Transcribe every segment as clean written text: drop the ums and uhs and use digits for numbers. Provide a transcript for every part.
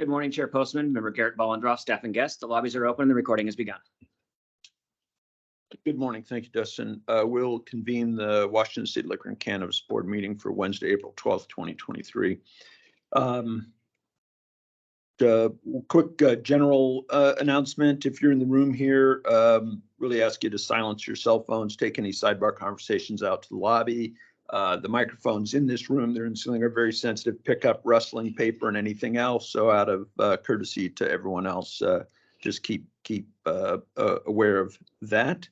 Good morning, Chair Postman, Member Garrett Bollendroff, staff and guests. The lobbies are open and the recording has begun. Good morning. Thank you, Dustin. We'll convene the Washington State Liquor and Cannabis Board meeting for Wednesday, April 12th, 2023. Quick general announcement. If you're in the room here, really ask you to silence your cell phones, take any sidebar conversations out to the lobby. The microphones in this room, they're in the ceiling, are very sensitive, pick up rustling paper and anything else. So out of courtesy to everyone else, just keep aware of that.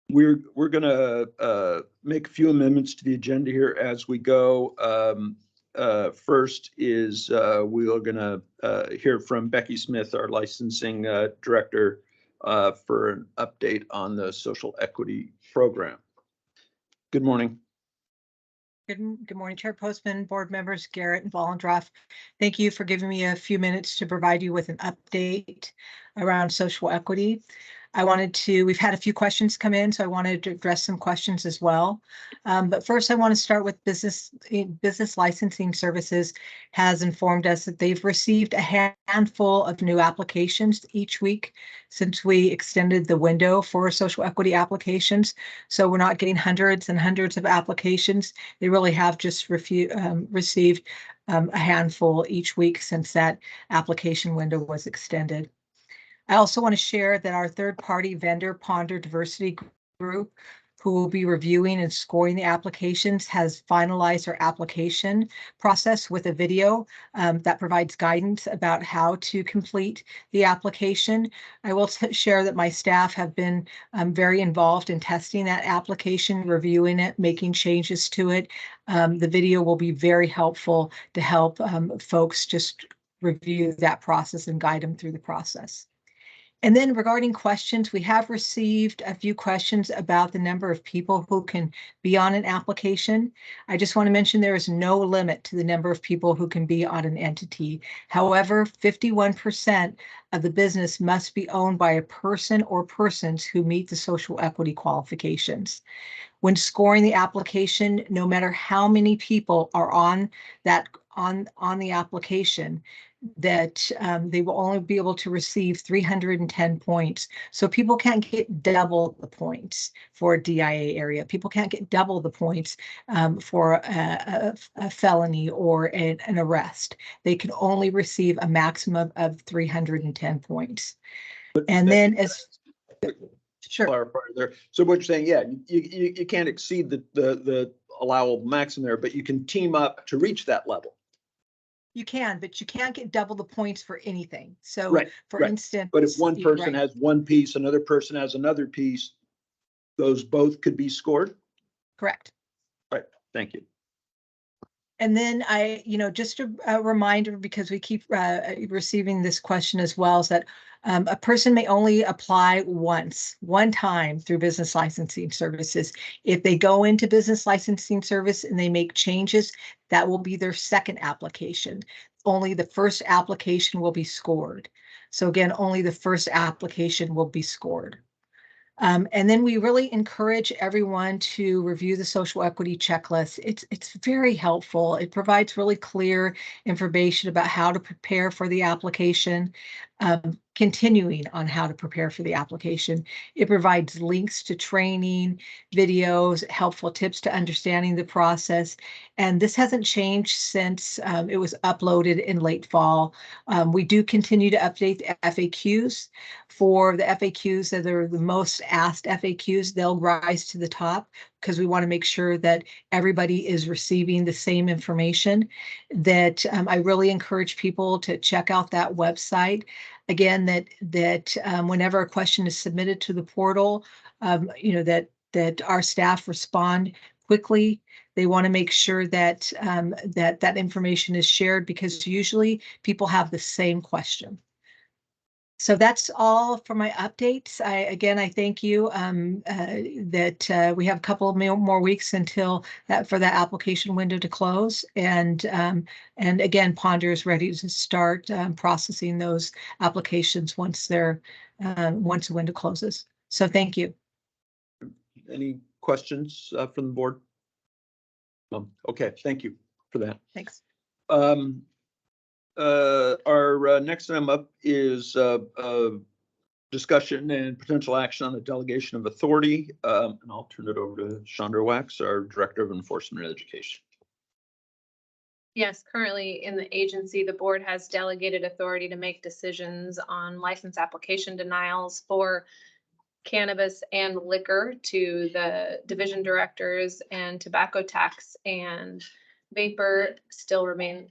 We're going to make a few amendments to the agenda here as we go. First is we are going to hear from Becky Smith, our licensing director, for an update on the social equity program. Good morning. Good morning, Chair Postman, board members, Garrett and Bollendroff. Thank you for giving me a few minutes to provide you with an update around social equity. We've had a few questions come in, so I wanted to address some questions as well. But first, I want to start with business licensing services has informed us that they've received a handful of new applications each week since we extended the window for social equity applications. So we're not getting hundreds and hundreds of applications. They really have just received a handful each week since that application window was extended. I also want to share that our third-party vendor Ponder Diversity Group, who will be reviewing and scoring the applications, has finalized our application process with a video that provides guidance about how to complete the application. I will share that my staff have been very involved in testing that application, reviewing it, making changes to it. The video will be very helpful to help folks just review that process and guide them through the process. And then regarding questions, we have received a few questions about the number of people who can be on an application. I just want to mention there is no limit to the number of people who can be on an entity. However, 51% of the business must be owned by a person or persons who meet the social equity qualifications. When scoring the application, no matter how many people are on the application, that they will only be able to receive 310 points. So people can't get double the points for a DIA area. People can't get double the points for a felony or an arrest. They can only receive a maximum of 310 points. And then sure. Clarify there. So what you're saying, yeah, you can't exceed the allowable maximum there, but you can team up to reach that level. You can, but you can't get double the points for anything. So right, for instance, but if one person has one piece, another person has another piece, those both could be scored. Correct. Right. Thank you. And then just a reminder, because we keep receiving this question as well, is that a person may only apply one time through business licensing services. If they go into business licensing service and they make changes, that will be their second application. Only the first application will be scored. So again, only the first application will be scored. And then we really encourage everyone to review the social equity checklist. It's very helpful. It provides really clear information about how to prepare for the application, continuing on how to prepare for the application. It provides links to training, videos, helpful tips to understanding the process. And this hasn't changed since it was uploaded in late fall. We do continue to update the FAQs. For the FAQs that are the most asked FAQs, they'll rise to the top because we want to make sure that everybody is receiving the same information. That I really encourage people to check out that website. Again, that whenever a question is submitted to the portal, that our staff respond quickly. They want to make sure that that information is shared because usually people have the same question. So that's all for my updates. I thank you that we have a couple of more weeks until for that application window to close. And again, Ponder is ready to start processing those applications once the window closes. So thank you. Any questions from the board? Okay, thank you for that. Thanks. Our next item up is discussion and potential action on the delegation of authority. And I'll turn it over to Chandra Wax, our Director of Enforcement and Education. Yes, currently in the agency, the board has delegated authority to make decisions on license application denials for cannabis and liquor to the division directors, and tobacco tax and vapor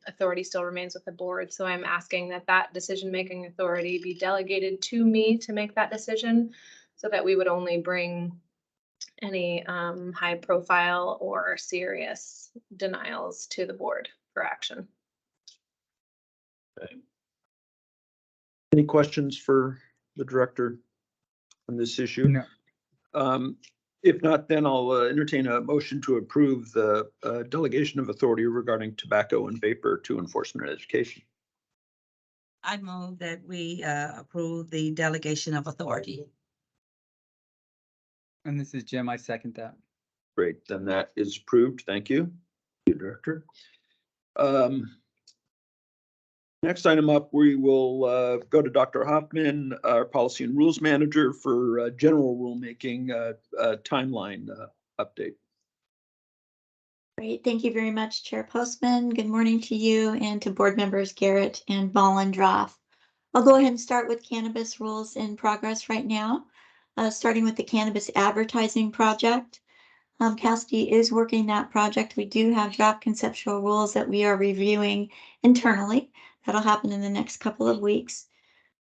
authority still remains with the board. So I'm asking that that decision-making authority be delegated to me to make that decision, so that we would only bring any high profile or serious denials to the board for action. Okay. Any questions for the director on this issue? No. If not, then I'll entertain a motion to approve the delegation of authority regarding tobacco and vapor to enforcement and education. I move that we approve the delegation of authority. And this is Jim. I second that. Great, then that is approved. Thank you, Director. Next item up, we will go to Dr. Hoffman, our Policy and Rules Manager, for general rulemaking timeline update. Great. Thank you very much, Chair Postman. Good morning to you and to board members Garrett and Bollendroff. I'll go ahead and start with cannabis rules in progress right now, starting with the cannabis advertising project. Cassidy is working that project. We do have draft conceptual rules that we are reviewing internally. That'll happen in the next couple of weeks.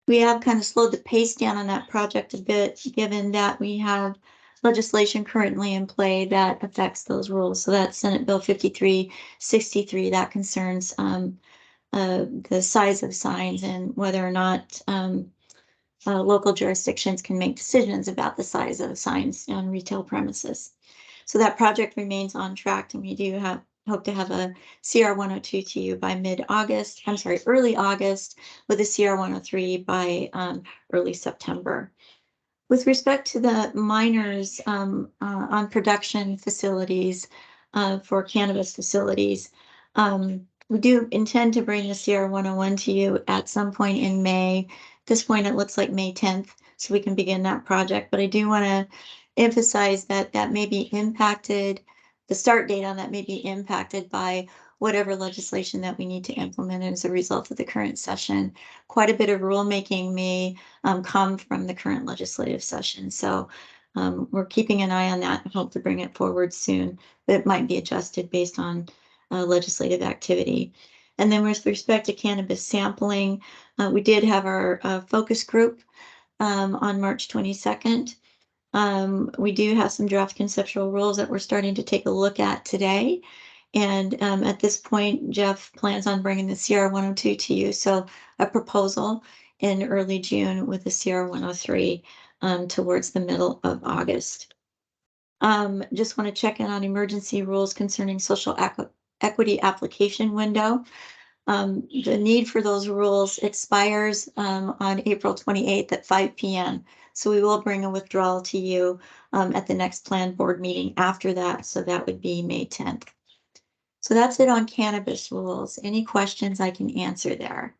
We have kind of slowed the pace down on that project a bit, given that we have legislation currently in play that affects those rules. So that's Senate Bill 5363 that concerns the size of signs and whether or not local jurisdictions can make decisions about the size of signs on retail premises. So that project remains on track, and we do hope to have a CR 102 to you by early August, with a CR 103 by early September. With respect to the minors on production facilities for cannabis facilities, we do intend to bring the CR 101 to you at some point in May. At this point, it looks like May 10th, so we can begin that project. But I do want to emphasize that that may be impacted, the start date on that may be impacted by whatever legislation that we need to implement as a result of the current session. Quite a bit of rulemaking may come from the current legislative session. So we're keeping an eye on that and hope to bring it forward soon, but it might be adjusted based on legislative activity. And then with respect to cannabis sampling, we did have our focus group on March 22nd. We do have some draft conceptual rules that we're starting to take a look at today. And at this point, Jeff plans on bringing the CR 102 to you. So a proposal in early June with the CR 103 towards the middle of August. Just want to check in on emergency rules concerning social equity application window. The need for those rules expires on April 28th at 5 p.m. So we will bring a withdrawal to you at the next planned board meeting after that. So that would be May 10th. So that's it on cannabis rules. Any questions I can answer there?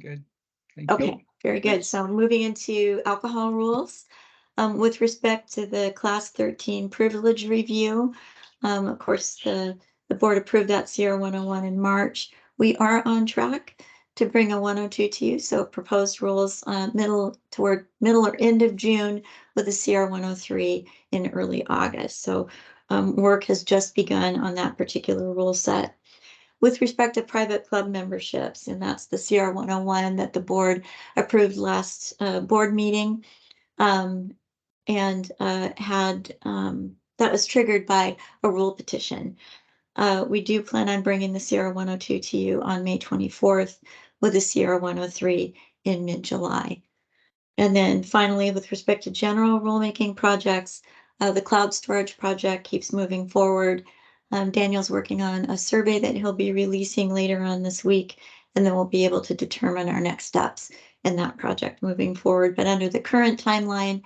Good. Thank you. Okay, very good. So moving into alcohol rules. With respect to the class 13 privilege review, of course, the board approved that CR 101 in March. We are on track to bring a 102 to you. So proposed rules middle or end of June with a CR 103 in early August. So work has just begun on that particular rule set. With respect to private club memberships, and that's the CR 101 that the board approved last board meeting. That was triggered by a rule petition. We do plan on bringing the CR 102 to you on May 24th with the CR 103 in mid-July. And then finally, with respect to general rulemaking projects, the cloud storage project keeps moving forward. Daniel's working on a survey that he'll be releasing later on this week, and then we'll be able to determine our next steps in that project moving forward. But under the current timeline,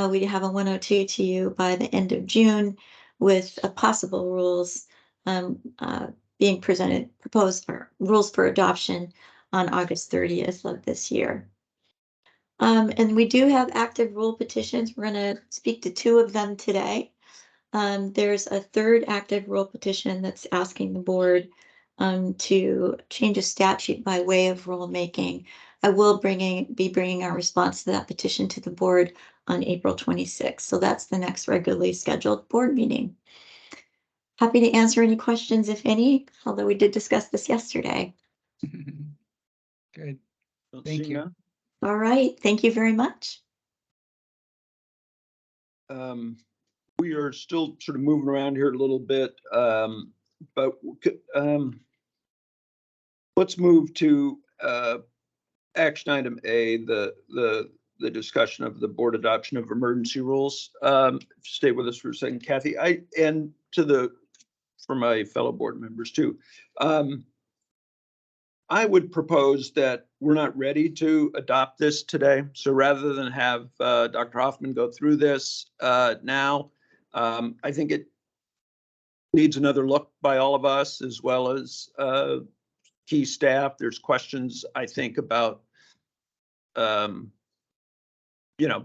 we have a 102 to you by the end of June with possible rules being proposed for rules for adoption on August 30th of this year. And we do have active rule petitions. We're going to speak to 2 of them today. There's a 3rd active rule petition that's asking the board to change a statute by way of rulemaking. I will be bringing our response to that petition to the board on April 26th. So that's the next regularly scheduled board meeting. Happy to answer any questions, if any, although we did discuss this yesterday. Good. Don't Thank see you. none. All right, thank you very much. We are still sort of moving around here a little bit, but let's move to action item A, the discussion of the board adoption of emergency rules. Stay with us for a second, Kathy. For my fellow board members too. I would propose that we're not ready to adopt this today. So rather than have Dr. Hoffman go through this now, I think it needs another look by all of us as well as key staff. There's questions, I think, about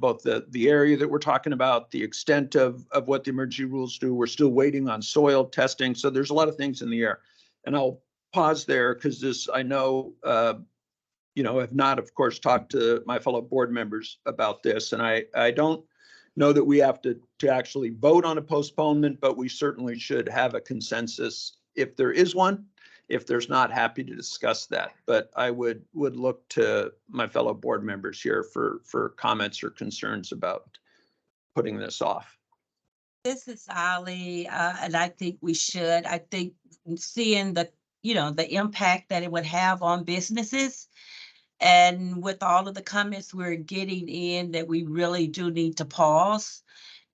both the area that we're talking about, the extent of what the emergency rules do. We're still waiting on soil testing. So there's a lot of things in the air. And I'll pause there because this, I know, have not, of course, talked to my fellow board members about this. And I don't know that we have to actually vote on a postponement, but we certainly should have a consensus if there is one. If there's not, happy to discuss that. But I would look to my fellow board members here for comments or concerns about putting this off. This is Ali, and I think we should. I think seeing the impact that it would have on businesses, and with all of the comments we're getting in, that we really do need to pause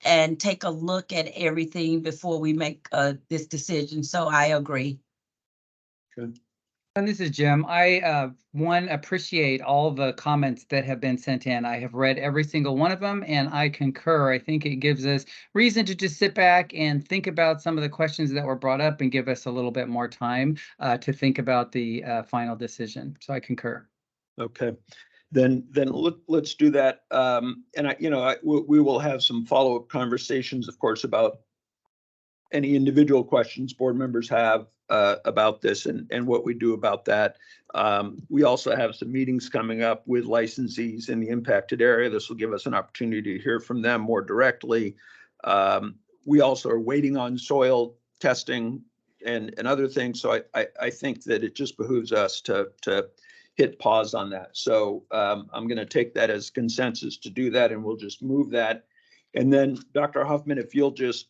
and take a look at everything before we make this decision. So I agree. Good. And this is Jim. I appreciate all the comments that have been sent in. I have read every single one of them, and I concur. I think it gives us reason to just sit back and think about some of the questions that were brought up and give us a little bit more time to think about the final decision. So I concur. Okay, then let's do that. And we will have some follow-up conversations, of course, about any individual questions board members have about this and what we do about that. We also have some meetings coming up with licensees in the impacted area. This will give us an opportunity to hear from them more directly. We also are waiting on soil testing and other things. So I think that it just behooves us to hit pause on that. So I'm going to take that as consensus to do that, and we'll just move that. And then Dr. Huffman, if you'll just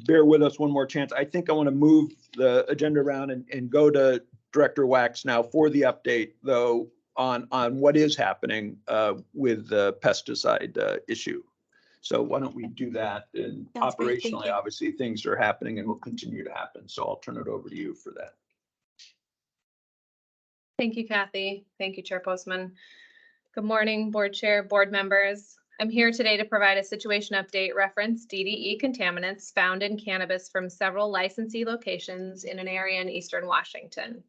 bear with us one more chance. I think I want to move the agenda around and go to Director Wax now for the update, though, on what is happening with the pesticide issue. So why don't we do that? And Sounds great. Thank operationally, you. obviously, things are happening and will continue to happen. So I'll turn it over to you for that. Thank you, Kathy. Thank you, Chair Postman. Good morning, Board Chair, board members. I'm here today to provide a situation update reference DDE contaminants found in cannabis from several licensee locations in an area in Eastern Washington.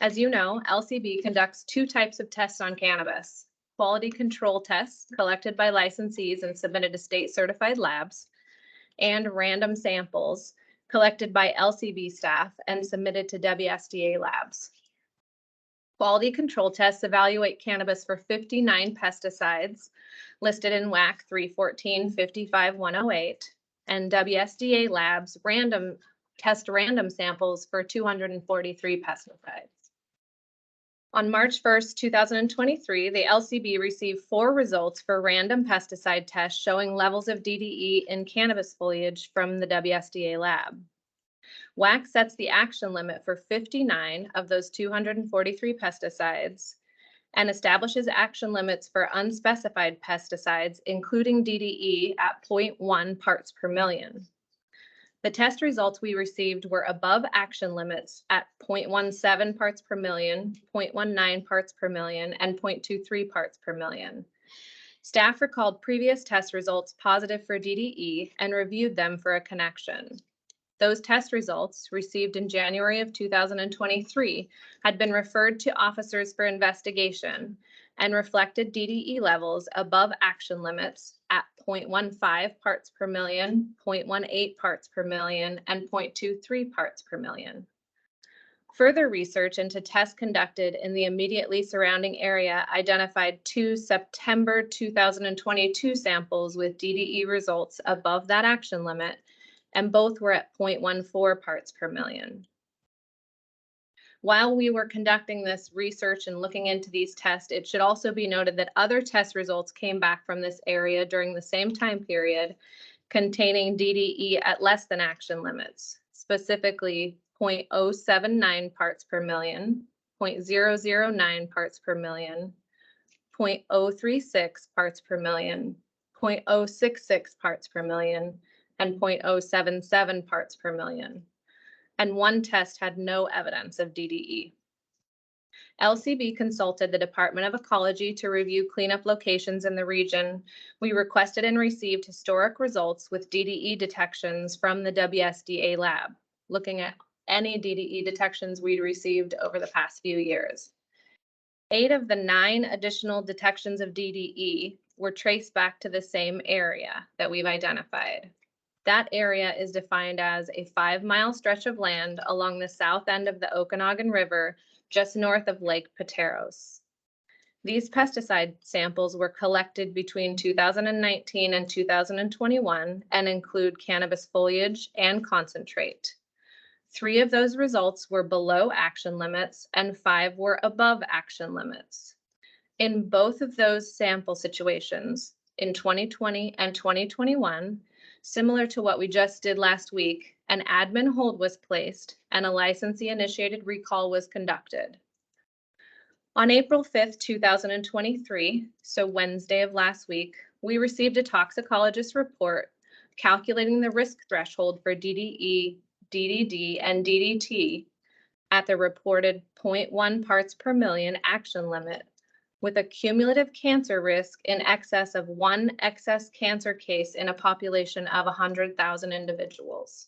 As you know, LCB conducts 2 types of tests on cannabis: quality control tests collected by licensees and submitted to state certified labs, and random samples collected by LCB staff and submitted to WSDA labs. Quality control tests evaluate cannabis for 59 pesticides listed in WAC 314-55-108, and WSDA labs random samples for 243 pesticides. On March 1st, 2023, the LCB received 4 results for random pesticide tests showing levels of DDE in cannabis foliage from the WSDA lab. WAC sets the action limit for 59 of those 243 pesticides and establishes action limits for unspecified pesticides, including DDE, at 0.1 parts per million. The test results we received were above action limits at 0.17 parts per million, 0.19 parts per million, and 0.23 parts per million. Staff recalled previous test results positive for DDE and reviewed them for a connection. Those test results, received in January of 2023, had been referred to officers for investigation and reflected DDE levels above action limits at 0.15 parts per million, 0.18 parts per million, and 0.23 parts per million. Further research into tests conducted in the immediately surrounding area identified 2 September 2022 samples with DDE results above that action limit, and both were at 0.14 parts per million. While we were conducting this research and looking into these tests, it should also be noted that other test results came back from this area during the same time period containing DDE at less than action limits, specifically 0.079 parts per million, 0.009 parts per million, 0.036 parts per million, 0.066 parts per million, and 0.077 parts per million. And one test had no evidence of DDE. LCB consulted the Department of Ecology to review cleanup locations in the region. We requested and received historic results with DDE detections from the WSDA lab, looking at any DDE detections we'd received over the past few years. 8 of the 9 additional detections of DDE were traced back to the same area that we've identified. That area is defined as a 5-mile stretch of land along the south end of the Okanagan River, just north of Lake Pateros. These pesticide samples were collected between 2019 and 2021 and include cannabis foliage and concentrate. 3 of those results were below action limits and 5 were above action limits. In both of those sample situations, in 2020 and 2021, similar to what we just did last week, an admin hold was placed and a licensee-initiated recall was conducted. On April 5th, 2023, so Wednesday of last week, we received a toxicologist report calculating the risk threshold for DDE, DDD, and DDT at the reported 0.1 parts per million action limit, with a cumulative cancer risk in excess of 1 excess cancer case in a population of 100,000 individuals.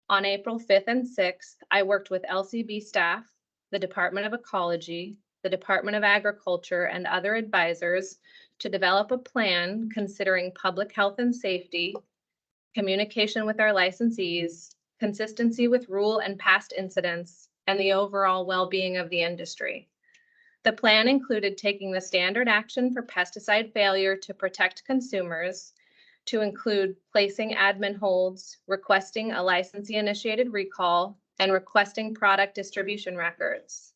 On April 5th and 6th, I worked with LCB staff, the Department of Ecology, the Department of Agriculture, and other advisors to develop a plan considering public health and safety, communication with our licensees, consistency with rule and past incidents, and the overall well-being of the industry. The plan included taking the standard action for pesticide failure to protect consumers, to include placing admin holds, requesting a licensee-initiated recall, and requesting product distribution records.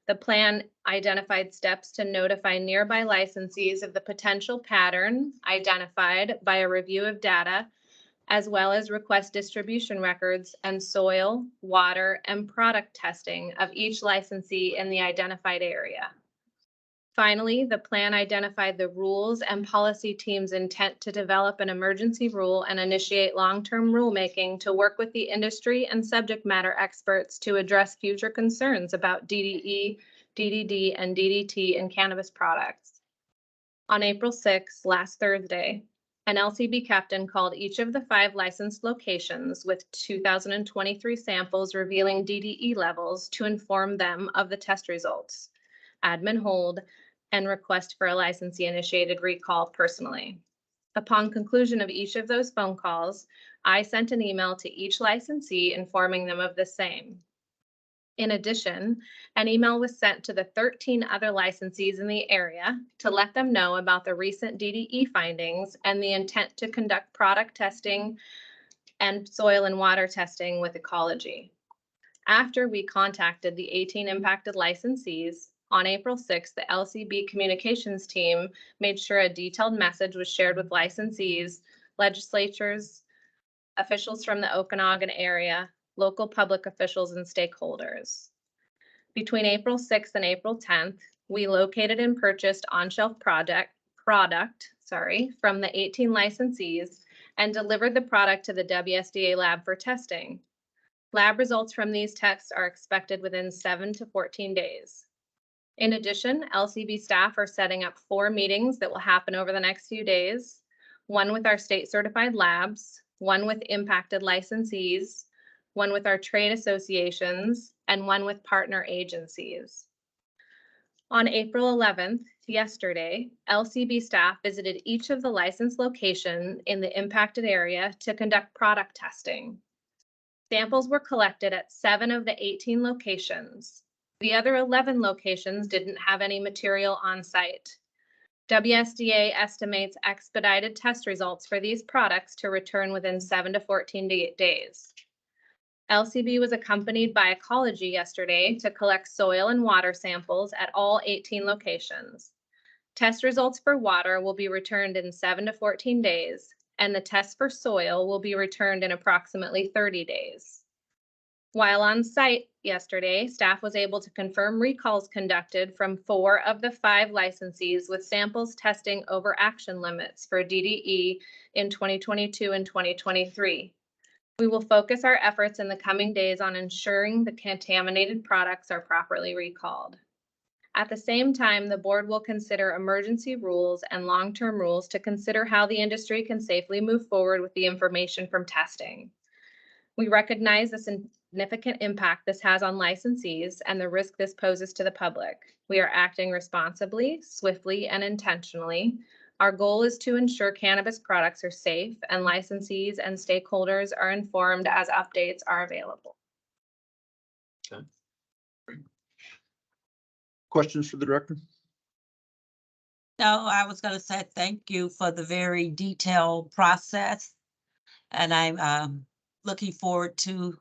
The plan identified steps to notify nearby licensees of the potential pattern identified by a review of data, as well as request distribution records and soil, water, and product testing of each licensee in the identified area. Finally, the plan identified the rules and policy team's intent to develop an emergency rule and initiate long-term rulemaking to work with the industry and subject matter experts to address future concerns about DDE, DDD, and DDT in cannabis products. On April 6, last Thursday, an LCB captain called each of the 5 licensed locations with 2023 samples revealing DDE levels to inform them of the test results, admin hold, and request for a licensee-initiated recall personally. Upon conclusion of each of those phone calls, I sent an email to each licensee informing them of the same. In addition, an email was sent to the 13 other licensees in the area to let them know about the recent DDE findings and the intent to conduct product testing and soil and water testing with Ecology. After we contacted the 18 impacted licensees, on April 6th, the LCB communications team made sure a detailed message was shared with licensees, legislatures, officials from the Okanagan area, local public officials, and stakeholders. Between April 6th and April 10th, we located and purchased on-shelf product from the 18 licensees and delivered the product to the WSDA lab for testing. Lab results from these tests are expected within 7 to 14 days. In addition, LCB staff are setting up 4 meetings that will happen over the next few days, one with our state certified labs, one with impacted licensees, one with our trade associations, and one with partner agencies. On April 11th, yesterday, LCB staff visited each of the licensed locations in the impacted area to conduct product testing. Samples were collected at 7 of the 18 locations. The other 11 locations didn't have any material on site. WSDA estimates expedited test results for these products to return within 7 to 14 days. LCB was accompanied by Ecology yesterday to collect soil and water samples at all 18 locations. Test results for water will be returned in 7 to 14 days, and the test for soil will be returned in approximately 30 days. While on site yesterday, staff was able to confirm recalls conducted from 4 of the 5 licensees with samples testing over action limits for DDE in 2022 and 2023. We will focus our efforts in the coming days on ensuring the contaminated products are properly recalled. At the same time, the board will consider emergency rules and long-term rules to consider how the industry can safely move forward with the information from testing. We recognize the significant impact this has on licensees and the risk this poses to the public. We are acting responsibly, swiftly, and intentionally. Our goal is to ensure cannabis products are safe and licensees and stakeholders are informed as updates are available. Okay. Great. Questions for the director? No, I was going to say thank you for the very detailed process. And I'm looking forward to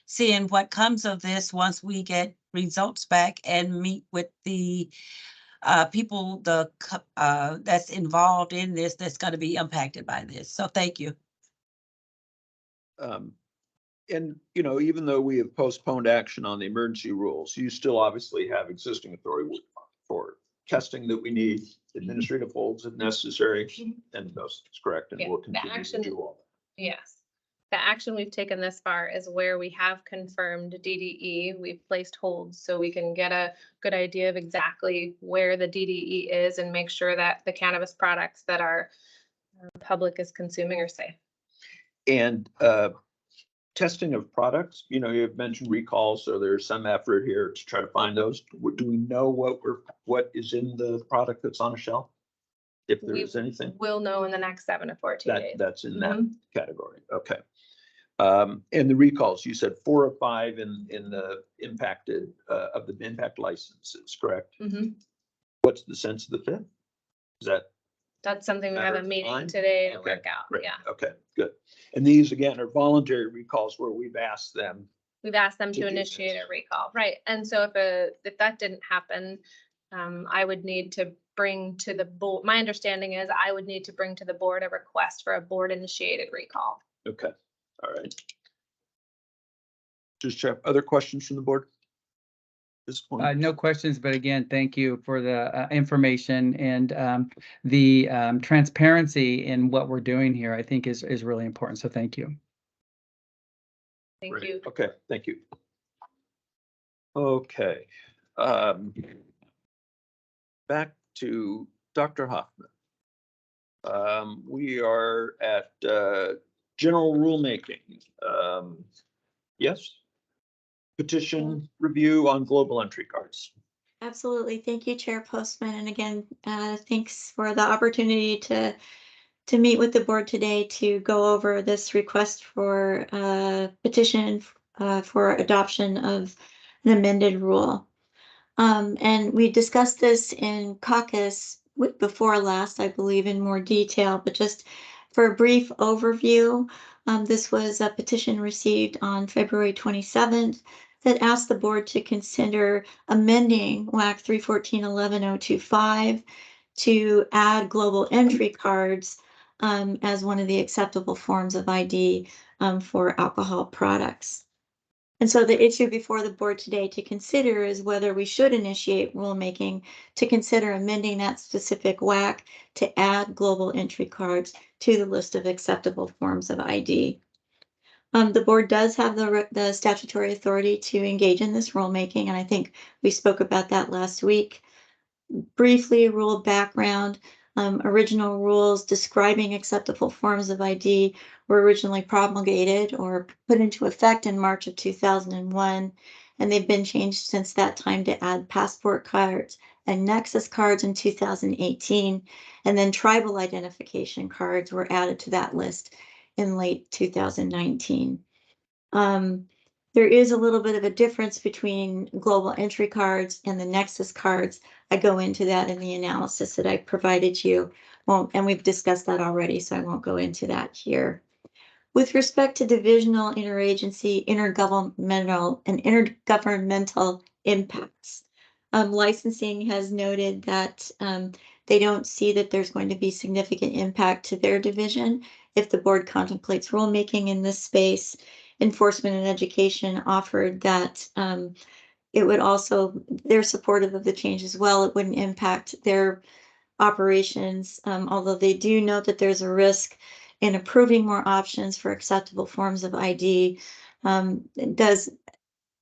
seeing what comes of this once we get results back and meet with the people that's involved in this that's going to be impacted by this. So thank you. And, you know, even though we have postponed action on the emergency rules, you still obviously have existing authority for testing that we need, administrative holds if necessary, and those is correct, and Yeah, we'll the continue to action- do all Yes. The action we've taken this far is where we have confirmed DDE. We've placed holds so we can get a good idea of exactly where the DDE is and make sure that the cannabis products that our public is consuming are safe. that. And testing of products, you know, you've mentioned recalls, so there's some effort here to try to find those. Do we know what is in the product that's on a shelf? If there We is anything? We'll know in the next 7 to 14 days. That's in that Mhm. category, okay. And the recalls, you said 4 or 5 in the impacted, of the impact licenses, correct? Mhm. What's the sense of the 5th? Is that? That's something we have Matter a of meeting time? today to Okay, work out. great, Yeah. okay, good. And these again are voluntary recalls where we've asked them. We've asked them to to do initiate this. a recall, right? And so if that didn't happen, I would need to bring to the board, my understanding is I would need to bring to the board a request for a board initiated recall. Okay, all right. Just check, other questions from the board? This point? No questions, but again, thank you for the information and the transparency in what we're doing here, I think is really important. So thank you. Thank Great. you. Okay, thank you. Okay. Back to Dr. Hoffman. We are at general rulemaking. Yes? Petition review on global entry cards. Absolutely. Thank you, Chair Postman. And again, thanks for the opportunity to meet with the board today to go over this request for petition for adoption of an amended rule. And we discussed this in caucus before last, I believe, in more detail, but just for a brief overview, this was a petition received on February 27th that asked the board to consider amending WAC 314.11.025 to add global entry cards as one of the acceptable forms of ID for alcohol products. And so the issue before the board today to consider is whether we should initiate rulemaking to consider amending that specific WAC to add global entry cards to the list of acceptable forms of ID. The board does have the statutory authority to engage in this rulemaking, and I think we spoke about that last week. Briefly, rule background. Original rules describing acceptable forms of ID were originally promulgated or put into effect in March of 2001, and they've been changed since that time to add passport cards and Nexus cards in 2018, and then tribal identification cards were added to that list in late 2019. There is a little bit of a difference between global entry cards and the Nexus cards. I go into that in the analysis that I provided you. Well, and we've discussed that already, so I won't go into that here. With respect to divisional, interagency, intergovernmental impacts, licensing has noted that they don't see that there's going to be significant impact to their division if the board contemplates rulemaking in this space. Enforcement and education offered that it would also, they're supportive of the change as well. It wouldn't impact their operations, although they do note that there's a risk in approving more options for acceptable forms of ID. It does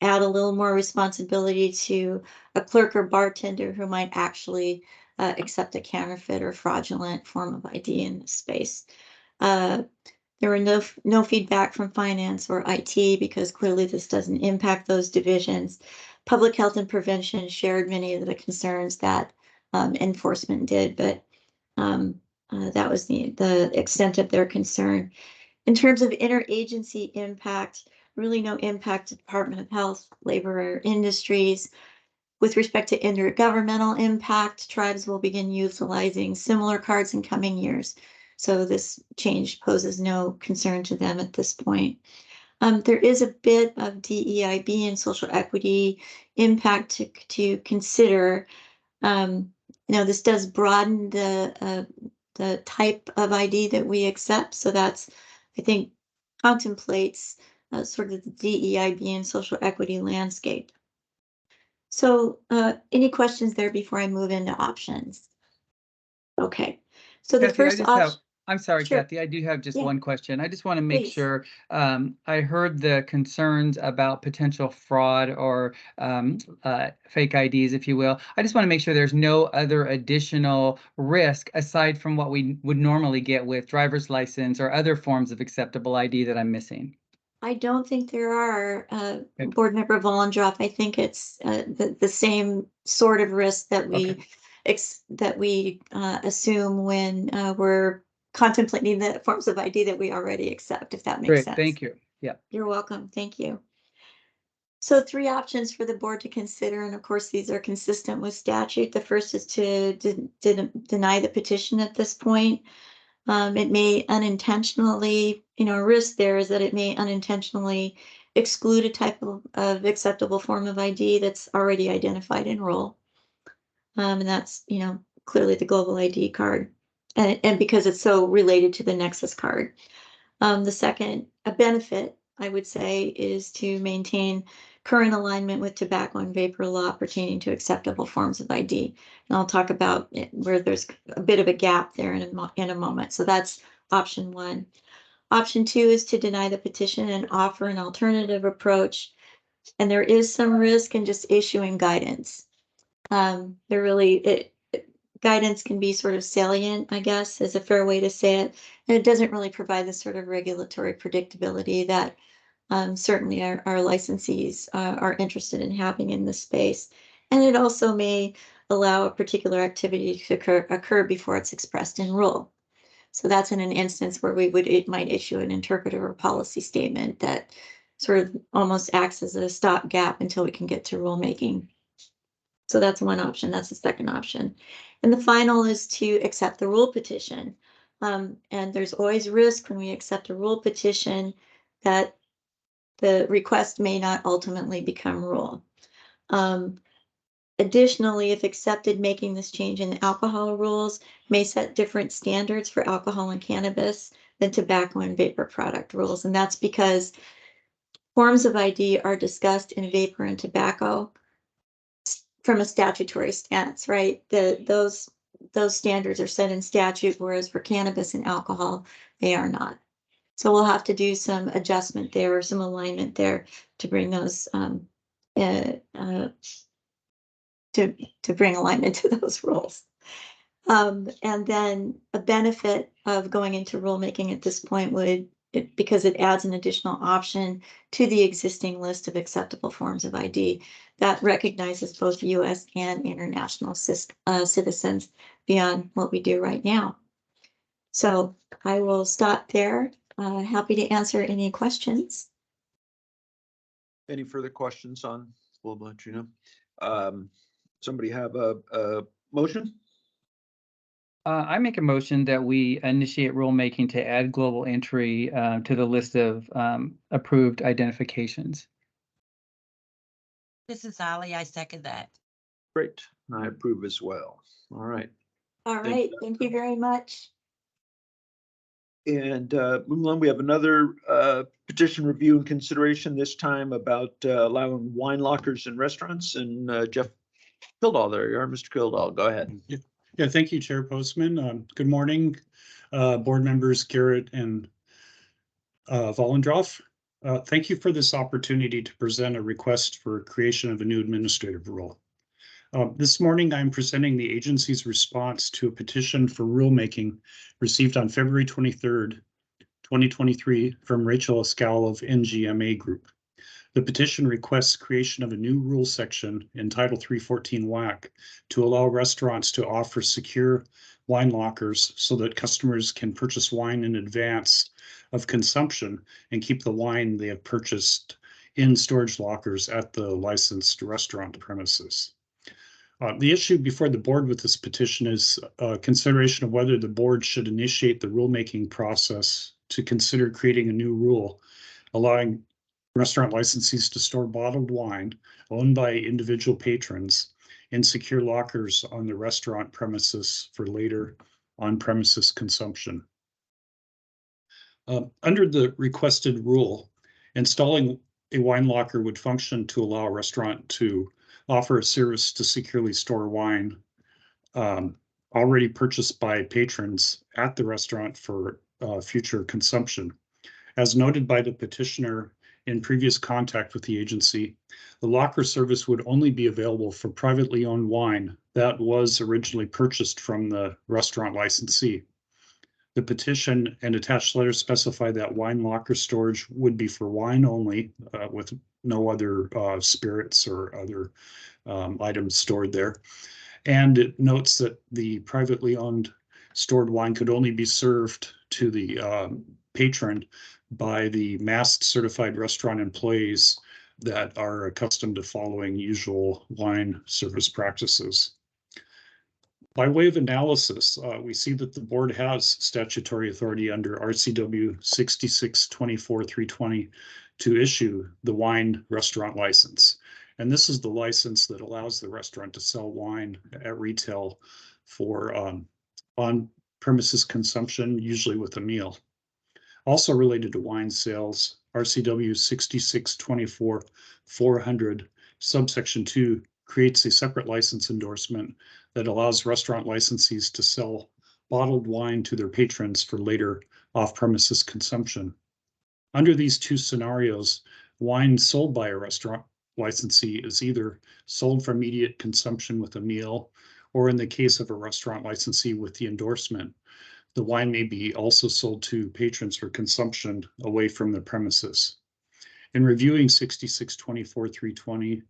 add a little more responsibility to a clerk or bartender who might actually accept a counterfeit or fraudulent form of ID in this space. There were no feedback from finance or IT because clearly this doesn't impact those divisions. Public health and prevention shared many of the concerns that enforcement did, but that was the extent of their concern. In terms of interagency impact, really no impact to Department of Health, Labor, or Industries. With respect to intergovernmental impact, tribes will begin utilizing similar cards in coming years. So this change poses no concern to them at this point. There is a bit of DEIB and social equity impact to consider. This does broaden the type of ID that we accept. So that's, I think, contemplates sort of the DEIB and social equity landscape. So any questions there before I move into options? Okay, so the Kathy, first option. I'm sorry, Sure. Kathy, I do have just Yeah. one question. I just want to make Please. sure, I heard the concerns about potential fraud or fake IDs, if you will. I just want to make sure there's no other additional risk aside from what we would normally get with driver's license or other forms of acceptable ID that I'm missing. I don't think there are, Okay. Board Member Vollendorf. I think it's the same sort of risk that we assume when we're contemplating the forms of ID that we already accept, if that makes Great, sense. thank you. Yeah. You're welcome. Thank you. So 3 options for the board to consider, and of course, these are consistent with statute. The first is to deny the petition at this point. It may unintentionally, risk there is that it may unintentionally exclude a type of acceptable form of ID that's already identified in rule. And that's, clearly the global ID card. And because it's so related to the Nexus card. The second, a benefit, I would say, is to maintain current alignment with tobacco and vapor law pertaining to acceptable forms of ID. And I'll talk about where there's a bit of a gap there in a moment. So that's option 1. Option 2 is to deny the petition and offer an alternative approach. And there is some risk in just issuing guidance. Guidance can be sort of salient, I guess, is a fair way to say it. And it doesn't really provide the sort of regulatory predictability that certainly our licensees are interested in having in this space. And it also may allow a particular activity to occur before it's expressed in rule. So that's in an instance where it might issue an interpretive or policy statement that sort of almost acts as a stopgap until we can get to rulemaking. So that's one option. That's the second option. And the final is to accept the rule petition. And there's always risk when we accept a rule petition that the request may not ultimately become rule. Additionally, if accepted, making this change in the alcohol rules may set different standards for alcohol and cannabis than tobacco and vapor product rules. And that's because forms of ID are discussed in vapor and tobacco from a statutory stance, right? Those standards are set in statute, whereas for cannabis and alcohol, they are not. So we'll have to do some adjustment there or some alignment there to bring those to bring alignment to those rules. And then a benefit of going into rulemaking at this point because it adds an additional option to the existing list of acceptable forms of ID that recognizes both US and international citizens beyond what we do right now. So I will stop there. Happy to answer any questions. Any further questions on global entry? No. Somebody have a motion? I make a motion that we initiate rulemaking to add global entry to the list of approved identifications. This is Ali. I second that. Great. I approve as well. All right. All right, thank you very much. And moving on, we have another petition review and consideration, this time about allowing wine lockers in restaurants. And Jeff Kildall, there you are, Mr. Kildall, go ahead. Yeah, thank you, Chair Postman. Good morning, board members Garrett and Vollendroff. Thank you for this opportunity to present a request for creation of a new administrative rule. This morning, I'm presenting the agency's response to a petition for rulemaking received on February 23rd, 2023 from Rachel Escal of NGMA Group. The petition requests creation of a new rule section in Title 314 WAC to allow restaurants to offer secure wine lockers so that customers can purchase wine in advance of consumption and keep the wine they have purchased in storage lockers at the licensed restaurant premises. The issue before the board with this petition is consideration of whether the board should initiate the rulemaking process to consider creating a new rule allowing restaurant licensees to store bottled wine owned by individual patrons in secure lockers on the restaurant premises for later on-premises consumption. Under the requested rule, installing a wine locker would function to allow a restaurant to offer a service to securely store wine already purchased by patrons at the restaurant for future consumption. As noted by the petitioner in previous contact with the agency, the locker service would only be available for privately owned wine that was originally purchased from the restaurant licensee. The petition and attached letter specify that wine locker storage would be for wine only, with no other spirits or other items stored there. And it notes that the privately owned stored wine could only be served to the patron by the masked certified restaurant employees that are accustomed to following usual wine service practices. By way of analysis, we see that the board has statutory authority under RCW 6624-320 to issue the wine restaurant license. And this is the license that allows the restaurant to sell wine at retail for on-premises consumption, usually with a meal. Also related to wine sales, RCW 6624-400 subsection 2 creates a separate license endorsement that allows restaurant licensees to sell bottled wine to their patrons for later off-premises consumption. Under these two scenarios, wine sold by a restaurant licensee is either sold for immediate consumption with a meal, or in the case of a restaurant licensee with the endorsement, the wine may be also sold to patrons for consumption away from the premises. In reviewing 6624-320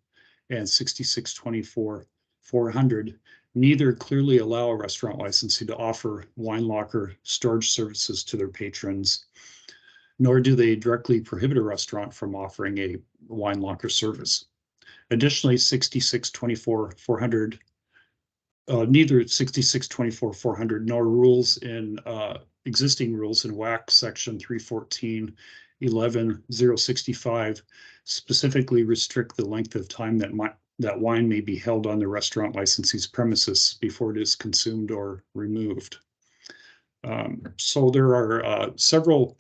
and 6624-400, neither clearly allow a restaurant licensee to offer wine locker storage services to their patrons, nor do they directly prohibit a restaurant from offering a wine locker service. Additionally, 6624-400, neither 6624-400 nor rules in existing rules in WAC section 314-11-065 specifically restrict the length of time that wine may be held on the restaurant licensee's premises before it is consumed or removed. So there are several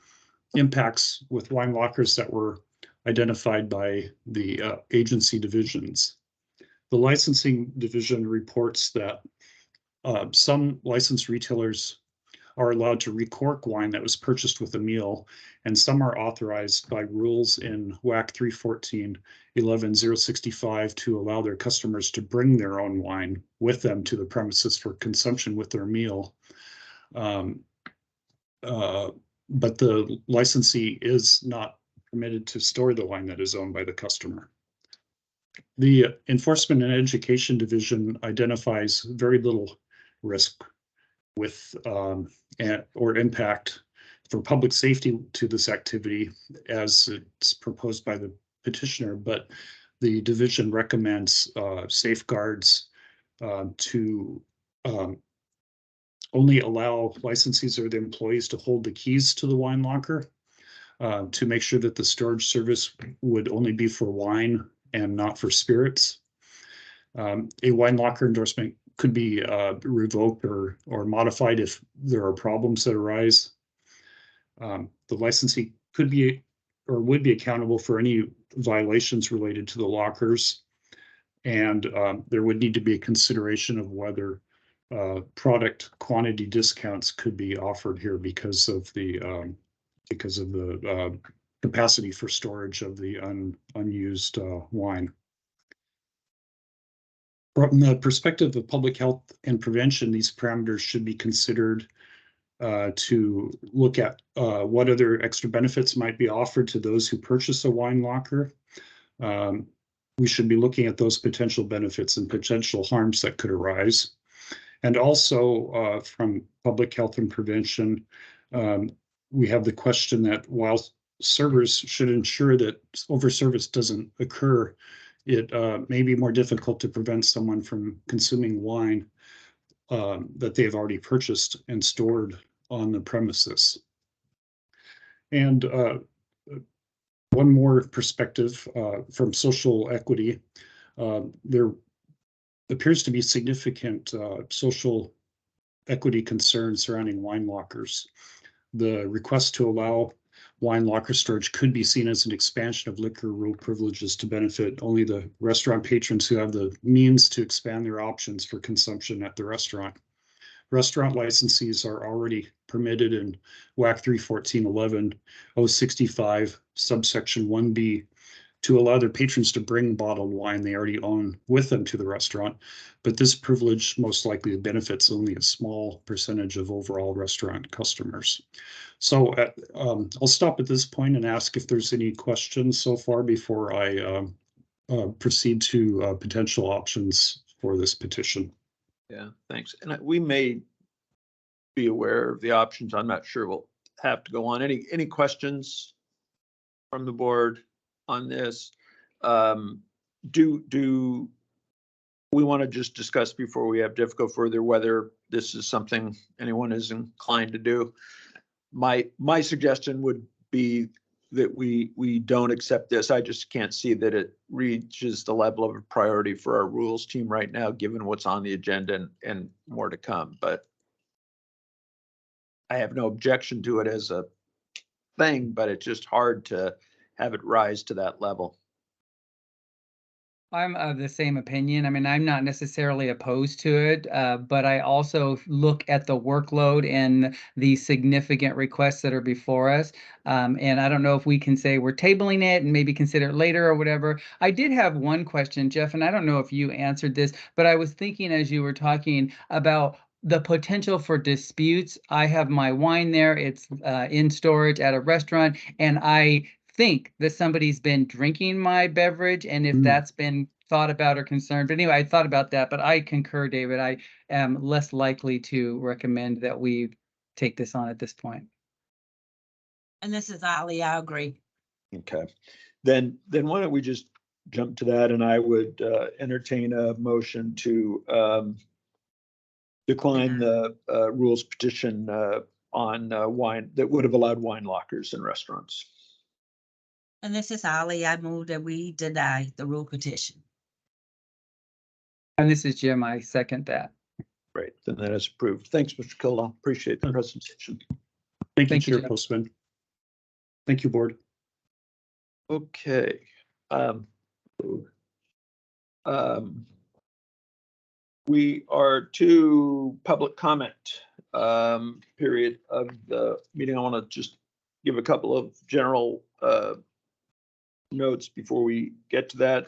impacts with wine lockers that were identified by the agency divisions. The licensing division reports that some licensed retailers are allowed to recork wine that was purchased with a meal, and some are authorized by rules in WAC 314-11-065 to allow their customers to bring their own wine with them to the premises for consumption with their meal. But the licensee is not permitted to store the wine that is owned by the customer. The Enforcement and Education Division identifies very little risk with or impact for public safety to this activity as it's proposed by the petitioner, but the division recommends safeguards to only allow licensees or the employees to hold the keys to the wine locker, to make sure that the storage service would only be for wine and not for spirits. A wine locker endorsement could be revoked or modified if there are problems that arise. The licensee could be or would be accountable for any violations related to the lockers. And there would need to be a consideration of whether product quantity discounts could be offered here because of the capacity for storage of the unused wine. From the perspective of public health and prevention, these parameters should be considered to look at what other extra benefits might be offered to those who purchase a wine locker. We should be looking at those potential benefits and potential harms that could arise. And also from public health and prevention, we have the question that while servers should ensure that overservice doesn't occur, it may be more difficult to prevent someone from consuming wine that they've already purchased and stored on the premises. And one more perspective from social equity, there appears to be significant social equity concerns surrounding wine lockers. The request to allow wine locker storage could be seen as an expansion of liquor rule privileges to benefit only the restaurant patrons who have the means to expand their options for consumption at the restaurant. Restaurant licensees are already permitted in WAC 314-11-065 subsection 1B to allow their patrons to bring bottled wine they already own with them to the restaurant, but this privilege most likely benefits only a small percentage of overall restaurant customers. So I'll stop at this point and ask if there's any questions so far before I proceed to potential options for this petition. Yeah, thanks. And we may be aware of the options. I'm not sure we'll have to go on. Any questions from the board on this? Do we want to just discuss before we have Jeff go further whether this is something anyone is inclined to do? My suggestion would be that we don't accept this. I just can't see that it reaches the level of priority for our rules team right now, given what's on the agenda and more to come. But I have no objection to it as a thing, but it's just hard to have it rise to that level. I'm of the same opinion. I mean, I'm not necessarily opposed to it, but I also look at the workload and the significant requests that are before us. And I don't know if we can say we're tabling it and maybe consider it later or whatever. I did have one question, Jeff, and I don't know if you answered this, but I was thinking as you were talking about the potential for disputes. I have my wine there. It's in storage at a restaurant, and I think that somebody's been drinking my beverage, and if that's been thought about or concerned. But anyway, I thought about that, but I concur, David. I am less likely to recommend that we take this on at this point. And this is Ali, I agree. Okay, then why don't we just jump to that, and I would entertain a motion to decline the rules petition on wine that would have allowed wine lockers in restaurants. And this is Ali. I move that we deny the rule petition. And this is Jim. I second that. Great, then that is approved. Thanks, Mr. Kildall. Appreciate the presentation. Thank you, Thank you, Chair Jeff. Postman. Thank you, board. Okay. We are to public comment. period of the meeting. I want to just give a couple of general notes before we get to that.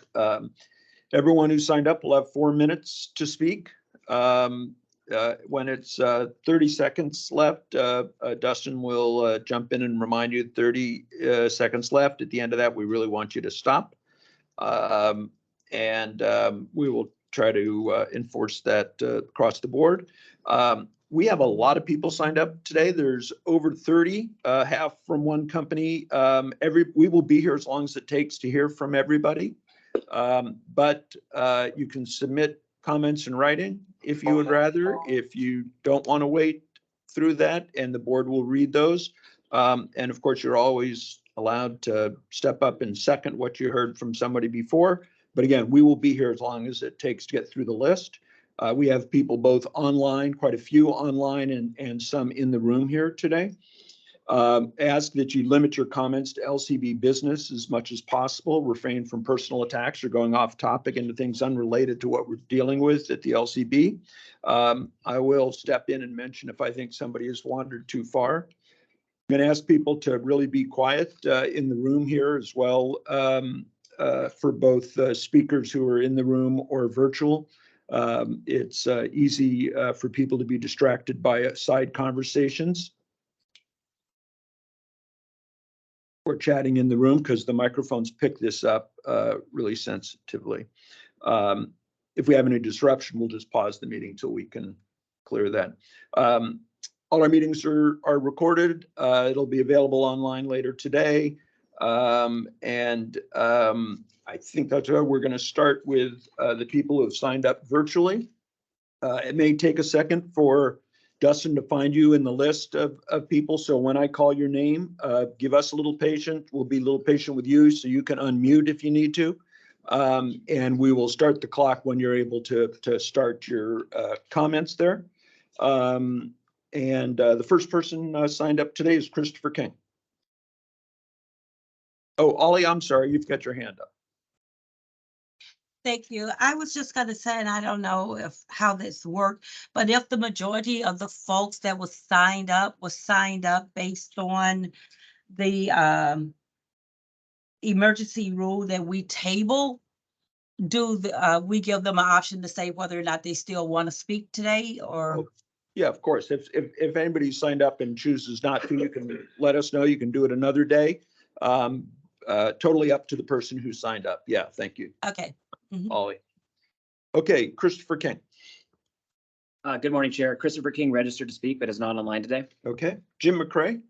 Everyone who signed up will have 4 minutes to speak. When it's 30 seconds left, Dustin will jump in and remind you 30 seconds left. At the end of that, we really want you to stop. We will try to enforce that across the board. We have a lot of people signed up today. There's over 30, half from one company. We will be here as long as it takes to hear from everybody. But you can submit comments in writing if you would rather. If you don't want to wait through that, and the board will read those. And of course, you're always allowed to step up and second what you heard from somebody before. But again, we will be here as long as it takes to get through the list. We have people both online, quite a few online, and some in the room here today. Ask that you limit your comments to LCB business as much as possible. Refrain from personal attacks or going off topic into things unrelated to what we're dealing with at the LCB. I will step in and mention if I think somebody has wandered too far. I'm going to ask people to really be quiet in the room here as well, for both speakers who are in the room or virtual. It's easy for people to be distracted by side conversations or chatting in the room because the microphones pick this up really sensitively. If we have any disruption, we'll just pause the meeting till we can clear that. All our meetings are recorded. It'll be available online later today. I think that's where we're going to start with the people who have signed up virtually. It may take a second for Dustin to find you in the list of people. So when I call your name, give us a little patience. We'll be a little patient with you so you can unmute if you need to. And we will start the clock when you're able to start your comments there. The first person signed up today is Christopher King. Oh, Ollie, I'm sorry, you've got your hand up. Thank you. I was just going to say, and I don't know how this worked, but if the majority of the folks that was signed up based on the emergency rule that we table, we give them an option to say whether or not they still want to speak today or? Oh, yeah, of course. If anybody signed up and chooses not to, you can let us know. You can do it another day. Totally up to the person who signed up. Yeah, thank you. Okay. Mm-hmm. Ollie. Okay, Christopher King. Good morning, Chair. Christopher King registered to speak, but is not online today. Okay, Jim McCrae.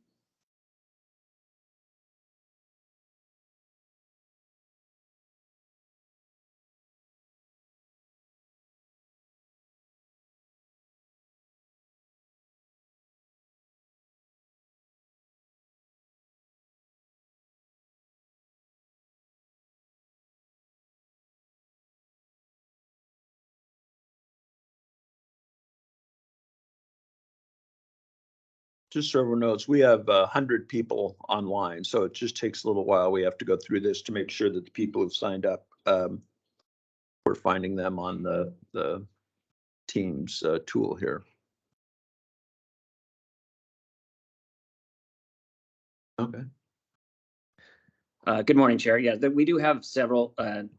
Just so everyone knows, we have 100 people online, so it just takes a little while. We have to go through this to make sure that the people who've signed up, we're finding them on the Teams tool here. Okay. Good morning, Chair. Yeah, we do have a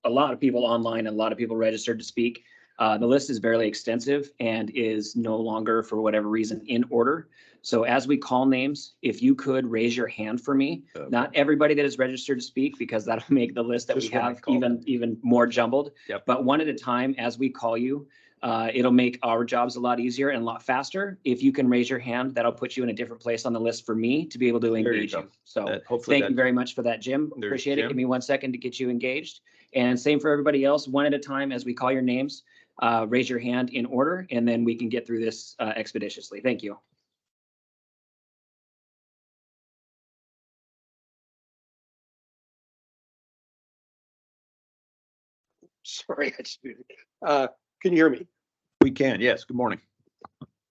lot of people online and a lot of people registered to speak. The list is fairly extensive and is no longer, for whatever reason, in order. So as we call names, if you could raise your hand for me, Okay. not everybody that is registered to speak, because that'll make the list that Just we when I have call them. even more jumbled. Yep. But one at a time, as we call you, it'll make our jobs a lot easier and a lot faster. If you can raise your hand, that'll put you in a different place on the list for me to be able to There you engage go. you. So Hopefully thank you very much for that, Jim. There's Appreciate it. Jim. Give me 1 second to get you engaged. And same for everybody else, one at a time as we call your names, raise your hand in order, and then we can get through this expeditiously. Thank you. Sorry, I just muted. Can you hear me? We can, yes. Good morning.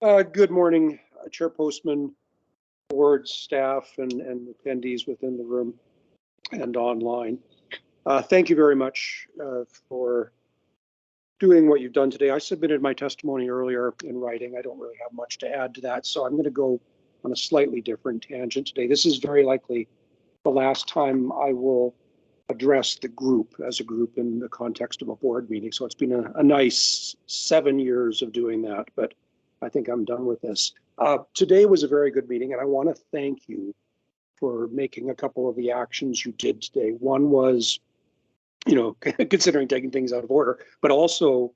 Good morning, Chair Postman, board staff, and attendees within the room and online. Thank you very much for doing what you've done today. I submitted my testimony earlier in writing. I don't really have much to add to that, so I'm going to go on a slightly different tangent today. This is very likely the last time I will address the group as a group in the context of a board meeting. So it's been a nice 7 years of doing that, but I think I'm done with this. Today was a very good meeting, and I want to thank you for making a couple of the actions you did today. One was, considering taking things out of order, but also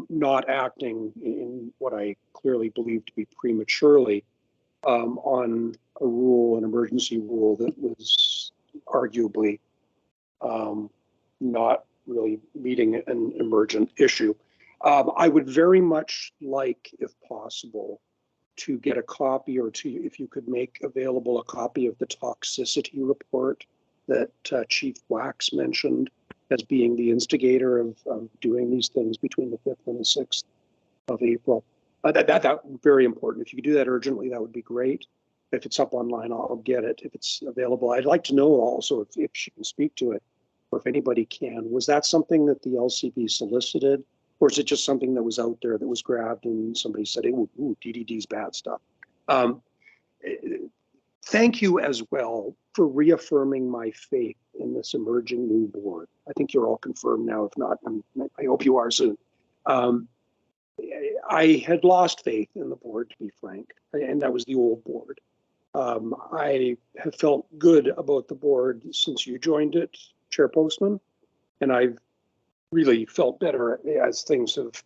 not acting in what I clearly believe to be prematurely on a rule, an emergency rule that was arguably not really meeting an emergent issue. I would very much like, if possible, to get a copy, or if you could make available a copy of the toxicity report that Chief Wax mentioned as being the instigator of doing these things between the 5th and the 6th of April. That very important. If you could do that urgently, that would be great. If it's up online, I'll get it. If it's available, I'd like to know also if she can speak to it, or if anybody can. Was that something that the LCB solicited, or is it just something that was out there that was grabbed and somebody said, ooh, DDD's bad stuff? Thank you as well for reaffirming my faith in this emerging new board. I think you're all confirmed now. If not, I hope you are soon. I had lost faith in the board, to be frank, and that was the old board. I have felt good about the board since you joined it, Chair Postman, and I've really felt better as things have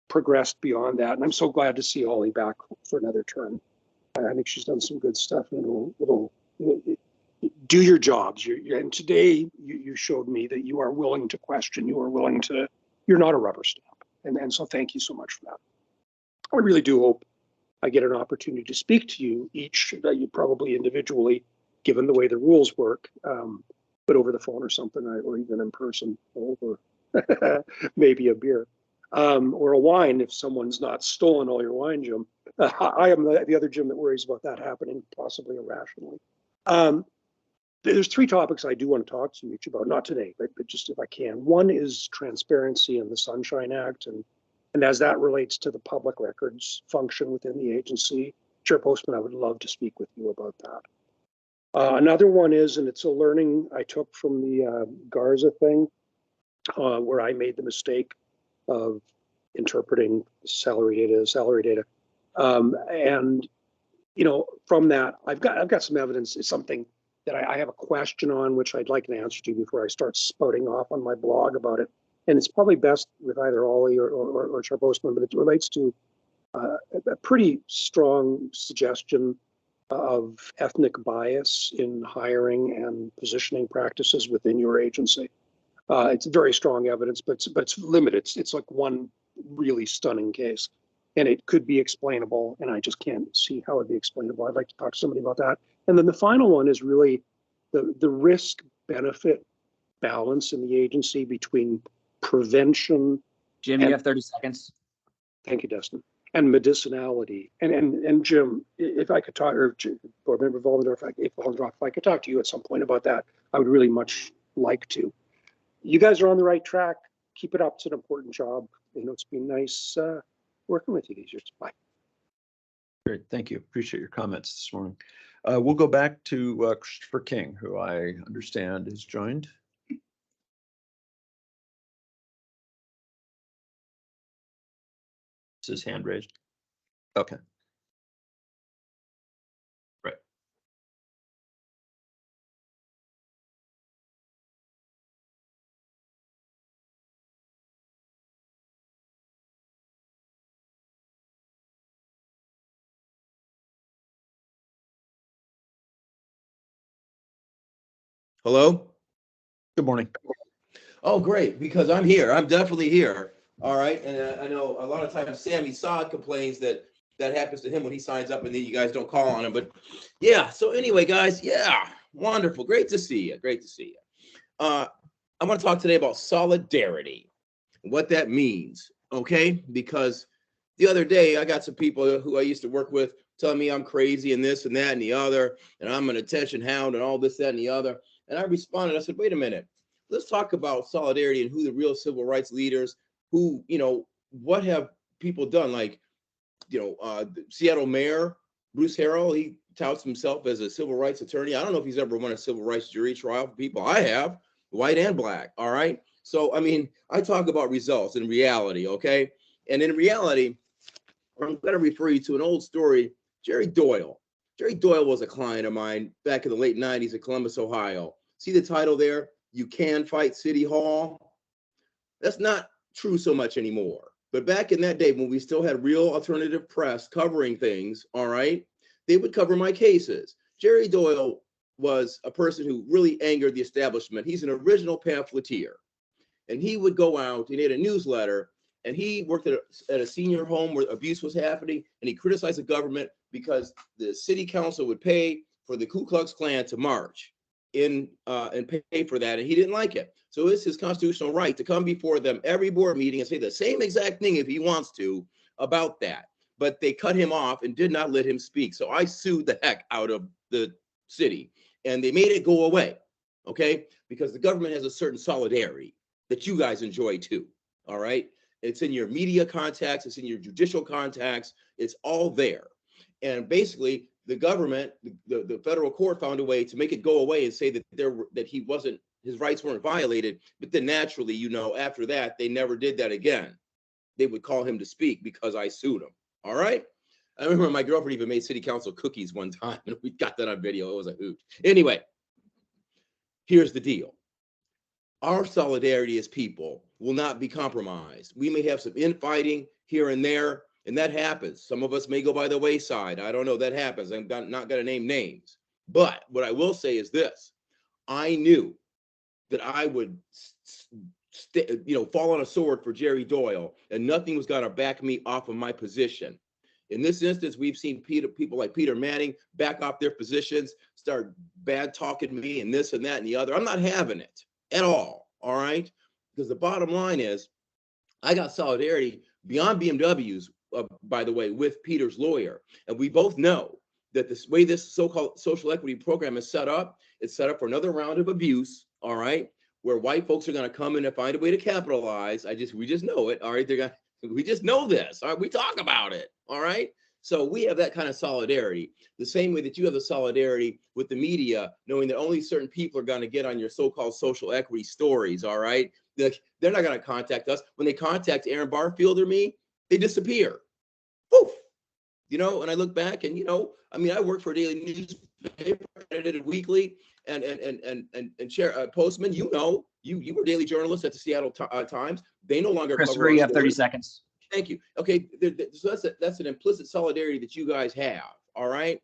progressed beyond that. And I'm so glad to see Holly back for another term. I think she's done some good stuff, and it'll do your jobs. And today you showed me that you are willing to question. You are willing to. You're not a rubber stamp, and so thank you so much for that. I really do hope I get an opportunity to speak to you each, you probably individually, given the way the rules work, but over the phone or something, or even in person over maybe a beer or a wine if someone's not stolen all your wine, Jim. I am the other Jim that worries about that happening, possibly irrationally. There's 3 topics I do want to talk to you each about, not today, but just if I can. One is transparency and the Sunshine Act, and as that relates to the public records function within the agency. Chair Postman, I would love to speak with you about that. Another one is, and it's a learning I took from the Garza thing, where I made the mistake of interpreting salary data. And, from that, I've got some evidence. It's something that I have a question on, which I'd like an answer to before I start spouting off on my blog about it. And it's probably best with either Ollie or Chair Postman, but it relates to a pretty strong suggestion of ethnic bias in hiring and positioning practices within your agency. It's very strong evidence, but it's limited. It's like one really stunning case, and it could be explainable, and I just can't see how it'd be explainable. I'd like to talk to somebody about that. And then the final one is really the risk-benefit balance in the agency between prevention. Jim, you have 30 seconds. Thank you, Dustin. And medicinality. And Jim, if I could talk, or Board Member Vollendorf, if I could talk to you at some point about that, I would really much like to. You guys are on the right track. Keep it up. It's an important job. It's been nice working with you these years. Bye. Great, thank you. Appreciate your comments this morning. We'll go back to Christopher King, who I understand is joined. Is his hand raised? Okay. Right. Hello? Good morning. Oh, great, because I'm here. I'm definitely here. All right. And I know a lot of times Sammy Sod complains that happens to him when he signs up and then you guys don't call on him. But yeah, so anyway, guys, yeah, wonderful. Great to see you. Great to see you. I want to talk today about solidarity, what that means. Okay. Because the other day I got some people who I used to work with telling me I'm crazy and this and that and the other, and I'm an attention hound and all this, that, and the other. And I responded, I said, wait a minute, let's talk about solidarity and who the real civil rights leaders who, you know, what have people done? Like, you know, the Seattle Mayor, Bruce Harrell, he touts himself as a civil rights attorney. I don't know if he's ever won a civil rights jury trial for people. I have, white and black. All right. So, I mean, I talk about results and reality. Okay. And in reality, I'm going to refer you to an old story, Jerry Doyle. Jerry Doyle was a client of mine back in the late 90s in Columbus, Ohio. See the title there? You Can Fight City Hall. That's not true so much anymore. But back in that day, when we still had real alternative press covering things, all right, they would cover my cases. Jerry Doyle was a person who really angered the establishment. He's an original pamphleteer. And he would go out and he had a newsletter, and he worked at a senior home where abuse was happening, and he criticized the government because the city council would pay for the Ku Klux Klan to march in and pay for that, and he didn't like it. So it's his constitutional right to come before them every board meeting and say the same exact thing if he wants to about that. But they cut him off and did not let him speak. So I sued the heck out of the city, and they made it go away, okay? Because the government has a certain solidarity that you guys enjoy too, all right? It's in your media contacts, it's in your judicial contacts, it's all there. And basically, the government, the federal court found a way to make it go away and say that he wasn't, his rights weren't violated. But then naturally, you know, after that, they never did that again. They would call him to speak because I sued him, all right? I remember my girlfriend even made city council cookies one time, and we got that on video. It was a hoot. Anyway, here's the deal. Our solidarity as people will not be compromised. We may have some infighting here and there, and that happens. Some of us may go by the wayside. I don't know, that happens. I'm not going to name names. But what I will say is this. I knew that I would fall on a sword for Jerry Doyle, and nothing was going to back me off of my position. In this instance, we've seen people like Peter Manning back off their positions, start bad talking me and this and that and the other. I'm not having it at all right? Because the bottom line is, I got solidarity beyond BMWs, by the way, with Peter's lawyer. And we both know that this way this so-called social equity program is set up, it's set up for another round of abuse, all right? Where white folks are going to come in and find a way to capitalize. We just know it, all right? We just know this, all right? We talk about it, all right? So we have that kind of solidarity, the same way that you have the solidarity with the media, knowing that only certain people are going to get on your so-called social equity stories, all right? They're not going to contact us. When they contact Aaron Barfield or me, they disappear. Poof. You know, and I look back and, you know, I mean, I worked for a daily newspaper, edited weekly, and Postman, you know, you were a daily journalist at the Seattle Times. They no longer Christopher, you have 30 seconds. Thank you. Okay, so that's an implicit solidarity that you guys have, all right?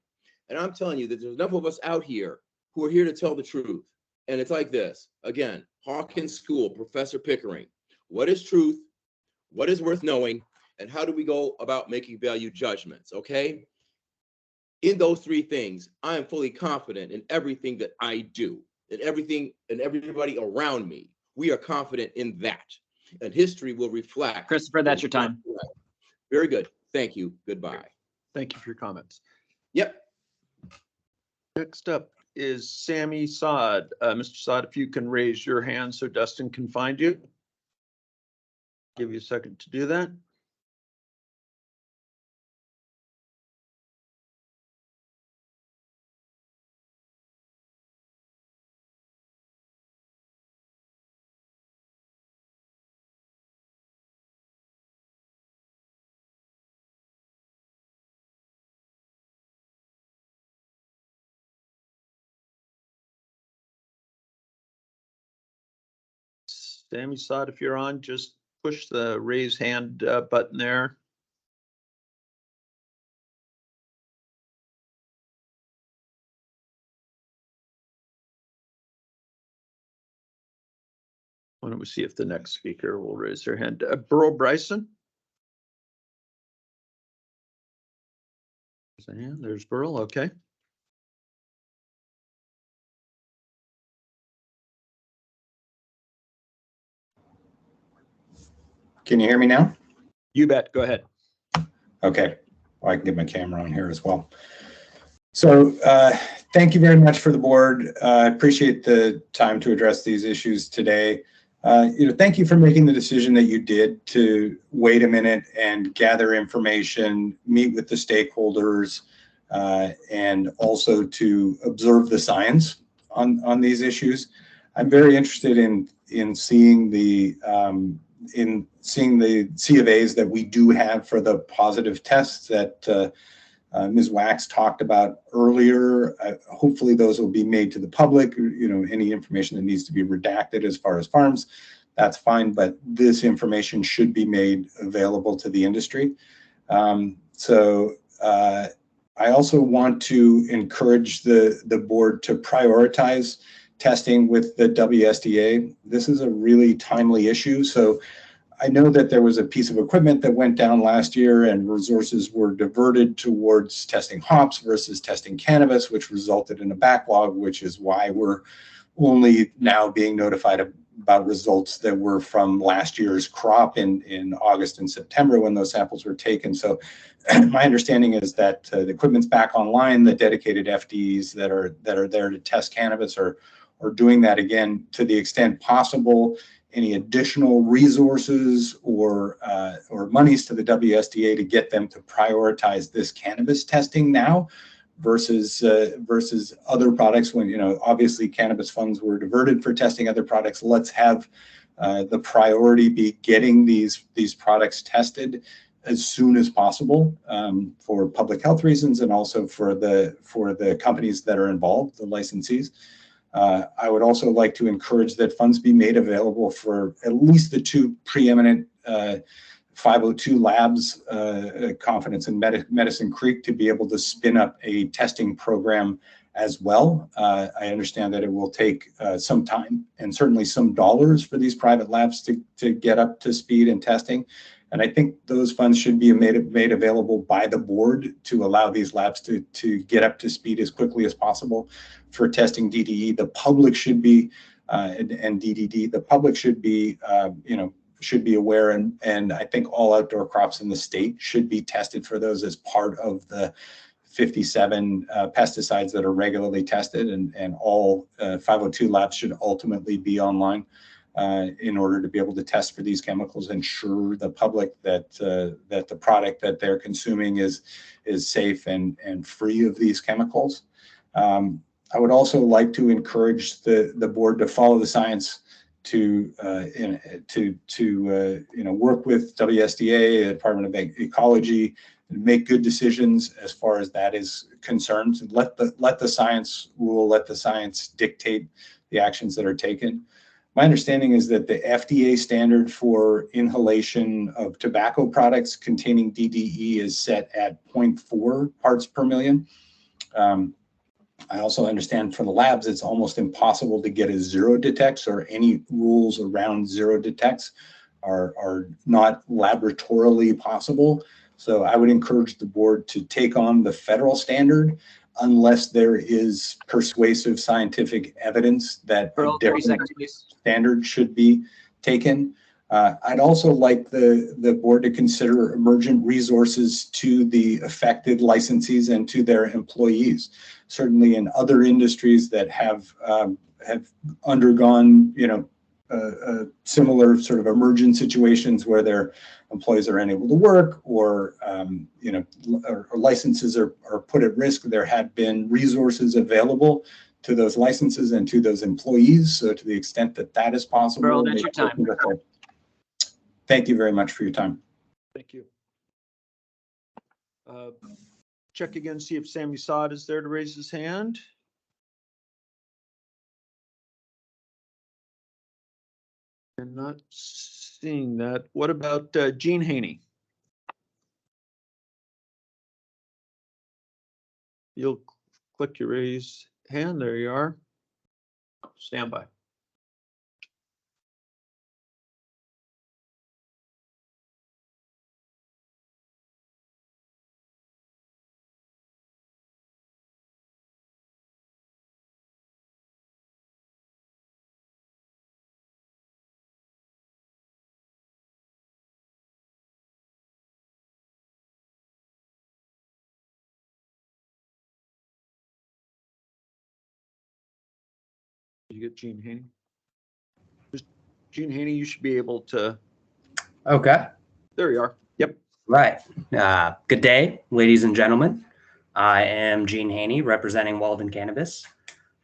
And I'm telling you that there's enough of us out here who are here to tell the truth. And it's like this. Again, Hawkins School, Professor Pickering. What is truth? What is worth knowing? And how do we go about making value judgments, okay? In those three things, I am fully confident in everything that I do, in everything and everybody around me. We are confident in that. And history will reflect. Christopher, that's your time. Very good. Thank you. Goodbye. Thank you for your comments. Yep. Next up is Sammy Saad. Mr. Saad, if you can raise your hand so Dustin can find you. Give you a second to do that. Sammy Saad, if you're on, just push the raise hand button there. Why don't we see if the next speaker will raise their hand? Burl Bryson. There's Burl. Okay. Can you hear me now? You bet. Go ahead. Okay. Well, I can get my camera on here as well. So thank you very much for the board. I appreciate the time to address these issues today. Thank you for making the decision that you did to wait a minute and gather information, meet with the stakeholders, and also to observe the science on these issues. I'm very interested in seeing the C of A's that we do have for the positive tests that Ms. Wax talked about earlier. Hopefully those will be made to the public. Any information that needs to be redacted as far as farms, that's fine, but this information should be made available to the industry. I also want to encourage the board to prioritize testing with the WSDA. This is a really timely issue. So I know that there was a piece of equipment that went down last year and resources were diverted towards testing hops versus testing cannabis, which resulted in a backlog, which is why we're only now being notified about results that were from last year's crop in August and September when those samples were taken. So my understanding is that the equipment's back online, the dedicated FDs that are there to test cannabis are doing that again to the extent possible. Any additional resources or monies to the WSDA to get them to prioritize this cannabis testing now versus other products when, obviously cannabis funds were diverted for testing other products. Let's have the priority be getting these products tested as soon as possible for public health reasons and also for the companies that are involved, the licensees. I would also like to encourage that funds be made available for at least the two preeminent 502 labs, Confidence and Medicine Creek, to be able to spin up a testing program as well. I understand that it will take some time and certainly some dollars for these private labs to get up to speed in testing. And I think those funds should be made available by the board to allow these labs to get up to speed as quickly as possible for testing DDE. The public should be, and DDD, the public should be, should be aware, and I think all outdoor crops in the state should be tested for those as part of the 57 pesticides that are regularly tested, and all 502 labs should ultimately be online in order to be able to test for these chemicals, ensure the public that the product that they're consuming is safe and free of these chemicals. I would also like to encourage the board to follow the science, to work with WSDA, the Department of Ecology, and make good decisions as far as that is concerned. Let the science rule, let the science dictate the actions that are taken. My understanding is that the FDA standard for inhalation of tobacco products containing DDE is set at 0.4 parts per million. I also understand for the labs, it's almost impossible to get a zero detects, or any rules around zero detects are not laboratorily possible. So I would encourage the board to take on the federal standard unless there is persuasive scientific evidence that a different standard should be taken. I'd also like the board to consider emergent resources to the affected licensees and to their employees. Certainly in other industries that have undergone, similar sort of emergent situations where their employees are unable to work, or or licenses are put at risk, there have been resources available to those licenses and to those employees. So to the extent that that is possible. Earl, that's your time. Thank you very much for your time. Thank you. Check again, see if Sammy Saad is there to raise his hand. I'm not seeing that. What about Gene Haney? You'll click your raise hand. There you are. Stand by. Did you get Gene Haney? Gene Haney, you should be able to, Okay, there you are. Yep. right. Good day, ladies and gentlemen. I am Gene Haney, representing Walden Cannabis.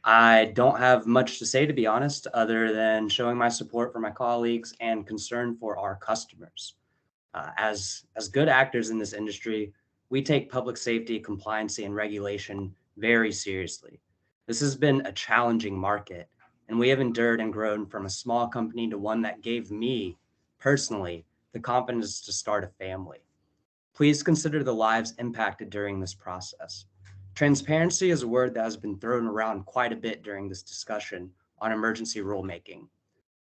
I don't have much to say, to be honest, other than showing my support for my colleagues and concern for our customers. As good actors in this industry, we take public safety, compliance, and regulation very seriously. This has been a challenging market, and we have endured and grown from a small company to one that gave me, personally, the confidence to start a family. Please consider the lives impacted during this process. Transparency is a word that has been thrown around quite a bit during this discussion on emergency rulemaking.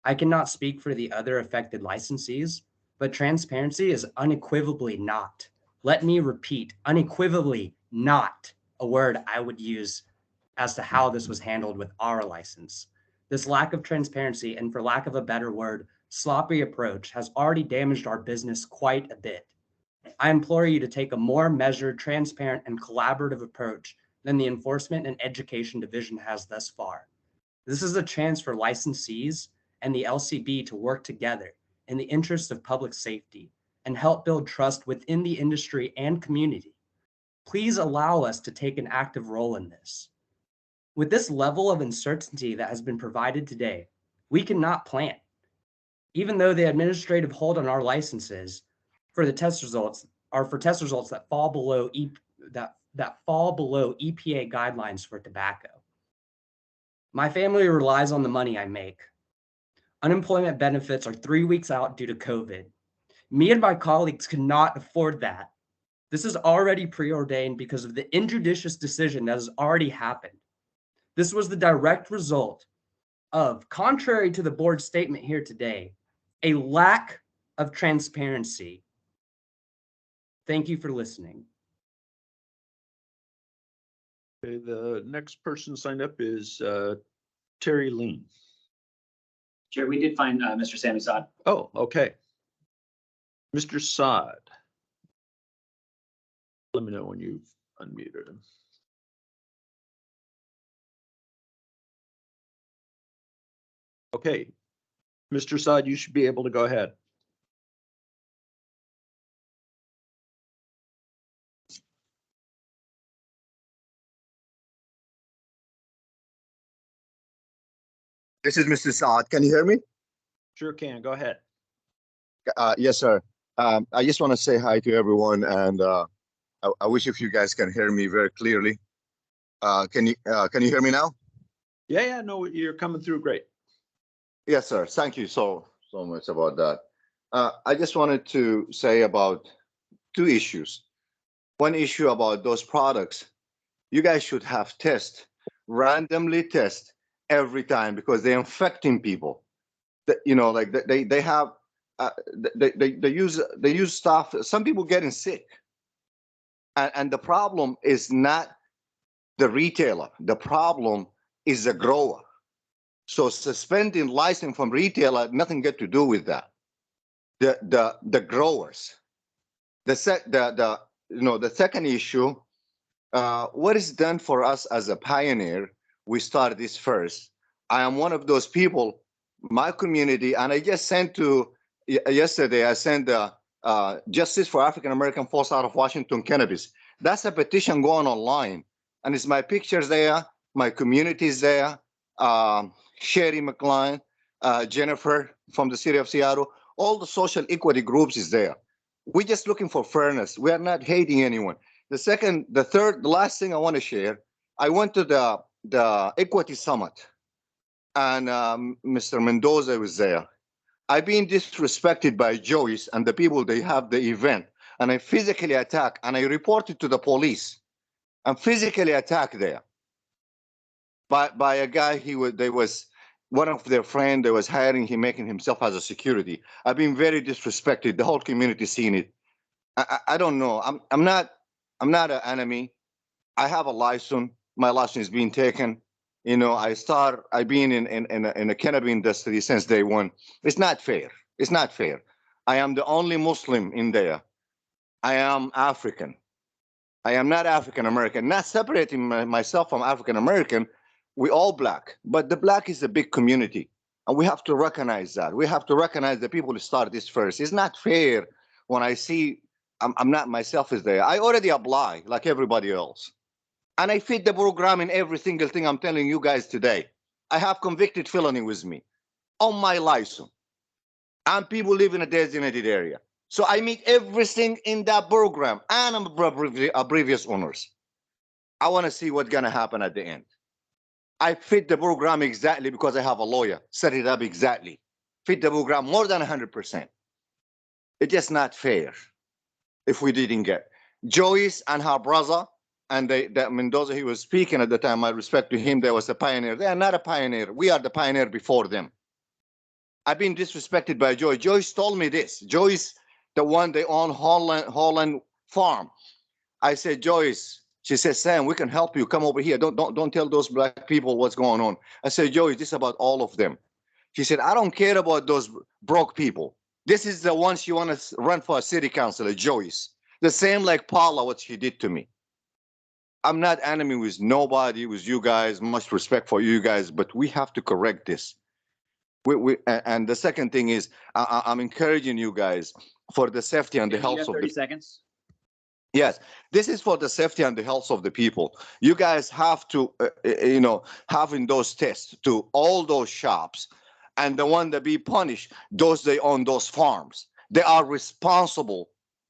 I cannot speak for the other affected licensees, but transparency is unequivocally not. Let me repeat, unequivocally not a word I would use as to how this was handled with our license. This lack of transparency, and for lack of a better word, sloppy approach, has already damaged our business quite a bit. I implore you to take a more measured, transparent, and collaborative approach than the Enforcement and Education Division has thus far. This is a chance for licensees and the LCB to work together in the interest of public safety and help build trust within the industry and community. Please allow us to take an active role in this. With this level of uncertainty that has been provided today, we cannot plan. Even though the administrative hold on our licenses for the test results are for test results that fall below EPA guidelines for tobacco. My family relies on the money I make. Unemployment benefits are 3 weeks out due to COVID. Me and my colleagues cannot afford that. This is already preordained because of the injudicious decision that has already happened. This was the direct result of, contrary to the board's statement here today, a lack of transparency. Thank you for listening. Okay, the next person signed up is Terry Lean. Chair, we did find Mr. Sammy Saad. Oh, okay. Mr. Saad. Let me know when you've unmuted him. Okay, Mr. Saad, you should be able to go ahead. This is Mr. Saad. Can you hear me? Sure can. Go ahead. Yes, sir. I just want to say hi to everyone, and I wish if you guys can hear me very clearly. Can you hear me now? Yeah, no, you're coming through great. Yes, sir. Thank you so much about that. I just wanted to say about two issues. One issue about those products. You guys should have randomly test every time, because they're infecting people. You know, like they have they use stuff. Some people getting sick, and the problem is not the retailer. The problem is the grower. So suspending license from retailer, nothing got to do with that. The growers. The second issue, what is done for us as a pioneer, we started this first. I am one of those people, my community, and I just sent yesterday, I sent Justice for African American Folks out of Washington Cannabis. That's a petition going online. And it's my pictures there, my community is there, Sherry McLean, Jennifer from the city of Seattle, all the social equity groups is there. We're just looking for fairness. We are not hating anyone. The last thing I want to share, I went to the Equity Summit, and Mr. Mendoza was there. I've been disrespected by Joyce and the people they have the event, and I physically attacked, and I reported to the police. I'm physically attacked there by a guy. They was one of their friends. They was hiring him, making himself as a security. I've been very disrespected. The whole community seen it. I don't know. I'm not an enemy. I have a license. My license is being taken. You know, I've been in the cannabis industry since day one. It's not fair. It's not fair. I am the only Muslim in there. I am African. I am not African American. Not separating myself from African American. We all black, but the black is a big community. And we have to recognize that. We have to recognize the people who start this first. It's not fair when I see I'm not myself is there. I already apply like everybody else. And I fit the program in every single thing I'm telling you guys today. I have convicted felony with me on my license. And people live in a designated area. So I meet everything in that program, and I'm a previous owners. I want to see what's going to happen at the end. I fit the program exactly because I have a lawyer, set it up exactly. Fit the program more than 100%. It's just not fair if we didn't get. Joyce and her brother, and that Mendoza, he was speaking at the time, I respect to him, there was a pioneer. They are not a pioneer. We are the pioneer before them. I've been disrespected by Joyce. Joyce told me this. Joyce, the one they own Holland Farm. I said, Joyce, she said, Sam, we can help you. Come over here. Don't tell those black people what's going on. I said, Joyce, this is about all of them. She said, I don't care about those broke people. This is the one she want to run for a city councilor, Joyce. The same like Paula, what she did to me. I'm not enemy with nobody, with you guys. Much respect for you guys, but we have to correct this. And the second thing is, I'm encouraging you guys for the safety and the health of 30 the seconds. Yes, this is for the safety and the health of the people. You guys have to, having those tests to all those shops, and the one that be punished, those they own those farms. They are responsible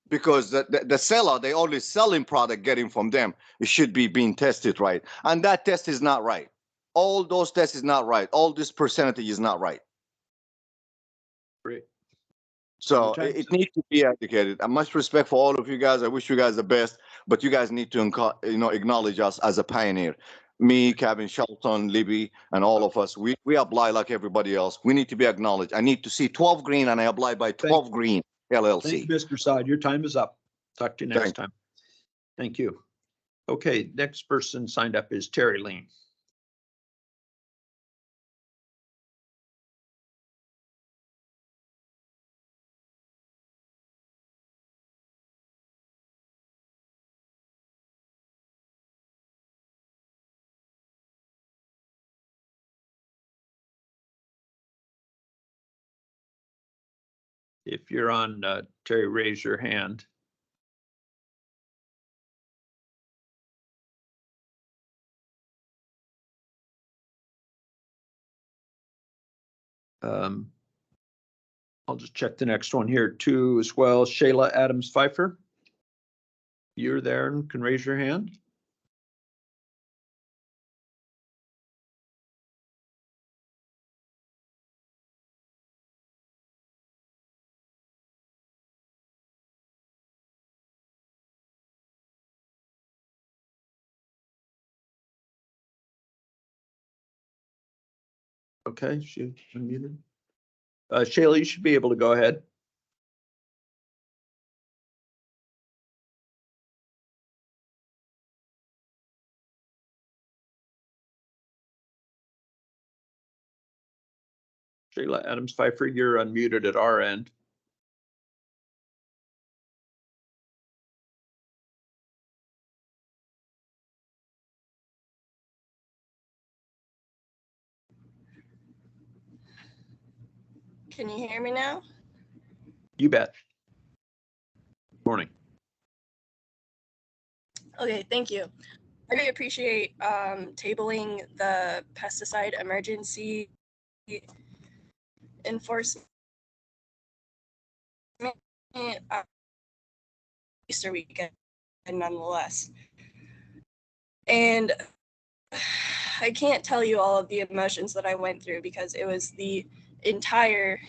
because the seller, they only selling product getting from them. It should be being tested right. And that test is not right. All those tests is not right. All this percentage is not right. Great. So it needs to be educated. I much respect for all of you guys. I wish you guys the best, but you guys need to acknowledge us as a pioneer. Me, Kevin, Shelton, Libby, and all of us. We apply like everybody else. We need to be acknowledged. I need to see 12 green, and I apply by 12 green LLC. Thank you, Mr. Saad. Your time is up. Talk to you next Thank time. Thank you. Okay, next person signed up is Terry Lean. If you're on, Terry, raise your hand. I'll just check the next one here too as well. Shayla Adams Pfeiffer. You're there and can raise your hand. Okay, she's unmuted. Shayla, you should be able to go ahead. Shayla Adams Pfeiffer, you're unmuted at our end. Can you hear me now? You bet. Morning. Okay, thank you. I really appreciate tabling the pesticide emergency enforcement Easter weekend, nonetheless. And I can't tell you all of the emotions that I went through because it was the entire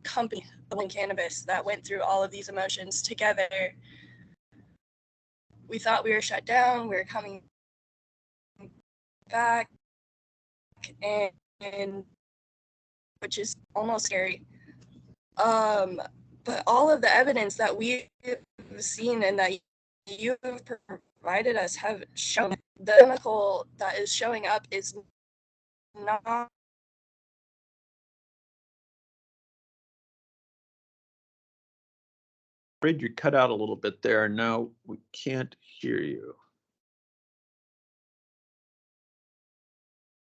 company, Cannabis, that went through all of these emotions together. We thought we were shut down, we were coming back, and which is almost scary. But all of the evidence that we've seen and that you have provided us have shown the chemical that is showing up is not Afraid you cut out a little bit there. Now we can't hear you.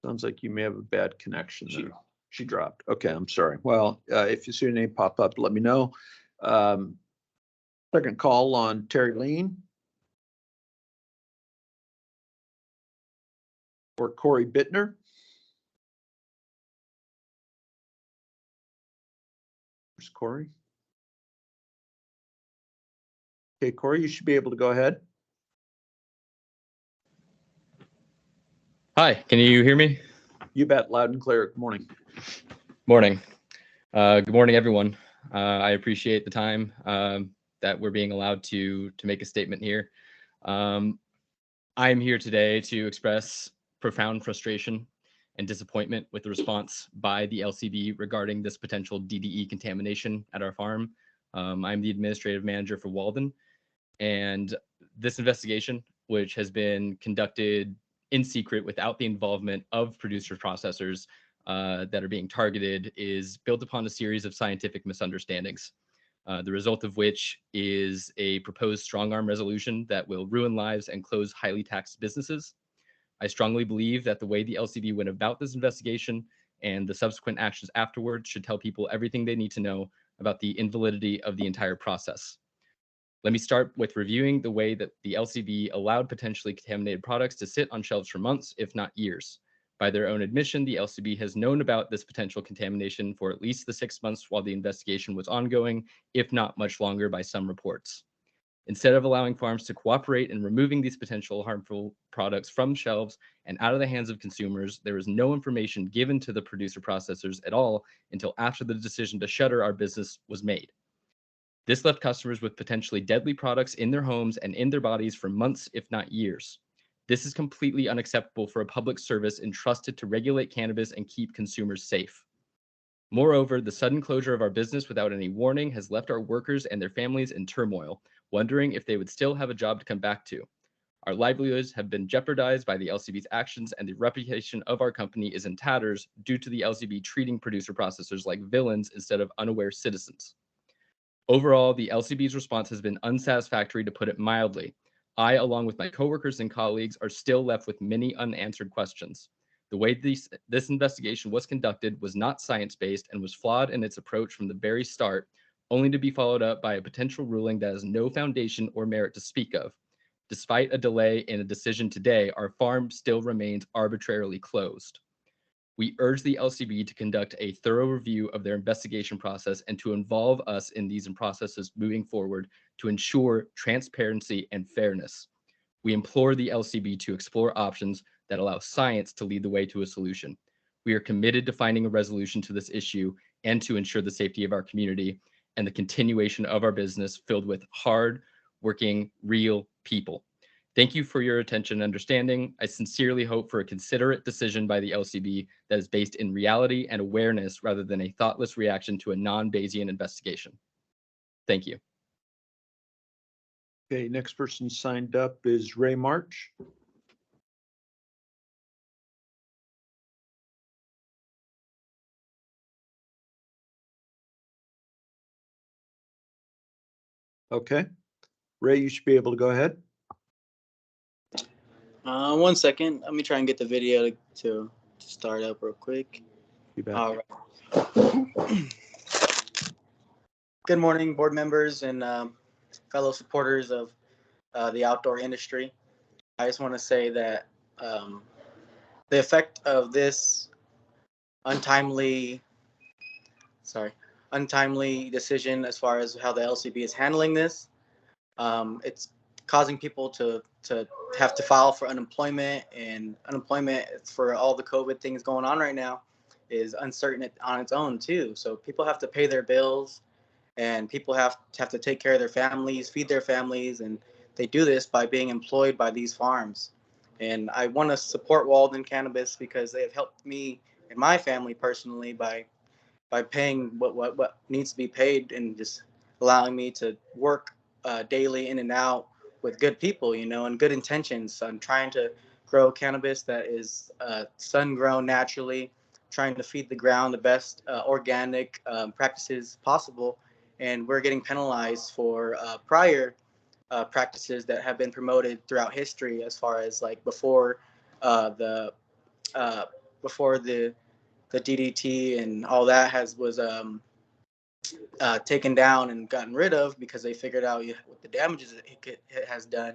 Sounds like you may have a bad connection there. She dropped. Okay, I'm sorry. Well, if you see your name pop up, let me know. Second call on Terry Lean. Or Corey Bittner. Where's Corey? Okay, Corey, you should be able to go ahead. Hi, can you hear me? You bet, loud and clear. Good morning. Morning. Good morning, everyone. I appreciate the time that we're being allowed to make a statement here. I'm here today to express profound frustration and disappointment with the response by the LCB regarding this potential DDE contamination at our farm. I'm the administrative manager for Walden, and this investigation, which has been conducted in secret without the involvement of producer processors that are being targeted, is built upon a series of scientific misunderstandings, the result of which is a proposed strong-arm resolution that will ruin lives and close highly taxed businesses. I strongly believe that the way the LCB went about this investigation and the subsequent actions afterwards should tell people everything they need to know about the invalidity of the entire process. Let me start with reviewing the way that the LCB allowed potentially contaminated products to sit on shelves for months, if not years. By their own admission, the LCB has known about this potential contamination for at least the 6 months while the investigation was ongoing, if not much longer by some reports. Instead of allowing farms to cooperate in removing these potential harmful products from shelves and out of the hands of consumers, there was no information given to the producer processors at all until after the decision to shutter our business was made. This left customers with potentially deadly products in their homes and in their bodies for months, if not years. This is completely unacceptable for a public service entrusted to regulate cannabis and keep consumers safe. Moreover, the sudden closure of our business without any warning has left our workers and their families in turmoil, wondering if they would still have a job to come back to. Our livelihoods have been jeopardized by the LCB's actions, and the reputation of our company is in tatters due to the LCB treating producer processors like villains instead of unaware citizens. Overall, the LCB's response has been unsatisfactory, to put it mildly. I, along with my coworkers and colleagues, are still left with many unanswered questions. The way this investigation was conducted was not science-based and was flawed in its approach from the very start, only to be followed up by a potential ruling that has no foundation or merit to speak of. Despite a delay in a decision today, our farm still remains arbitrarily closed. We urge the LCB to conduct a thorough review of their investigation process and to involve us in these processes moving forward to ensure transparency and fairness. We implore the LCB to explore options that allow science to lead the way to a solution. We are committed to finding a resolution to this issue and to ensure the safety of our community and the continuation of our business filled with hard-working, real people. Thank you for your attention and understanding. I sincerely hope for a considerate decision by the LCB that is based in reality and awareness rather than a thoughtless reaction to a non-Bayesian investigation. Thank you. Okay, next person signed up is Ray March. Okay, Ray, you should be able to go ahead. 1 second. Let me try and get the video to start up real quick. You bet. All right. Good morning, board members and fellow supporters of the outdoor industry. I just want to say that the effect of this untimely decision as far as how the LCB is handling this, it's causing people to have to file for unemployment, and unemployment for all the COVID things going on right now is uncertain on its own too. So people have to pay their bills, and people have to take care of their families, feed their families, and they do this by being employed by these farms. And I want to support Walden Cannabis because they have helped me and my family personally by paying what needs to be paid and just allowing me to work daily in and out with good people, and good intentions. I'm trying to grow cannabis that is sun-grown naturally, trying to feed the ground the best organic practices possible. And we're getting penalized for prior practices that have been promoted throughout history, as far as like before before the DDT and all that was taken down and gotten rid of because they figured out what the damages it has done.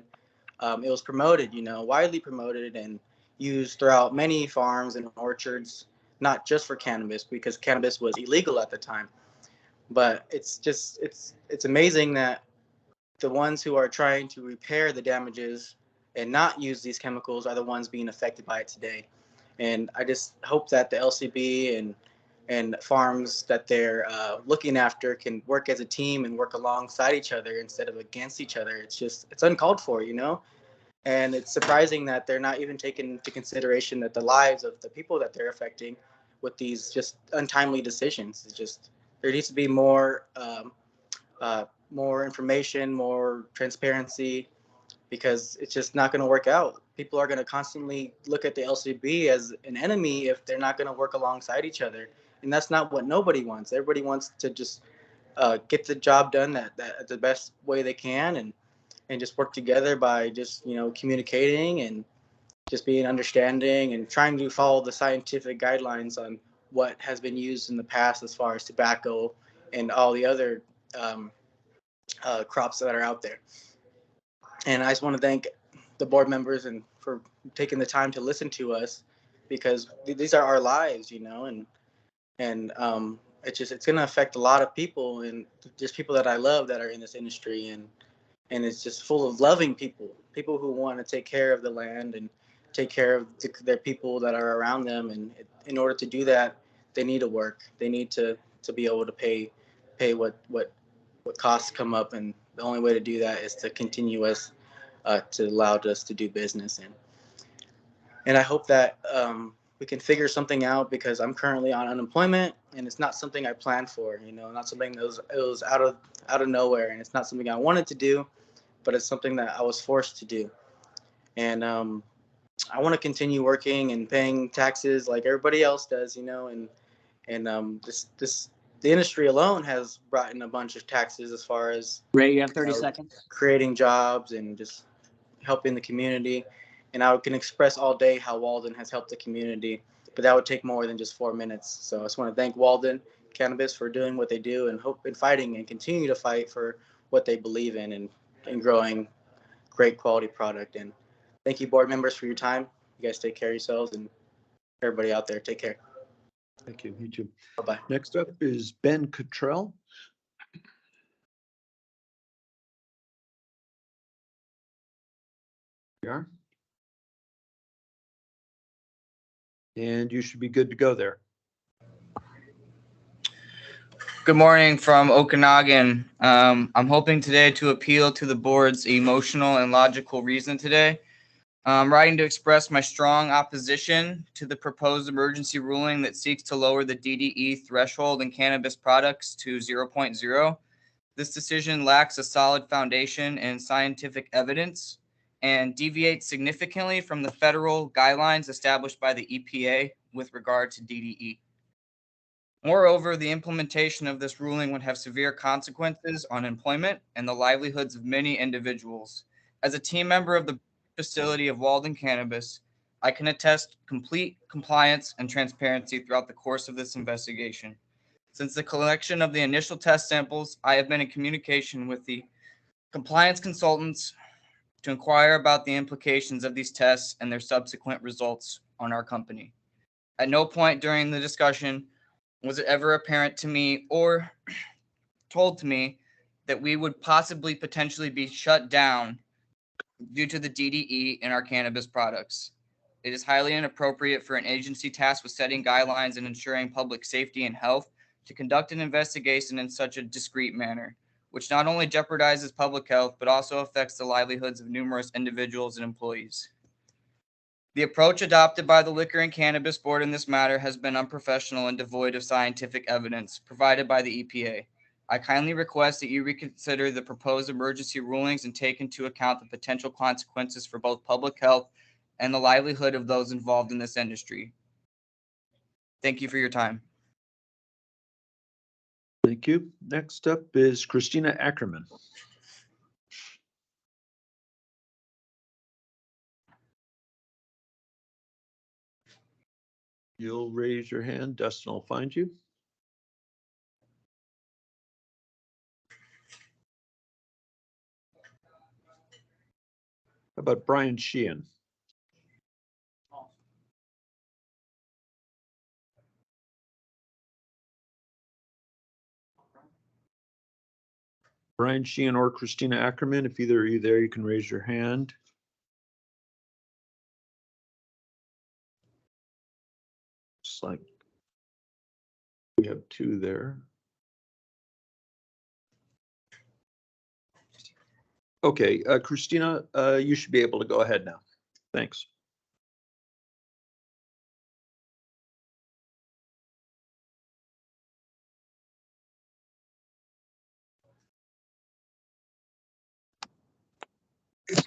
It was promoted, widely promoted and used throughout many farms and orchards, not just for cannabis, because cannabis was illegal at the time. But it's amazing that the ones who are trying to repair the damages and not use these chemicals are the ones being affected by it today. And I just hope that the LCB and farms that they're looking after can work as a team and work alongside each other instead of against each other. It's uncalled for, And it's surprising that they're not even taking into consideration that the lives of the people that they're affecting with these just untimely decisions. There needs to be more information, more transparency, because it's just not going to work out. People are going to constantly look at the LCB as an enemy if they're not going to work alongside each other. And that's not what nobody wants. Everybody wants to just get the job done that the best way they can and just work together by just, communicating and just being understanding and trying to follow the scientific guidelines on what has been used in the past as far as tobacco and all the other crops that are out there. And I just want to thank the board members and for taking the time to listen to us, because these are our lives, and it's going to affect a lot of people, and just people that I love that are in this industry, and it's just full of loving people who want to take care of the land and take care of their people that are around them. And in order to do that, they need to work. They need to be able to pay what costs come up, and the only way to do that is to continue us to allow us to do business. And I hope that we can figure something out, because I'm currently on unemployment and it's not something I planned for, not something that was out of nowhere, and it's not something I wanted to do, but it's something that I was forced to do. And I want to continue working and paying taxes like everybody else does, and the industry alone has brought in a bunch of taxes as far as Ray, you have 30 seconds. creating jobs and just helping the community. And I can express all day how Walden has helped the community, but that would take more than just 4 minutes. So I just want to thank Walden Cannabis for doing what they do, and hope and fighting and continue to fight for what they believe in, and growing great quality product. And thank you, board members, for your time. You guys take care of yourselves, and everybody out there, take care. Thank you. You too. Bye-bye. Next up is Ben Cottrell. You are. And you should be good to go there. Good morning from Okanagan. I'm hoping today to appeal to the board's emotional and logical reason today. I'm writing to express my strong opposition to the proposed emergency ruling that seeks to lower the DDE threshold in cannabis products to 0.0. This decision lacks a solid foundation in scientific evidence and deviates significantly from the federal guidelines established by the EPA with regard to DDE. Moreover, the implementation of this ruling would have severe consequences on employment and the livelihoods of many individuals. As a team member of the facility of Walden Cannabis, I can attest complete compliance and transparency throughout the course of this investigation. Since the collection of the initial test samples, I have been in communication with the compliance consultants to inquire about the implications of these tests and their subsequent results on our company. At no point during the discussion was it ever apparent to me or told to me that we would possibly potentially be shut down due to the DDE in our cannabis products. It is highly inappropriate for an agency tasked with setting guidelines and ensuring public safety and health to conduct an investigation in such a discreet manner, which not only jeopardizes public health, but also affects the livelihoods of numerous individuals and employees. The approach adopted by the Liquor and Cannabis Board in this matter has been unprofessional and devoid of scientific evidence provided by the EPA. I kindly request that you reconsider the proposed emergency rulings and take into account the potential consequences for both public health and the livelihood of those involved in this industry. Thank you for your time. Thank you. Next up is Christina Ackerman. You'll raise your hand. Dustin will find you. How about Brian Sheehan? Brian Sheehan or Christina Ackerman, if either of you there, you can raise your hand. Just like we have two there. Okay, Christina, you should be able to go ahead now. Thanks.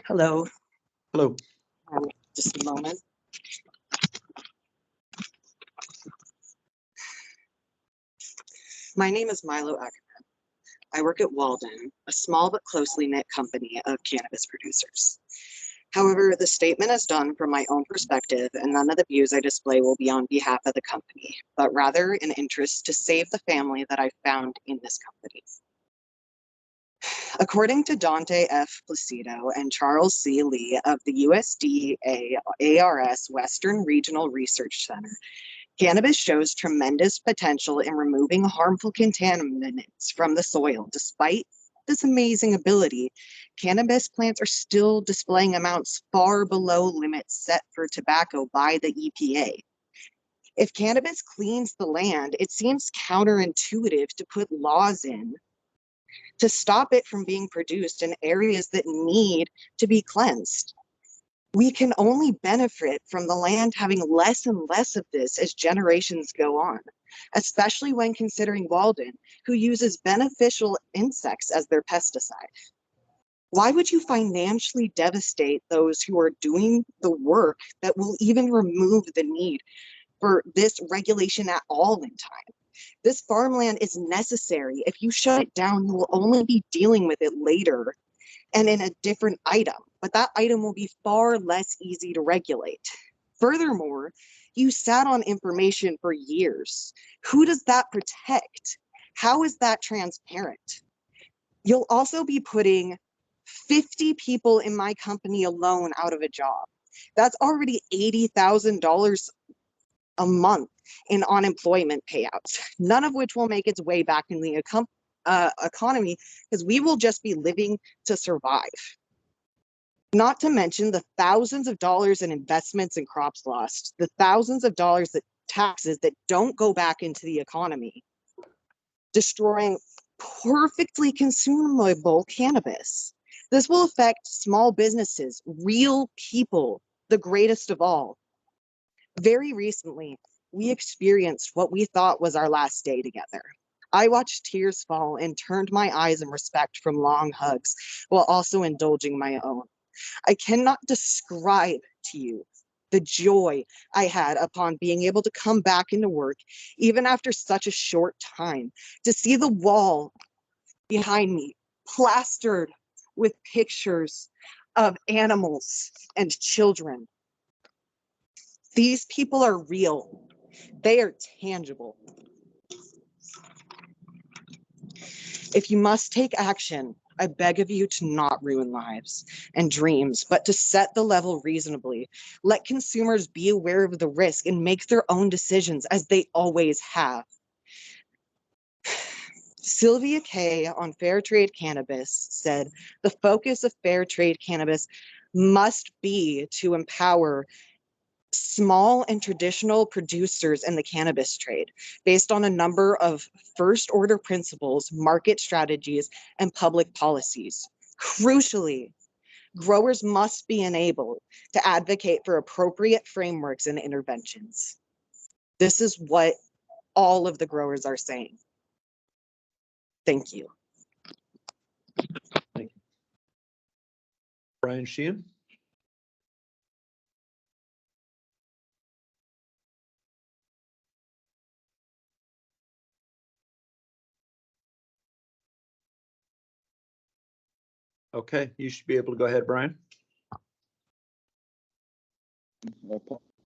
Hello. Hello. Just a moment. My name is Milo Ackerman. I work at Walden, a small but closely knit company of cannabis producers. However, the statement is done from my own perspective, and none of the views I display will be on behalf of the company, but rather in interest to save the family that I found in this company. According to Dante F. Placido and Charles C. Lee of the USDA ARS Western Regional Research Center, cannabis shows tremendous potential in removing harmful contaminants from the soil. Despite this amazing ability, cannabis plants are still displaying amounts far below limits set for tobacco by the EPA. If cannabis cleans the land, it seems counterintuitive to put laws in to stop it from being produced in areas that need to be cleansed. We can only benefit from the land having less and less of this as generations go on, especially when considering Walden, who uses beneficial insects as their pesticide. Why would you financially devastate those who are doing the work that will even remove the need for this regulation at all in time? This farmland is necessary. If you shut it down, you will only be dealing with it later and in a different item, but that item will be far less easy to regulate. Furthermore, you sat on information for years. Who does that protect? How is that transparent? You'll also be putting 50 people in my company alone out of a job. That's already $80,000 a month in unemployment payouts, none of which will make its way back in the economy because we will just be living to survive. Not to mention the thousands of dollars in investments and crops lost, the thousands of dollars that taxes that don't go back into the economy, destroying perfectly consumable cannabis. This will affect small businesses, real people, the greatest of all. Very recently, we experienced what we thought was our last day together. I watched tears fall and turned my eyes in respect from long hugs while also indulging my own. I cannot describe to you the joy I had upon being able to come back into work, even after such a short time, to see the wall behind me plastered with pictures of animals and children. These people are real. They are tangible. If you must take action, I beg of you to not ruin lives and dreams, but to set the level reasonably. Let consumers be aware of the risk and make their own decisions as they always have. Sylvia Kay on Fair Trade Cannabis said, the focus of Fair Trade Cannabis must be to empower small and traditional producers in the cannabis trade based on a number of first order principles, market strategies, and public policies. Crucially, growers must be enabled to advocate for appropriate frameworks and interventions. This is what all of the growers are saying. Thank you. Thank you. Brian Sheehan. Okay, you should be able to go ahead, Brian.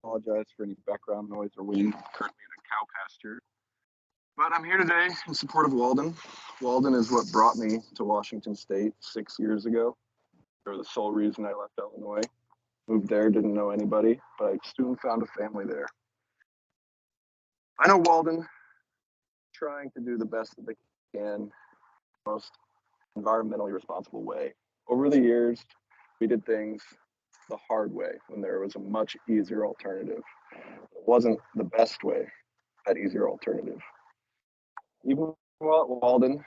Apologize for any background noise or wind. Currently in a cow pasture. But I'm here today in support of Walden. Walden is what brought me to Washington State 6 years ago. They were the sole reason I left Illinois. Moved there, didn't know anybody, but I soon found a family there. I know Walden trying to do the best that they can, most environmentally responsible way. Over the years, we did things the hard way when there was a much easier alternative. It wasn't the best way, that easier alternative. Even while at Walden,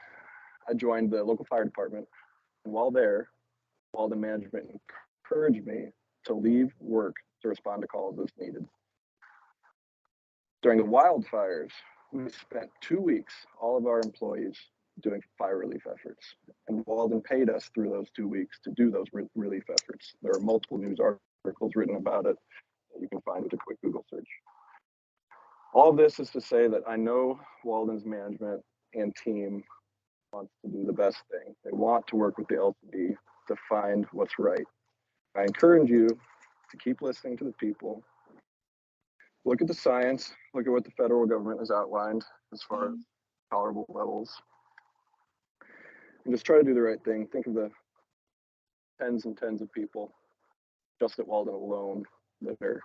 I joined the local fire department, and while there, Walden management encouraged me to leave work to respond to calls as needed. During the wildfires, we spent 2 weeks, all of our employees, doing fire relief efforts. And Walden paid us through those 2 weeks to do those relief efforts. There are multiple news articles written about it that you can find with a quick Google search. All of this is to say that I know Walden's management and team wants to do the best thing. They want to work with the LCB to find what's right. I encourage you to keep listening to the people. Look at the science, look at what the federal government has outlined as far as tolerable levels. And just try to do the right thing. Think of the tens and tens of people just at Walden alone that are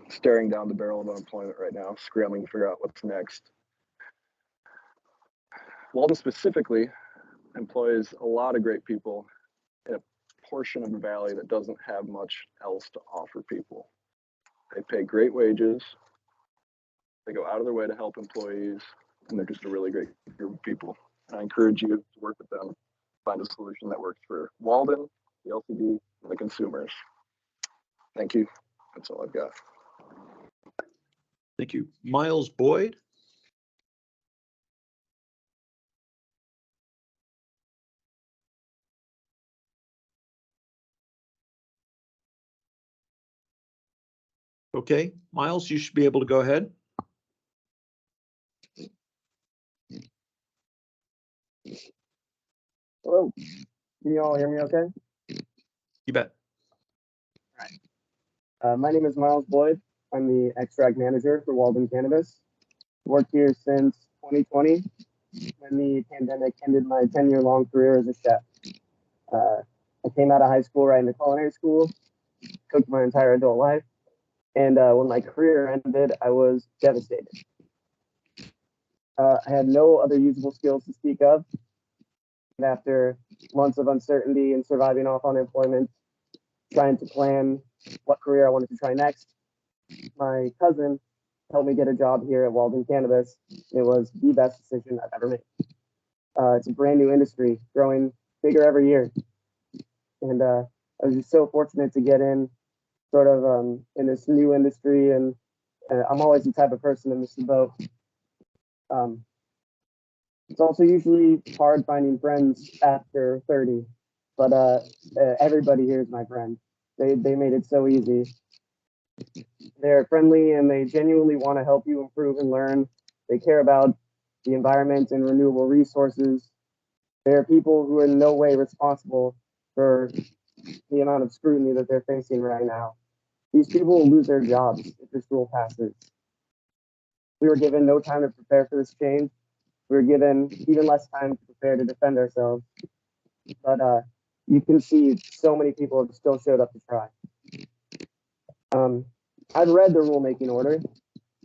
staring down the barrel of unemployment right now, scrambling to figure out what's next. Walden specifically employs a lot of great people in a portion of the valley that doesn't have much else to offer people. They pay great wages. They go out of their way to help employees, and they're just a really great group of people. And I encourage you to work with them, find a solution that works for Walden, the LCB, and the consumers. Thank you. That's all I've got. Thank you. Miles Boyd. Okay, Miles, you should be able to go ahead. Hello, can you all hear me okay? You bet. My name is Miles Boyd. I'm the extract manager for Walden Cannabis. Worked here since 2020 when the pandemic ended my 10-year-long career as a chef. I came out of high school right into culinary school, cooked my entire adult life, and when my career ended, I was devastated. I had no other usable skills to speak of. And after months of uncertainty and surviving off unemployment, trying to plan what career I wanted to try next, my cousin helped me get a job here at Walden Cannabis. It was the best decision I've ever made. It's a brand new industry, growing bigger every year. And I was just so fortunate to get in sort of in this new industry. And I'm always the type of person to miss the boat. It's also usually hard finding friends after 30, but everybody here is my friend. They made it so easy. They're friendly and they genuinely want to help you improve and learn. They care about the environment and renewable resources. They're people who are in no way responsible for the amount of scrutiny that they're facing right now. These people will lose their jobs if this rule passes. We were given no time to prepare for this change. We were given even less time to prepare to defend ourselves. But you can see so many people have still showed up to try. I've read the rulemaking order.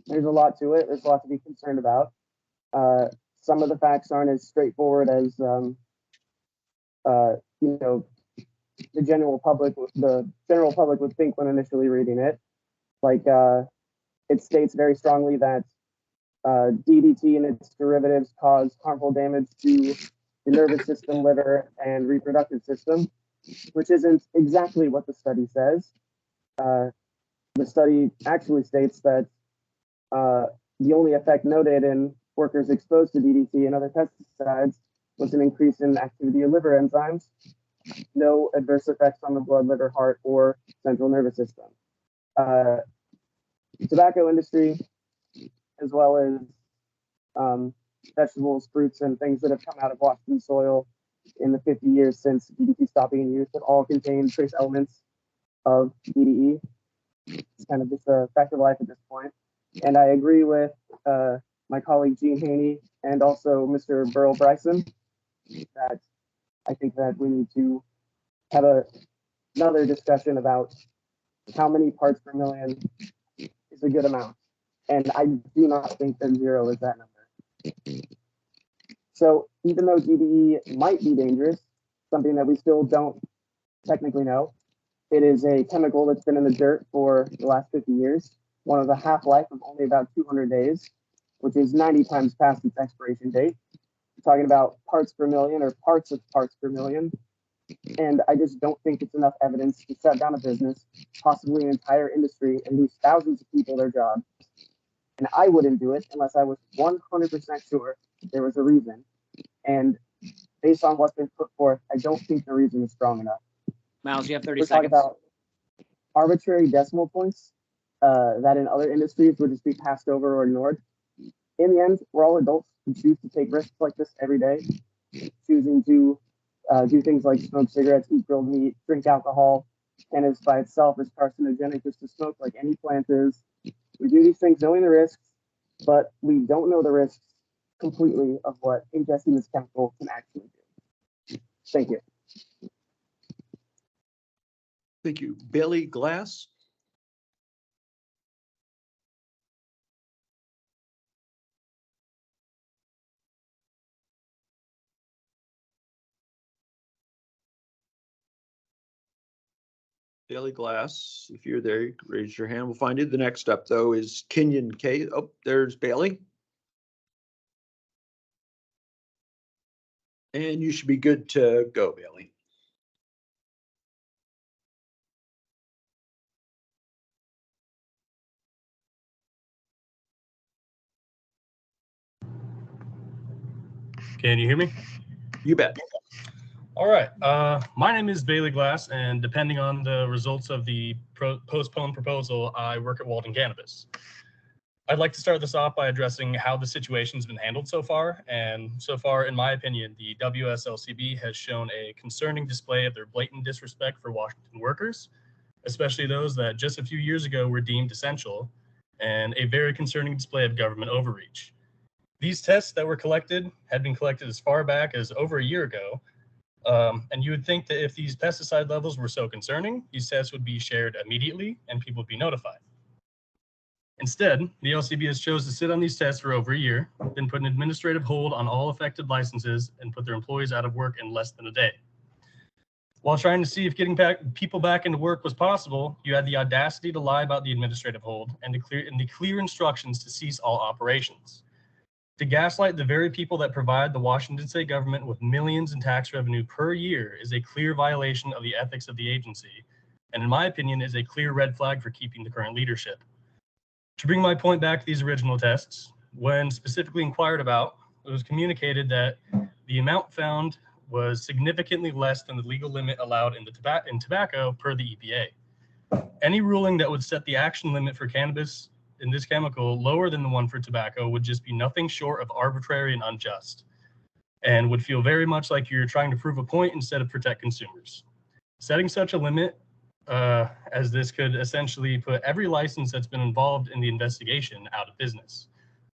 There's a lot to it. There's a lot to be concerned about. Some of the facts aren't as straightforward as the general public would think when initially reading it. Like it states very strongly that DDT and its derivatives cause harmful damage to the nervous system, liver, and reproductive system, which isn't exactly what the study says. The study actually states that the only effect noted in workers exposed to DDT and other pesticides was an increase in activity of liver enzymes, no adverse effects on the blood, liver, heart, or central nervous system. Tobacco industry, as well as vegetables, fruits, and things that have come out of Washington soil in the 50 years since DDT stopped being used, have all contained trace elements of DDE. It's kind of just a fact of life at this point. And I agree with my colleague Gene Haney and also Mr. Burl Bryson that I think that we need to have another discussion about how many parts per million is a good amount. And I do not think that 0 is that number. So even though GBE might be dangerous, something that we still don't technically know, it is a chemical that's been in the dirt for the last 50 years, one of a half-life of only about 200 days, which is 90 times past its expiration date. We're talking about parts per million or parts of parts per million. And I just don't think it's enough evidence to shut down a business, possibly an entire industry, and lose thousands of people their jobs. And I wouldn't do it unless I was 100% sure there was a reason. And based on what's been put forth, I don't think the reason is strong enough. Miles, you have 30 We're seconds. talking about arbitrary decimal points that in other industries would just be passed over or ignored. In the end, we're all adults who choose to take risks like this every day, choosing to do things like smoke cigarettes, eat grilled meat, drink alcohol. Cannabis by itself is carcinogenic just to smoke like any plant is. We do these things knowing the risks, but we don't know the risks completely of what ingesting this chemical can actually do. Thank you. Thank you. Bailey Glass. Bailey Glass, if you're there, raise your hand. We'll find you. The next up, though, is Kenyon K. Oh, there's Bailey. And you should be good to go, Bailey. Can you hear me? You bet. All right. My name is Bailey Glass, and depending on the results of the postponed proposal, I work at Walden Cannabis. I'd like to start this off by addressing how the situation's been handled so far. And so far, in my opinion, the WSLCB has shown a concerning display of their blatant disrespect for Washington workers, especially those that just a few years ago were deemed essential, and a very concerning display of government overreach. These tests that were collected had been collected as far back as over a year ago, and you would think that if these pesticide levels were so concerning, these tests would be shared immediately and people would be notified. Instead, the LCB has chosen to sit on these tests for over a year, then put an administrative hold on all affected licenses and put their employees out of work in less than a day. While trying to see if getting people back into work was possible, you had the audacity to lie about the administrative hold and the clear instructions to cease all operations. To gaslight the very people that provide the Washington state government with millions in tax revenue per year is a clear violation of the ethics of the agency, and in my opinion is a clear red flag for keeping the current leadership. To bring my point back to these original tests, when specifically inquired about, it was communicated that the amount found was significantly less than the legal limit allowed in tobacco per the EPA. Any ruling that would set the action limit for cannabis in this chemical lower than the one for tobacco would just be nothing short of arbitrary and unjust, and would feel very much like you're trying to prove a point instead of protect consumers. Setting such a limit as this could essentially put every license that's been involved in the investigation out of business.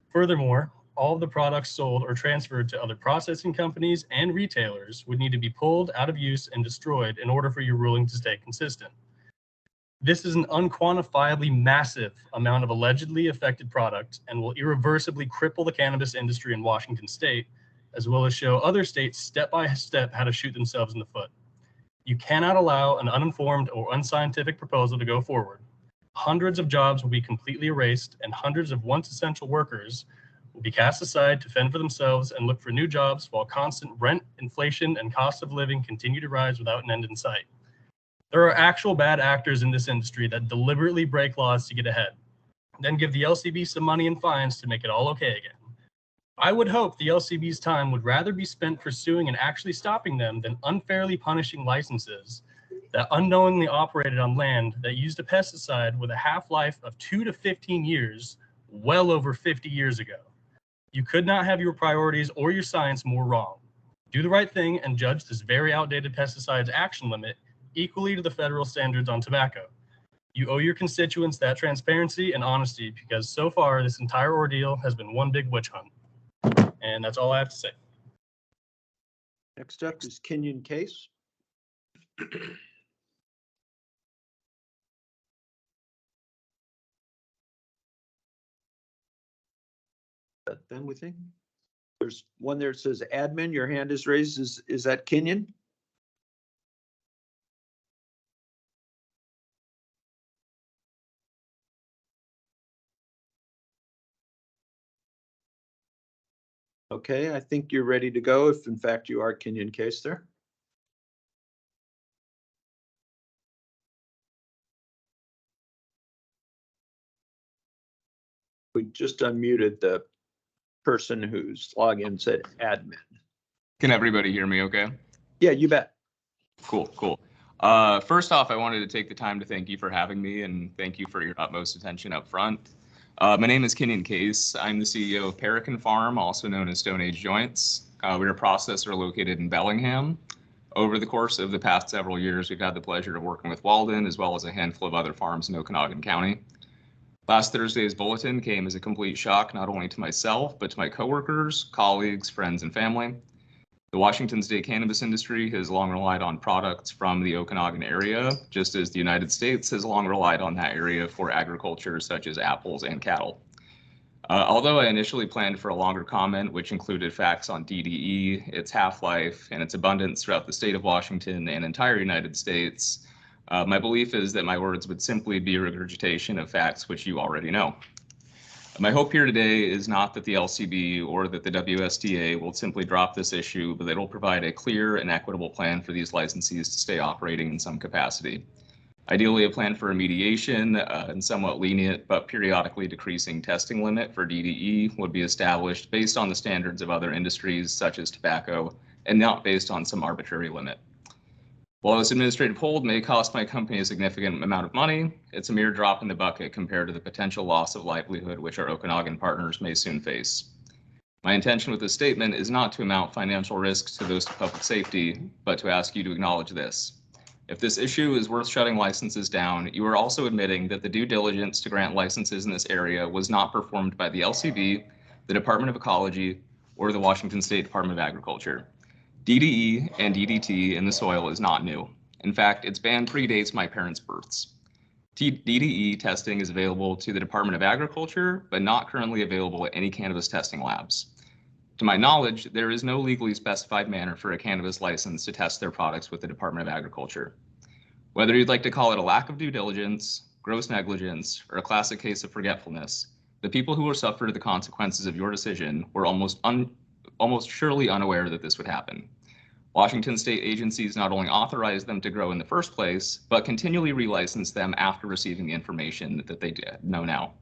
Furthermore, all of the products sold or transferred to other processing companies and retailers would need to be pulled out of use and destroyed in order for your ruling to stay consistent. This is an unquantifiably massive amount of allegedly affected product and will irreversibly cripple the cannabis industry in Washington state, as well as show other states step by step how to shoot themselves in the foot. You cannot allow an uninformed or unscientific proposal to go forward. Hundreds of jobs will be completely erased, and hundreds of once essential workers will be cast aside to fend for themselves and look for new jobs while constant rent, inflation, and cost of living continue to rise without an end in sight. There are actual bad actors in this industry that deliberately break laws to get ahead, then give the LCB some money and fines to make it all okay again. I would hope the LCB's time would rather be spent pursuing and actually stopping them than unfairly punishing licenses that unknowingly operated on land that used a pesticide with a half-life of 2 to 15 years, well over 50 years ago. You could not have your priorities or your science more wrong. Do the right thing and judge this very outdated pesticides action limit equally to the federal standards on tobacco. You owe your constituents that transparency and honesty because so far this entire ordeal has been one big witch hunt. And that's all I have to say. Next up is Kenyon Case. Then we think there's one there that says admin. Your hand is raised. Is that Kenyon? Okay, I think you're ready to go if in fact you are Kenyon Case there. We just unmuted the person whose login said admin. Can everybody hear me okay? Yeah, you bet. Cool, cool. First off, I wanted to take the time to thank you for having me and thank you for your utmost attention up front. My name is Kenyon Case. I'm the CEO of Perican Farm, also known as Stone Age Joints. We're a processor located in Bellingham. Over the course of the past several years, we've had the pleasure of working with Walden as well as a handful of other farms in Okanagan County. Last Thursday's bulletin came as a complete shock not only to myself, but to my coworkers, colleagues, friends, and family. The Washington state cannabis industry has long relied on products from the Okanagan area, just as the United States has long relied on that area for agriculture such as apples and cattle. Although I initially planned for a longer comment, which included facts on DDE, its half-life, and its abundance throughout the state of Washington and entire United States, my belief is that my words would simply be a regurgitation of facts which you already know. My hope here today is not that the LCB or that the WSDA will simply drop this issue, but that it will provide a clear and equitable plan for these licensees to stay operating in some capacity. Ideally, a plan for remediation and somewhat lenient but periodically decreasing testing limit for DDE would be established based on the standards of other industries such as tobacco and not based on some arbitrary limit. While this administrative hold may cost my company a significant amount of money, it's a mere drop in the bucket compared to the potential loss of livelihood which our Okanagan partners may soon face. My intention with this statement is not to amount financial risks to those to public safety, but to ask you to acknowledge this. If this issue is worth shutting licenses down, you are also admitting that the due diligence to grant licenses in this area was not performed by the LCB, the Department of Ecology, or the Washington State Department of Agriculture. DDE and DDT in the soil is not new. In fact, its ban predates my parents' births. DDE testing is available to the Department of Agriculture, but not currently available at any cannabis testing labs. To my knowledge, there is no legally specified manner for a cannabis license to test their products with the Department of Agriculture. Whether you'd like to call it a lack of due diligence, gross negligence, or a classic case of forgetfulness, the people who will suffer the consequences of your decision were almost surely unaware that this would happen. Washington state agencies not only authorized them to grow in the first place, but continually relicensed them after receiving the information that they know now.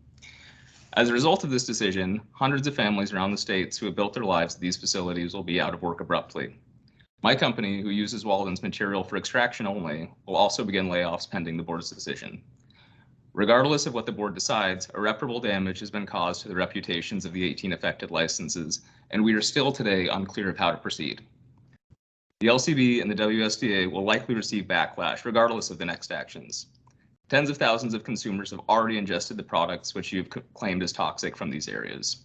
As a result of this decision, hundreds of families around the states who have built their lives at these facilities will be out of work abruptly. My company, who uses Walden's material for extraction only, will also begin layoffs pending the board's decision. Regardless of what the board decides, irreparable damage has been caused to the reputations of the 18 affected licenses, and we are still today unclear of how to proceed. The LCB and the WSDA will likely receive backlash regardless of the next actions. Tens of thousands of consumers have already ingested the products which you've claimed as toxic from these areas.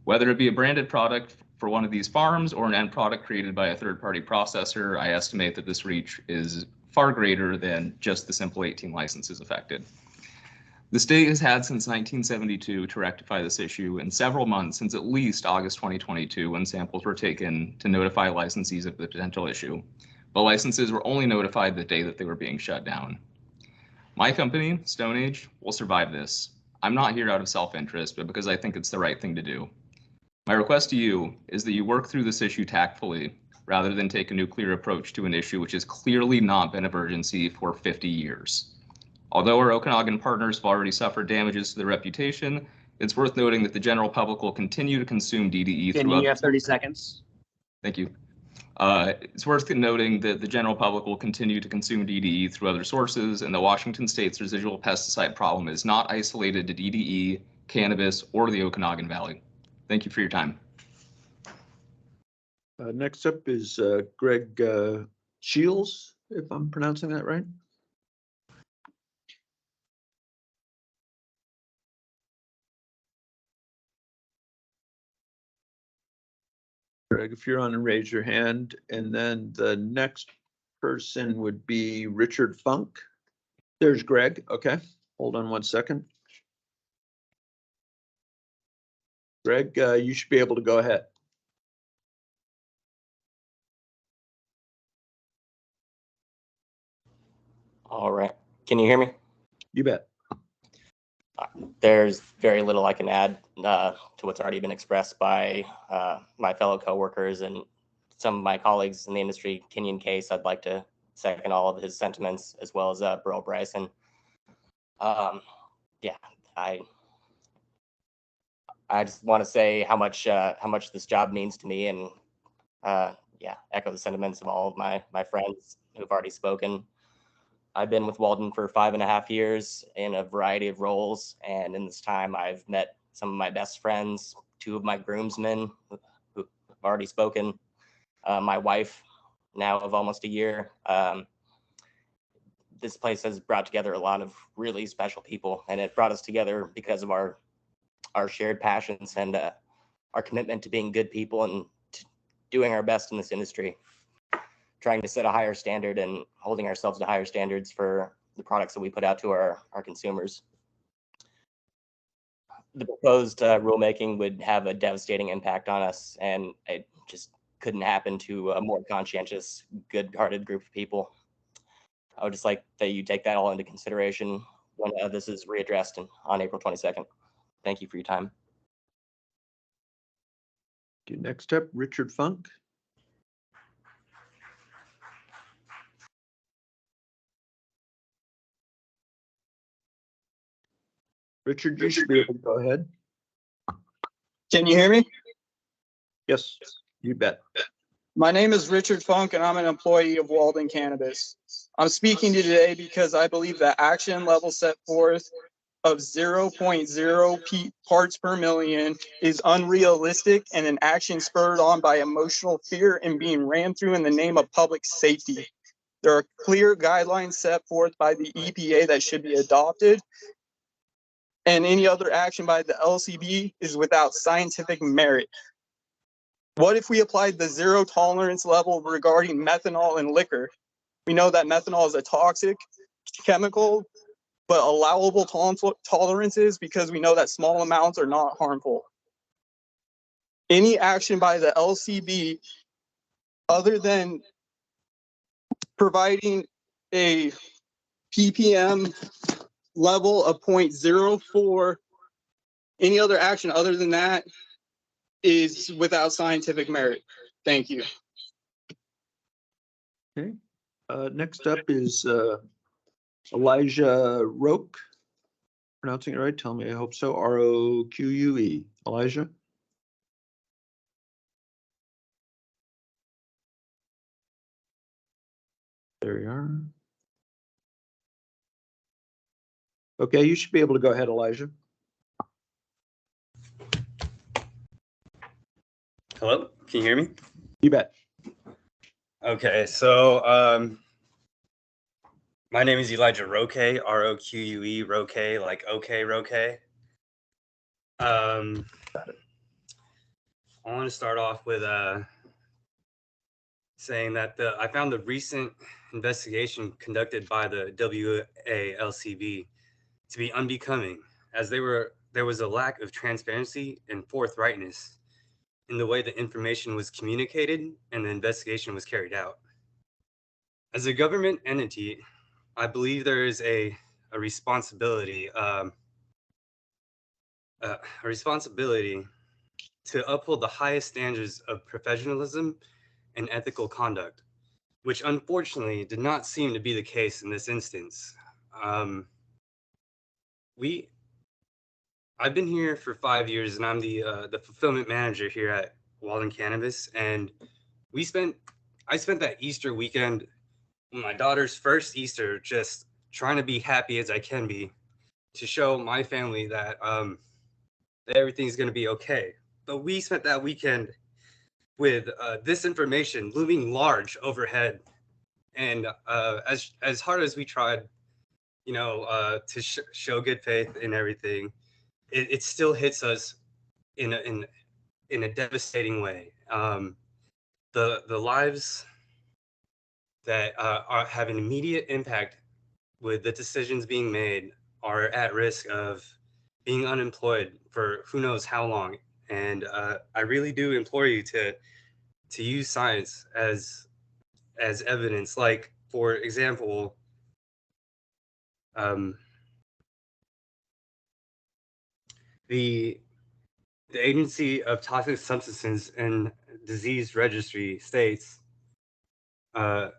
Whether it be a branded product for one of these farms or an end product created by a third-party processor, I estimate that this reach is far greater than just the simple 18 licenses affected. The state has had since 1972 to rectify this issue and several months since at least August 2022 when samples were taken to notify licensees of the potential issue, but licenses were only notified the day that they were being shut down. My company, Stone Age, will survive this. I'm not here out of self-interest, but because I think it's the right thing to do. My request to you is that you work through this issue tactfully rather than take a nuclear approach to an issue which has clearly not been of urgency for 50 years. Although our Okanagan partners have already suffered damages to their reputation, it's worth noting that the general public will continue to consume DDE throughout. You have 30 seconds. Thank you. It's worth noting that the general public will continue to consume DDE through other sources, and the Washington State's residual pesticide problem is not isolated to DDE, cannabis, or the Okanagan Valley. Thank you for your time. Next up is Greg Shields, if I'm pronouncing that right. Greg, if you're on, raise your hand. And then the next person would be Richard Funk. There's Greg. Okay, hold on one second. Greg, you should be able to go ahead. All right. Can you hear me? You bet. There's very little I can add to what's already been expressed by my fellow coworkers and some of my colleagues in the industry. Kenyon Case, I'd like to second all of his sentiments, as well as Burl Bryson. Yeah, I just want to say how much this job means to me, and yeah, echo the sentiments of all of my friends who've already spoken. I've been with Walden for 5.5 years in a variety of roles, and in this time I've met some of my best friends, 2 of my groomsmen who've already spoken, my wife now of almost a year. This place has brought together a lot of really special people, and it brought us together because of our shared passions and our commitment to being good people and to doing our best in this industry, trying to set a higher standard and holding ourselves to higher standards for the products that we put out to our consumers. The proposed rulemaking would have a devastating impact on us, and it just couldn't happen to a more conscientious, good-hearted group of people. I would just like that you take that all into consideration when this is readdressed on April 22nd. Thank you for your time. Next up, Richard Funk. Richard, you should be able to go ahead. Can you hear me? Yes, you bet. My name is Richard Funk, and I'm an employee of Walden Cannabis. I'm speaking to you today because I believe the action level set forth of 0.0 parts per million is unrealistic and an action spurred on by emotional fear and being ran through in the name of public safety. There are clear guidelines set forth by the EPA that should be adopted, and any other action by the LCB is without scientific merit. What if we applied the 0 tolerance level regarding methanol in liquor? We know that methanol is a toxic chemical, but allowable tolerances because we know that small amounts are not harmful. Any action by the LCB other than providing a ppm level of 0.04, any other action other than that is without scientific merit. Thank you. Okay. Next up is Elijah Roque. Pronouncing it right? Tell me. I hope so. R-O-Q-U-E. Elijah. There you are. Okay, you should be able to go ahead, Elijah. Hello, can you hear me? You bet. Okay, so my name is Elijah Roque, R-O-Q-U-E, Roque, like okay, Roque. I want to start off with saying that I found the recent investigation conducted by the WA-LCB to be unbecoming, as there was a lack of transparency and forthrightness in the way the information was communicated and the investigation was carried out. As a government entity, I believe there is a responsibility to uphold the highest standards of professionalism and ethical conduct, which unfortunately did not seem to be the case in this instance. I've been here for 5 years, and I'm the fulfillment manager here at Walden Cannabis, and I spent that Easter weekend, my daughter's first Easter, just trying to be happy as I can be, to show my family that that everything's going to be okay. But we spent that weekend with this information looming large overhead, and as hard as we tried, to show good faith in everything, it still hits us in a devastating way. the lives that have an immediate impact with the decisions being made are at risk of being unemployed for who knows how long. And I really do implore you to use science as evidence. Like, for example, the Agency of Toxic Substances and Disease Registry states that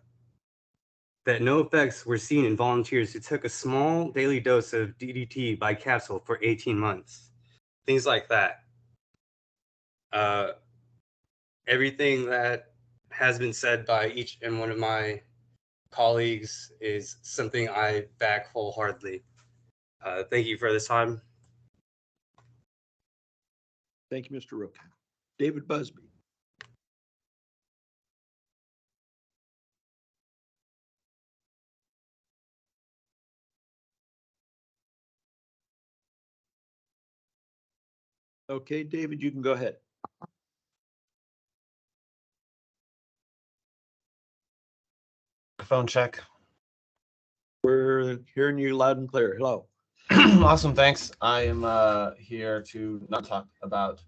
no effects were seen in volunteers who took a small daily dose of DDT by capsule for 18 months. Things like that. Everything that has been said by each and one of my colleagues is something I back wholeheartedly. Thank you for this time. Thank you, Mr. Rook. David Busby. Okay, David, you can go ahead. Phone check. We're hearing you loud and clear. Hello. Awesome, thanks. I am here to not talk about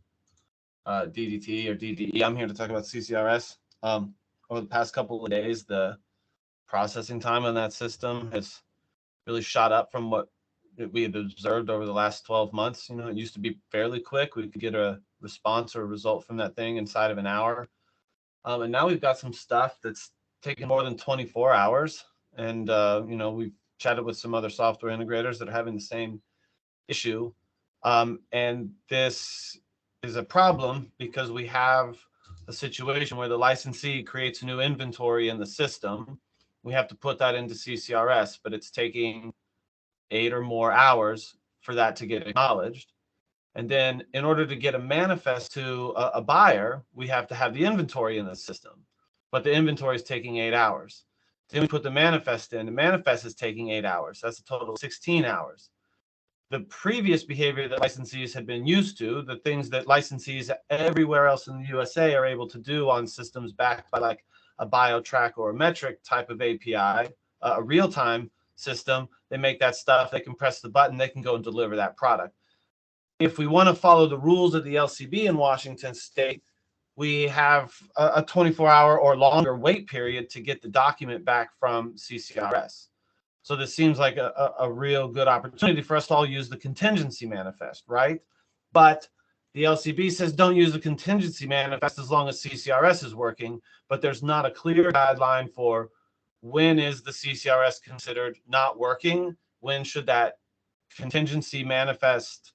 DDT or DDE. I'm here to talk about CCRS. Over the past couple of days, the processing time on that system has really shot up from what we had observed over the last 12 months. You know, it used to be fairly quick. We could get a response or a result from that thing inside of an hour. And now we've got some stuff that's taking more than 24 hours. And, you know, we've chatted with some other software integrators that are having the same issue. And this is a problem because we have a situation where the licensee creates a new inventory in the system. We have to put that into CCRS, but it's taking 8 or more hours for that to get acknowledged. And then in order to get a manifest to a buyer, we have to have the inventory in the system, but the inventory is taking 8 hours. Then we put the manifest in. The manifest is taking 8 hours. That's a total of 16 hours. The previous behavior that licensees had been used to, the things that licensees everywhere else in the USA are able to do on systems backed by like a BioTrack or a Metric type of API, a real-time system, they make that stuff, they can press the button, they can go and deliver that product. If we want to follow the rules of the LCB in Washington State, we have a 24-hour or longer wait period to get the document back from CCRS. So this seems like a real good opportunity for us to all use the contingency manifest, right? But the LCB says don't use the contingency manifest as long as CCRS is working, but there's not a clear guideline for when is the CCRS considered not working? When should that contingency manifest,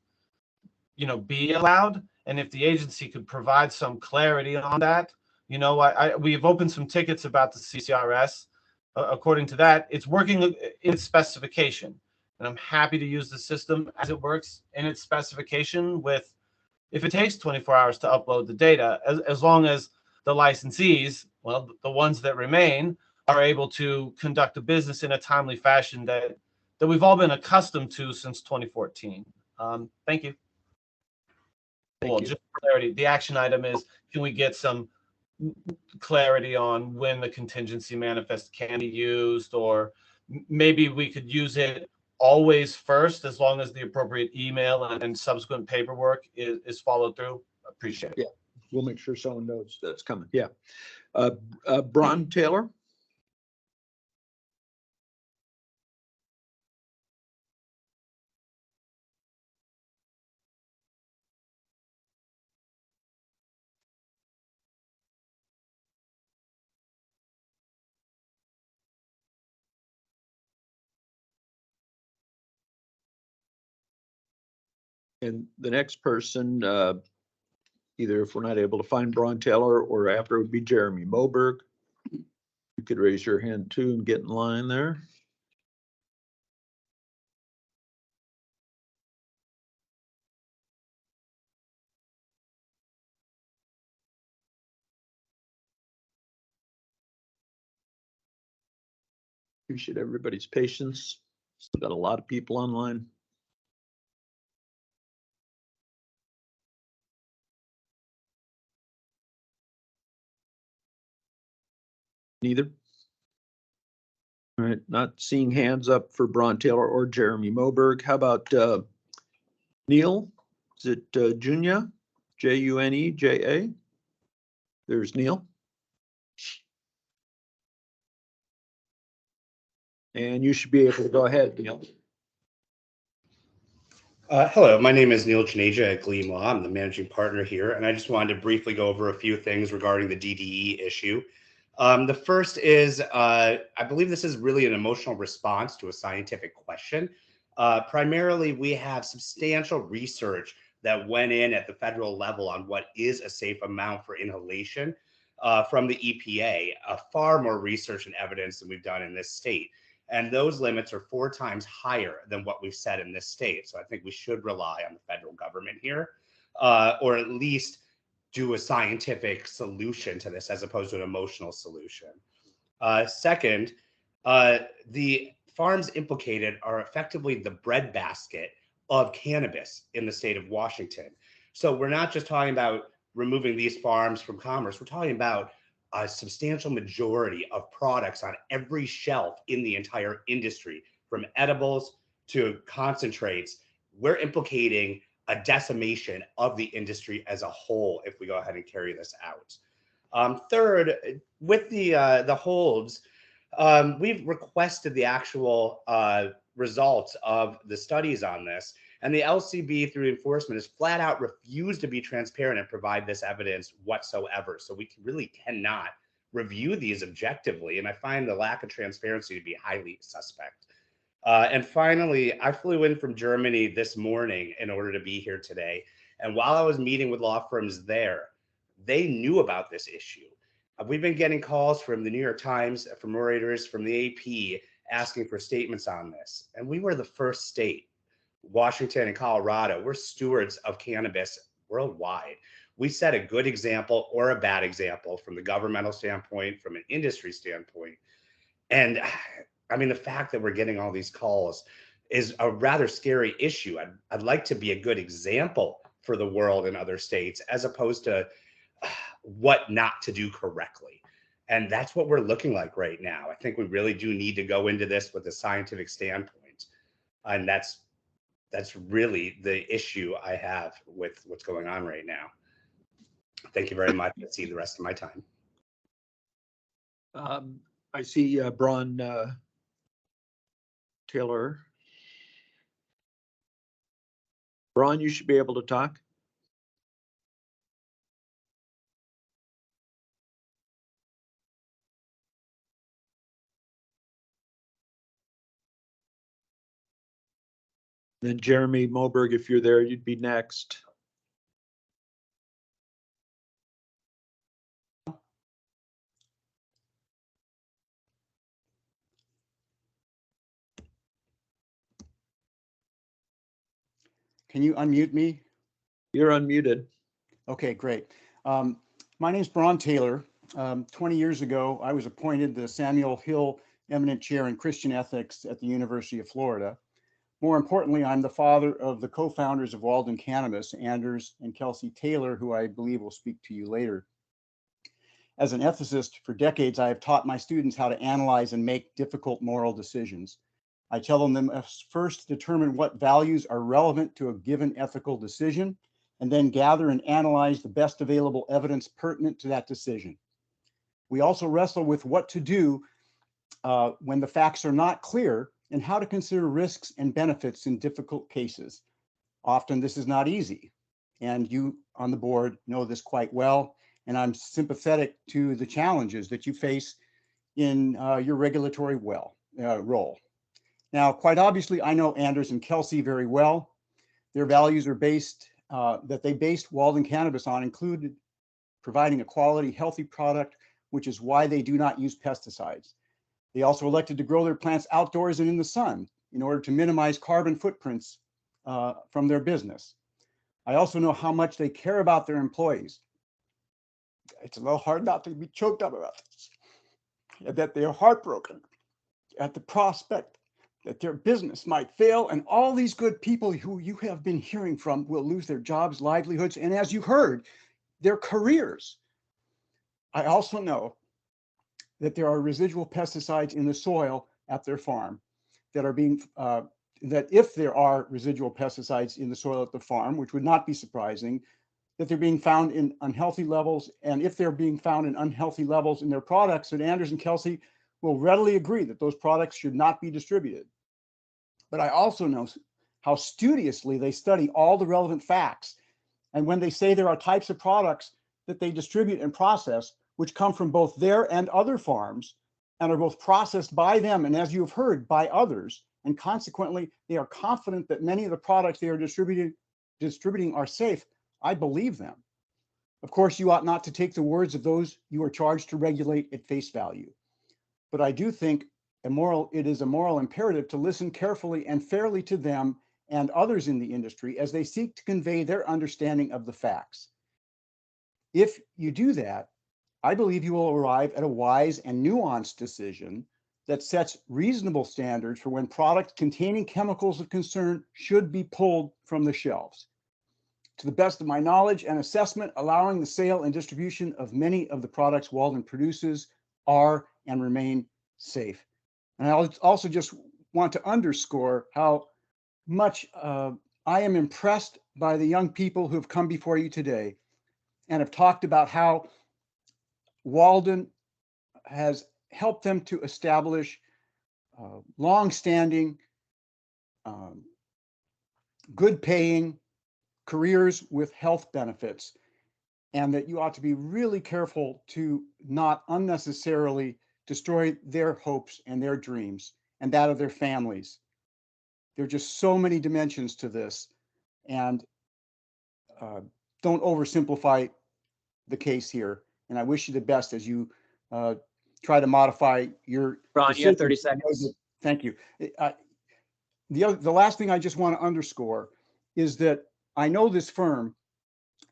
you know, be allowed? And if the agency could provide some clarity on that, you know, we've opened some tickets about the CCRS. According to that, it's working in its specification. And I'm happy to use the system as it works in its specification with, if it takes 24 hours to upload the data, as long as the licensees, well, the ones that remain, are able to conduct a business in a timely fashion that we've all been accustomed to since 2014. Thank you. Well, just for clarity, the action item is, can we get some clarity on when the contingency manifest can be used, or maybe we could use it always first as long as the appropriate email and subsequent paperwork is followed through. Appreciate it. Yeah, we'll make sure someone knows that's coming. Yeah. Bron Taylor. And the next person, either if we're not able to find Braun Taylor or after, would be Jeremy Moberg. You could raise your hand too and get in line there. Appreciate everybody's patience. Still got a lot of people online. Neither? All right, not seeing hands up for Braun Taylor or Jeremy Moberg. How about Neil? Is it Junya? Juneja? There's Neil. And you should be able to go ahead, Neil. Hello, my name is Neil Juneja at Gleam Law. I'm the managing partner here, and I just wanted to briefly go over a few things regarding the DDE issue. The first is, I believe this is really an emotional response to a scientific question. Primarily, we have substantial research that went in at the federal level on what is a safe amount for inhalation from the EPA, far more research and evidence than we've done in this state. And those limits are 4 times higher than what we've set in this state. So I think we should rely on the federal government here, or at least do a scientific solution to this as opposed to an emotional solution. Second, the farms implicated are effectively the breadbasket of cannabis in the state of Washington. So we're not just talking about removing these farms from commerce, we're talking about a substantial majority of products on every shelf in the entire industry, from edibles to concentrates. We're implicating a decimation of the industry as a whole if we go ahead and carry this out. Third, with the holds, we've requested the actual results of the studies on this, and the LCB through enforcement has flat out refused to be transparent and provide this evidence whatsoever. So we really cannot review these objectively, and I find the lack of transparency to be highly suspect. And finally, I flew in from Germany this morning in order to be here today. And while I was meeting with law firms there, they knew about this issue. We've been getting calls from the New York Times, from Reuters, from the AP, asking for statements on this. And we were the first state, Washington and Colorado, we're stewards of cannabis worldwide. We set a good example or a bad example from the governmental standpoint, from an industry standpoint. And I mean, the fact that we're getting all these calls is a rather scary issue. I'd like to be a good example for the world and other states, as opposed to what not to do correctly. And that's what we're looking like right now. I think we really do need to go into this with a scientific standpoint. And that's really the issue I have with what's going on right now. Thank you very much. Let's see the rest of my time. I see Braun Taylor. Braun, you should be able to talk. Then Jeremy Moberg, if you're there, you'd be next. Can you unmute me? You're unmuted. Okay, great. My name is Braun Taylor. 20 years ago, I was appointed the Samuel Hill Eminent Chair in Christian Ethics at the University of Florida. More importantly, I'm the father of the co-founders of Walden Cannabis, Anders and Kelsey Taylor, who I believe will speak to you later. As an ethicist, for decades, I have taught my students how to analyze and make difficult moral decisions. I tell them they must first determine what values are relevant to a given ethical decision, and then gather and analyze the best available evidence pertinent to that decision. We also wrestle with what to do when the facts are not clear, and how to consider risks and benefits in difficult cases. Often this is not easy, and you on the board know this quite well, and I'm sympathetic to the challenges that you face in your regulatory role. Now, quite obviously, I know Anders and Kelsey very well. Their values are based, that they based Walden Cannabis on included providing a quality, healthy product, which is why they do not use pesticides. They also elected to grow their plants outdoors and in the sun in order to minimize carbon footprints from their business. I also know how much they care about their employees. It's a little hard not to be choked up about this, that they are heartbroken at the prospect that their business might fail, and all these good people who you have been hearing from will lose their jobs, livelihoods, and as you heard, their careers. I also know that there are residual pesticides in the soil at their farm that are being, that if there are residual pesticides in the soil at the farm, which would not be surprising, that they're being found in unhealthy levels. And if they're being found in unhealthy levels in their products, that Anders and Kelsey will readily agree that those products should not be distributed. But I also know how studiously they study all the relevant facts. And when they say there are types of products that they distribute and process, which come from both their and other farms, and are both processed by them, and as you have heard, by others, and consequently, they are confident that many of the products they are distributing are safe, I believe them. Of course, you ought not to take the words of those you are charged to regulate at face value. But I do think it is a moral imperative to listen carefully and fairly to them and others in the industry as they seek to convey their understanding of the facts. If you do that, I believe you will arrive at a wise and nuanced decision that sets reasonable standards for when products containing chemicals of concern should be pulled from the shelves. To the best of my knowledge and assessment, allowing the sale and distribution of many of the products Walden produces are and remain safe. And I also just want to underscore how much I am impressed by the young people who have come before you today and have talked about how Walden has helped them to establish long-standing, good-paying careers with health benefits, and that you ought to be really careful to not unnecessarily destroy their hopes and their dreams and that of their families. There are just so many dimensions to this, and don't oversimplify the case here. And I wish you the best as you try to modify your Ron, you have decision. 30 seconds. Thank you. The last thing I just want to underscore is that I know this firm,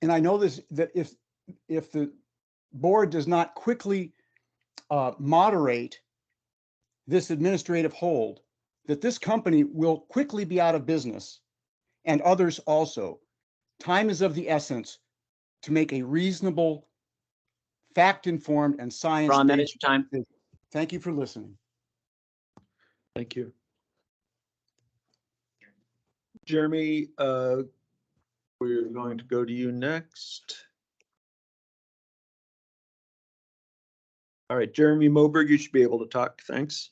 and I know this, that if the board does not quickly moderate this administrative hold, that this company will quickly be out of business, and others also. Time is of the essence to make a reasonable, fact-informed, and science-based. Ron, that is your time. Thank you for listening. Thank you. Jeremy, we're going to go to you next. All right, Jeremy Moberg, you should be able to talk. Thanks.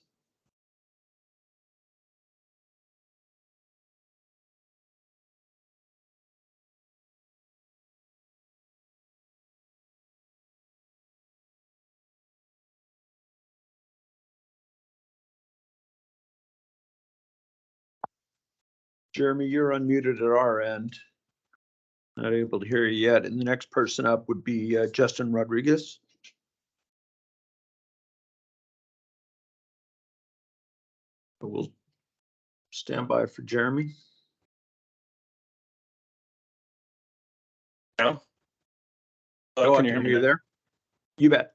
Jeremy, you're unmuted at our end. Not able to hear you yet. And the next person up would be Justin Rodriguez. We'll stand by for Jeremy. No? Oh, Can you hear me there? You bet.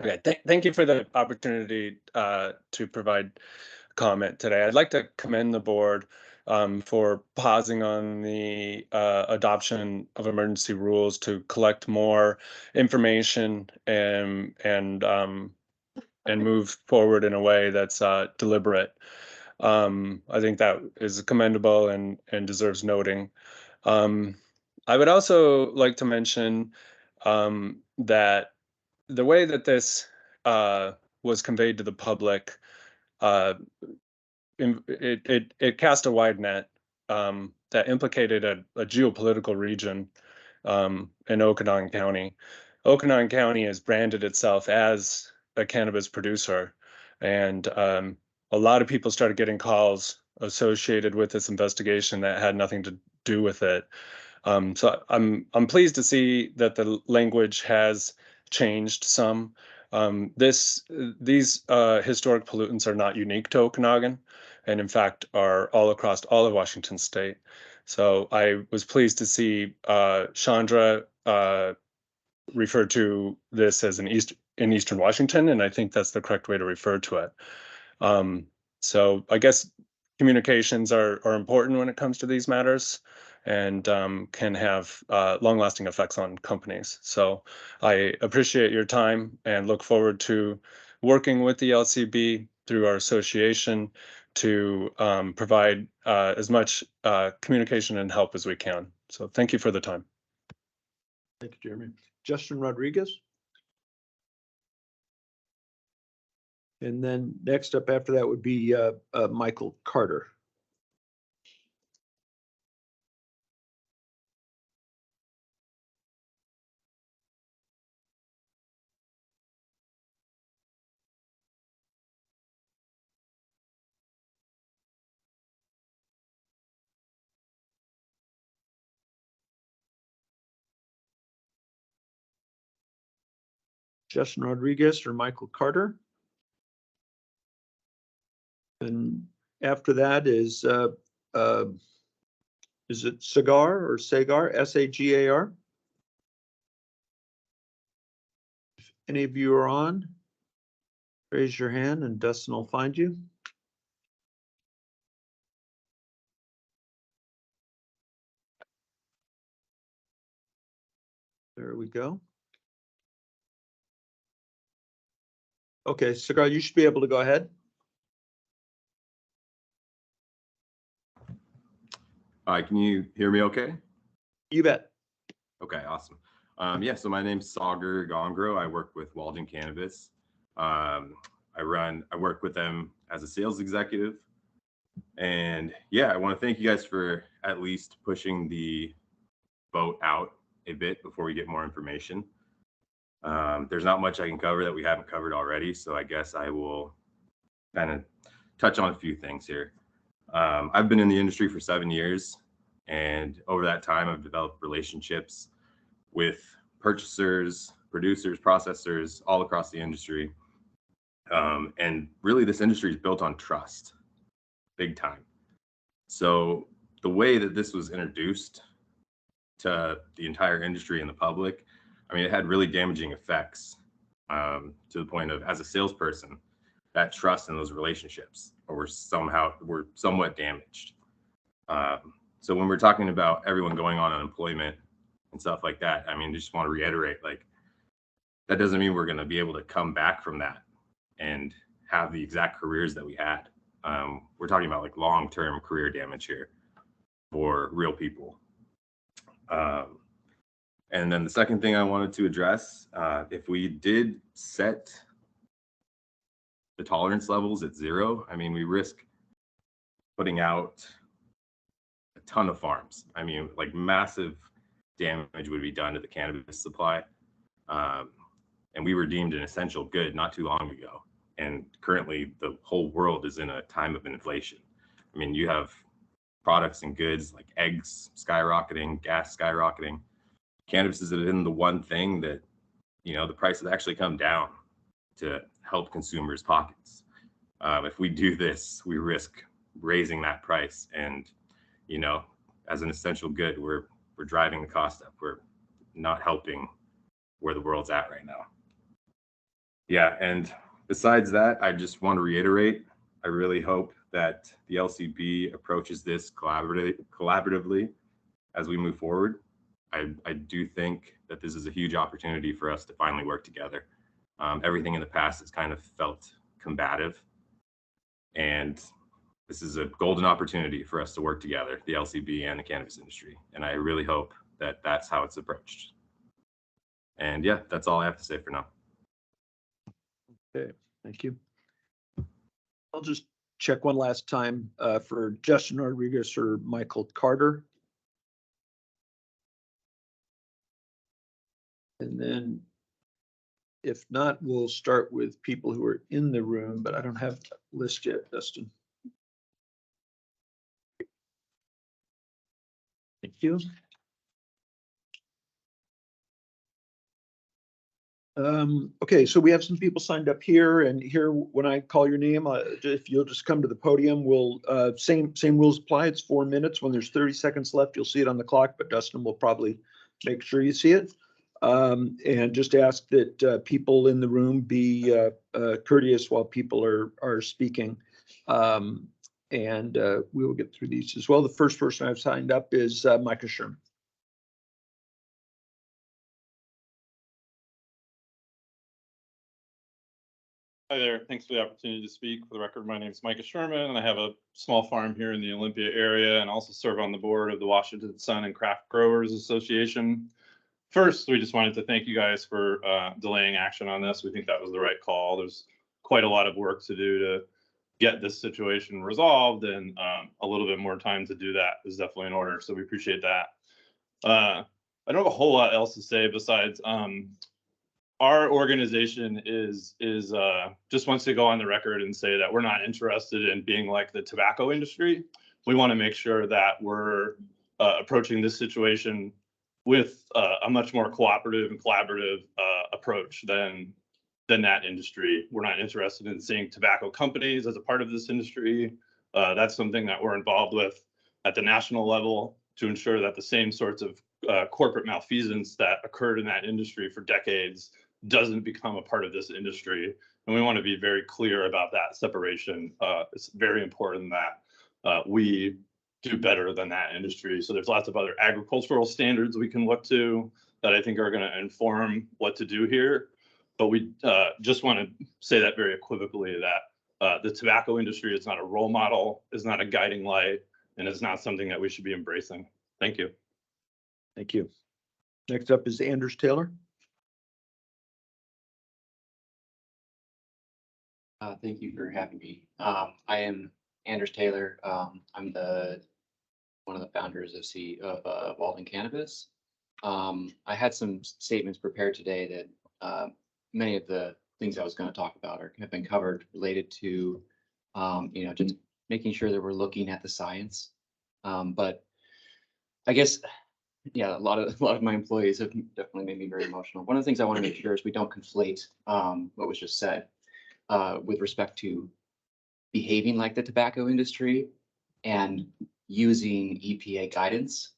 Okay, thank you for the opportunity to provide comment today. I'd like to commend the board for pausing on the adoption of emergency rules to collect more information and move forward in a way that's deliberate. I think that is commendable and deserves noting. I would also like to mention that the way that this was conveyed to the public, it cast a wide net that implicated a geopolitical region in Okanagan County. Okanagan County has branded itself as a cannabis producer, and a lot of people started getting calls associated with this investigation that had nothing to do with it. So I'm pleased to see that the language has changed some. These historic pollutants are not unique to Okanagan, and in fact are all across all of Washington State. So I was pleased to see Chandra refer to this as in Eastern Washington, and I think that's the correct way to refer to it. So I guess communications are important when it comes to these matters, and can have long-lasting effects on companies. So I appreciate your time and look forward to working with the LCB through our association to provide as much communication and help as we can. So thank you for the time. Thank you, Jeremy. Justin Rodriguez. And then next up after that would be Michael Carter. Justin Rodriguez or Michael Carter. And after that is it Sagar or Sagar, S-A-G-A-R? If any of you are on, raise your hand and Dustin will find you. There we go. Okay, Sagar, you should be able to go ahead. Hi, can you hear me okay? You bet. Okay, awesome. Yeah, so my name's Sagar Gongro. I work with Walden Cannabis. I work with them as a sales executive. And yeah, I want to thank you guys for at least pushing the vote out a bit before we get more information. There's not much I can cover that we haven't covered already, so I guess I will kind of touch on a few things here. I've been in the industry for 7 years, and over that time, I've developed relationships with purchasers, producers, processors all across the industry. And really, this industry is built on trust, big time. So the way that this was introduced to the entire industry and the public, I mean, it had really damaging effects to the point of, as a salesperson, that trust in those relationships were somewhat damaged. So when we're talking about everyone going on unemployment and stuff like that, I mean, just want to reiterate, like, that doesn't mean we're going to be able to come back from that and have the exact careers that we had. We're talking about like long-term career damage here for real people. And then the second thing I wanted to address, if we did set the tolerance levels at 0, I mean, we risk putting out a ton of farms. I mean, like, massive damage would be done to the cannabis supply. And we were deemed an essential good not too long ago. And currently the whole world is in a time of inflation. I mean, you have products and goods like eggs skyrocketing, gas skyrocketing. Cannabis has been the one thing that, you know, the price has actually come down to help consumers' pockets. If we do this, we risk raising that price. And, you know, as an essential good, we're driving the cost up. We're not helping where the world's at right now. Yeah, and besides that, I just want to reiterate, I really hope that the LCB approaches this collaboratively as we move forward. I do think that this is a huge opportunity for us to finally work together. Everything in the past has kind of felt combative, and this is a golden opportunity for us to work together, the LCB and the cannabis industry. And I really hope that that's how it's approached. And yeah, that's all I have to say for now. Okay, thank you. I'll just check one last time for Justin Rodriguez or Michael Carter. And then if not, we'll start with people who are in the room, but I don't have a list yet, Dustin. Thank you. Okay, so we have some people signed up here, and here when I call your name, if you'll just come to the podium, we'll same rules apply. It's 4 minutes. When there's 30 seconds left, you'll see it on the clock, but Dustin will probably make sure you see it. And just ask that people in the room be courteous while people are speaking. And we will get through these as well. The first person I've signed up is Micah Sherman. Hi there. Thanks for the opportunity to speak. For the record, my name is Micah Sherman, and I have a small farm here in the Olympia area and also serve on the board of the Washington Sun and Craft Growers Association. First, we just wanted to thank you guys for delaying action on this. We think that was the right call. There's quite a lot of work to do to get this situation resolved, and a little bit more time to do that is definitely in order. So we appreciate that. I don't have a whole lot else to say besides our organization is just wants to go on the record and say that we're not interested in being like the tobacco industry. We want to make sure that we're approaching this situation with a much more cooperative and collaborative approach than that industry. We're not interested in seeing tobacco companies as a part of this industry. That's something that we're involved with at the national level to ensure that the same sorts of corporate malfeasance that occurred in that industry for decades doesn't become a part of this industry. And we want to be very clear about that separation. It's very important that we do better than that industry. So there's lots of other agricultural standards we can look to that I think are going to inform what to do here. But we just want to say that very equivocally that the tobacco industry is not a role model, is not a guiding light, and is not something that we should be embracing. Thank you. Thank you. Next up is Anders Taylor. Thank you for having me. I am Anders Taylor. I'm one of the founders of Walden Cannabis. I had some statements prepared today that many of the things I was going to talk about have been covered related to, just making sure that we're looking at the science. But I guess, yeah, a lot of my employees have definitely made me very emotional. One of the things I want to make sure is we don't conflate what was just said with respect to behaving like the tobacco industry and using EPA guidance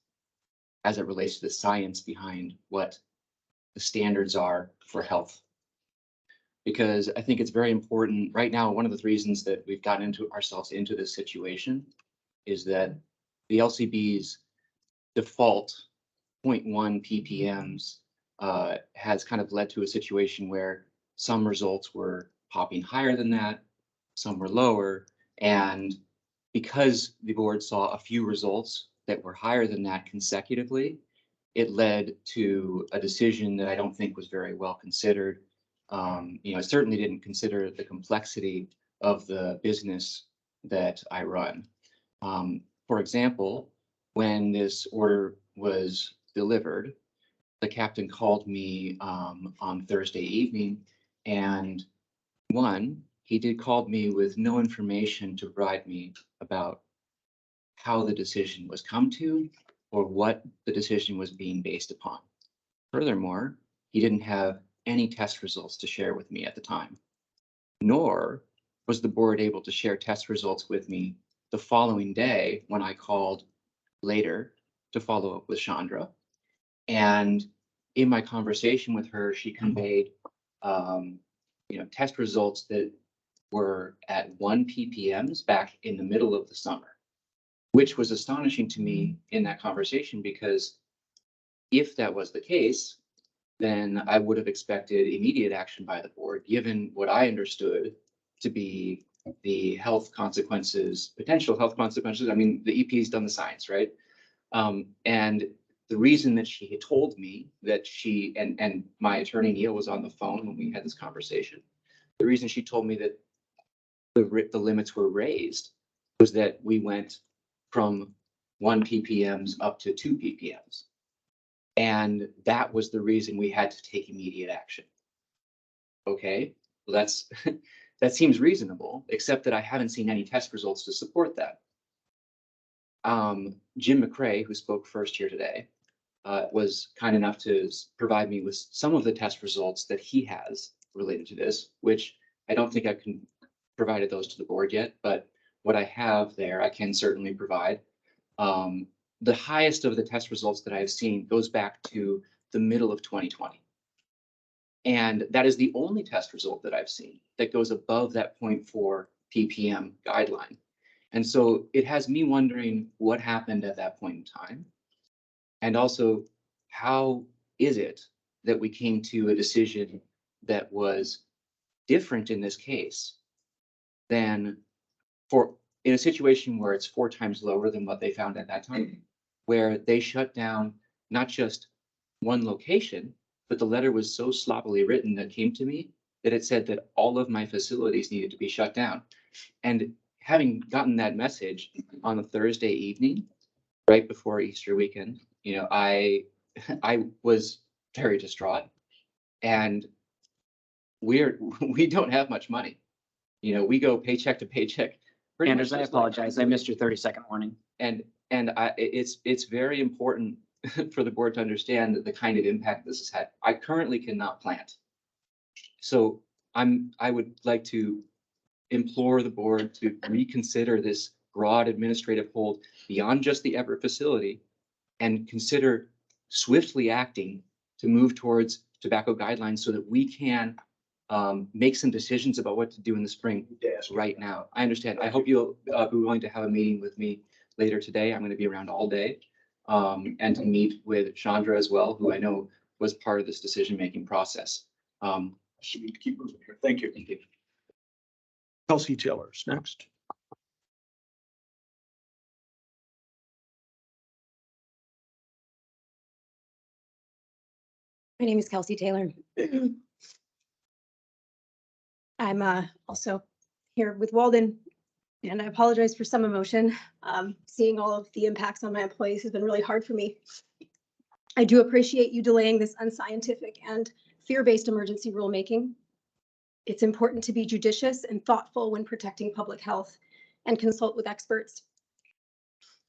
as it relates to the science behind what the standards are for health. Because I think it's very important right now. One of the reasons that we've gotten ourselves into this situation is that the LCB's default 0.1 ppms has kind of led to a situation where some results were popping higher than that, some were lower, and because the board saw a few results that were higher than that consecutively, it led to a decision that I don't think was very well considered. I certainly didn't consider the complexity of the business that I run. For example, when this order was delivered, the captain called me on Thursday evening, and he called me with no information to provide me about how the decision was come to or what the decision was being based upon. Furthermore, he didn't have any test results to share with me at the time, nor was the board able to share test results with me the following day when I called later to follow up with Chandra. And in my conversation with her, she conveyed test results that were at 1 ppms back in the middle of the summer, which was astonishing to me in that conversation, because if that was the case, then I would have expected immediate action by the board, given what I understood to be the health consequences, potential health consequences. I mean, the EP's done the science, right? And the reason that she had told me that she, and my attorney Neil was on the phone when we had this conversation, the reason she told me that the limits were raised was that we went from 1 ppms up to 2 ppms. And that was the reason we had to take immediate action. Okay, well, that seems reasonable, except that I haven't seen any test results to support that. Jim McCrae, who spoke first here today, was kind enough to provide me with some of the test results that he has related to this, which I don't think I can provided those to the board yet, but what I have there, I can certainly provide. The highest of the test results that I've seen goes back to the middle of 2020. And that is the only test result that I've seen that goes above that 0.4 ppm guideline. And so it has me wondering what happened at that point in time. And also, how is it that we came to a decision that was different in this case than in a situation where it's 4 times lower than what they found at that time, where they shut down not just one location, but the letter was so sloppily written that came to me that it said that all of my facilities needed to be shut down. And having gotten that message on a Thursday evening, right before Easter weekend, I was very distraught. And we don't have much money. We go paycheck to paycheck. Anders, I apologize. I missed your 30-second warning. And it's very important for the board to understand the kind of impact this has had. I currently cannot plant. So I would like to implore the board to reconsider this broad administrative hold beyond just the Everett facility and consider swiftly acting to move towards tobacco guidelines so that we can make some decisions about what to do in the spring right now. I understand. I hope you'll be willing to have a meeting with me later today. I'm going to be around all day and to meet with Chandra as well, who I know was part of this decision-making process. Should we keep moving here? Thank you. Thank you. Kelsey Taylor's next. My name is Kelsey Taylor. I'm also here with Walden, and I apologize for some emotion. Seeing all of the impacts on my employees has been really hard for me. I do appreciate you delaying this unscientific and fear-based emergency rulemaking. It's important to be judicious and thoughtful when protecting public health and consult with experts.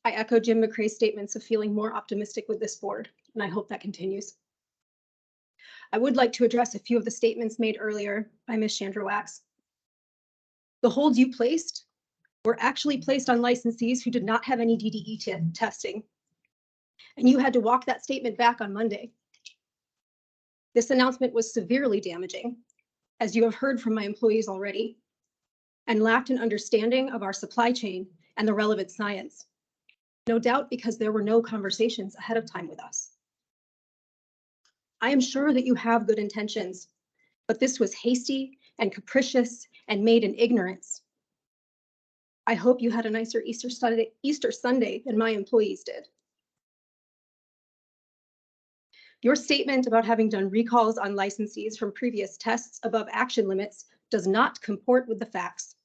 I echo Jim McCrae's statements of feeling more optimistic with this board, and I hope that continues. I would like to address a few of the statements made earlier by Ms. Chandra Wax. The holds you placed were actually placed on licensees who did not have any DDE testing, and you had to walk that statement back on Monday. This announcement was severely damaging, as you have heard from my employees already, and lacked an understanding of our supply chain and the relevant science. No doubt because there were no conversations ahead of time with us. I am sure that you have good intentions, but this was hasty and capricious and made in ignorance. I hope you had a nicer Easter Sunday than my employees did. Your statement about having done recalls on licensees from previous tests above action limits does not comport with the facts.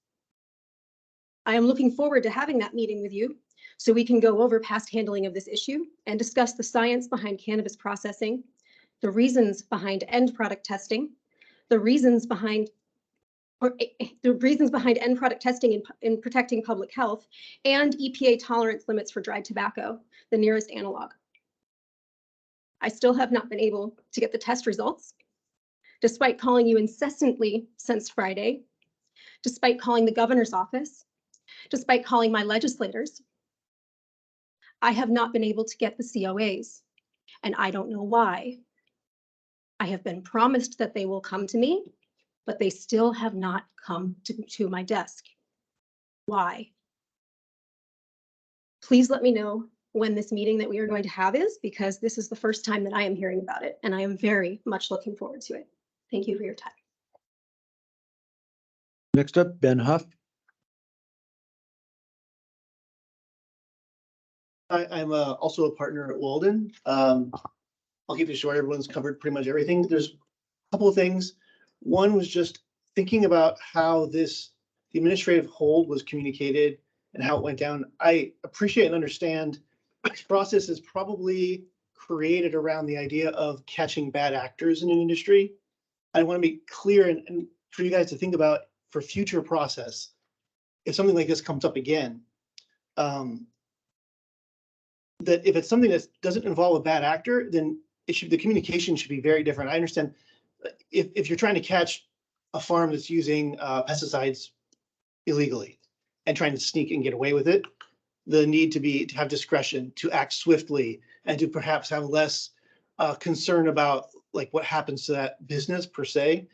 I am looking forward to having that meeting with you so we can go over past handling of this issue and discuss the science behind cannabis processing, the reasons behind end product testing, the reasons behind end product testing in protecting public health, and EPA tolerance limits for dried tobacco, the nearest analog. I still have not been able to get the test results, despite calling you incessantly since Friday, despite calling the governor's office, despite calling my legislators. I have not been able to get the COAs, and I don't know why. I have been promised that they will come to me, but they still have not come to my desk. Why? Please let me know when this meeting that we are going to have is, because this is the first time that I am hearing about it, and I am very much looking forward to it. Thank you for your time. Next up, Ben Huff. I'm also a partner at Walden. I'll keep it short. Everyone's covered pretty much everything. There's a couple of things. One was just thinking about how the administrative hold was communicated and how it went down. I appreciate and understand this process is probably created around the idea of catching bad actors in an industry. I want to be clear and for you guys to think about for future process, if something like this comes up again, that if it's something that doesn't involve a bad actor, then the communication should be very different. I understand if you're trying to catch a farm that's using pesticides illegally and trying to sneak and get away with it, the need to have discretion, to act swiftly, and to perhaps have less concern about like what happens to that business per se,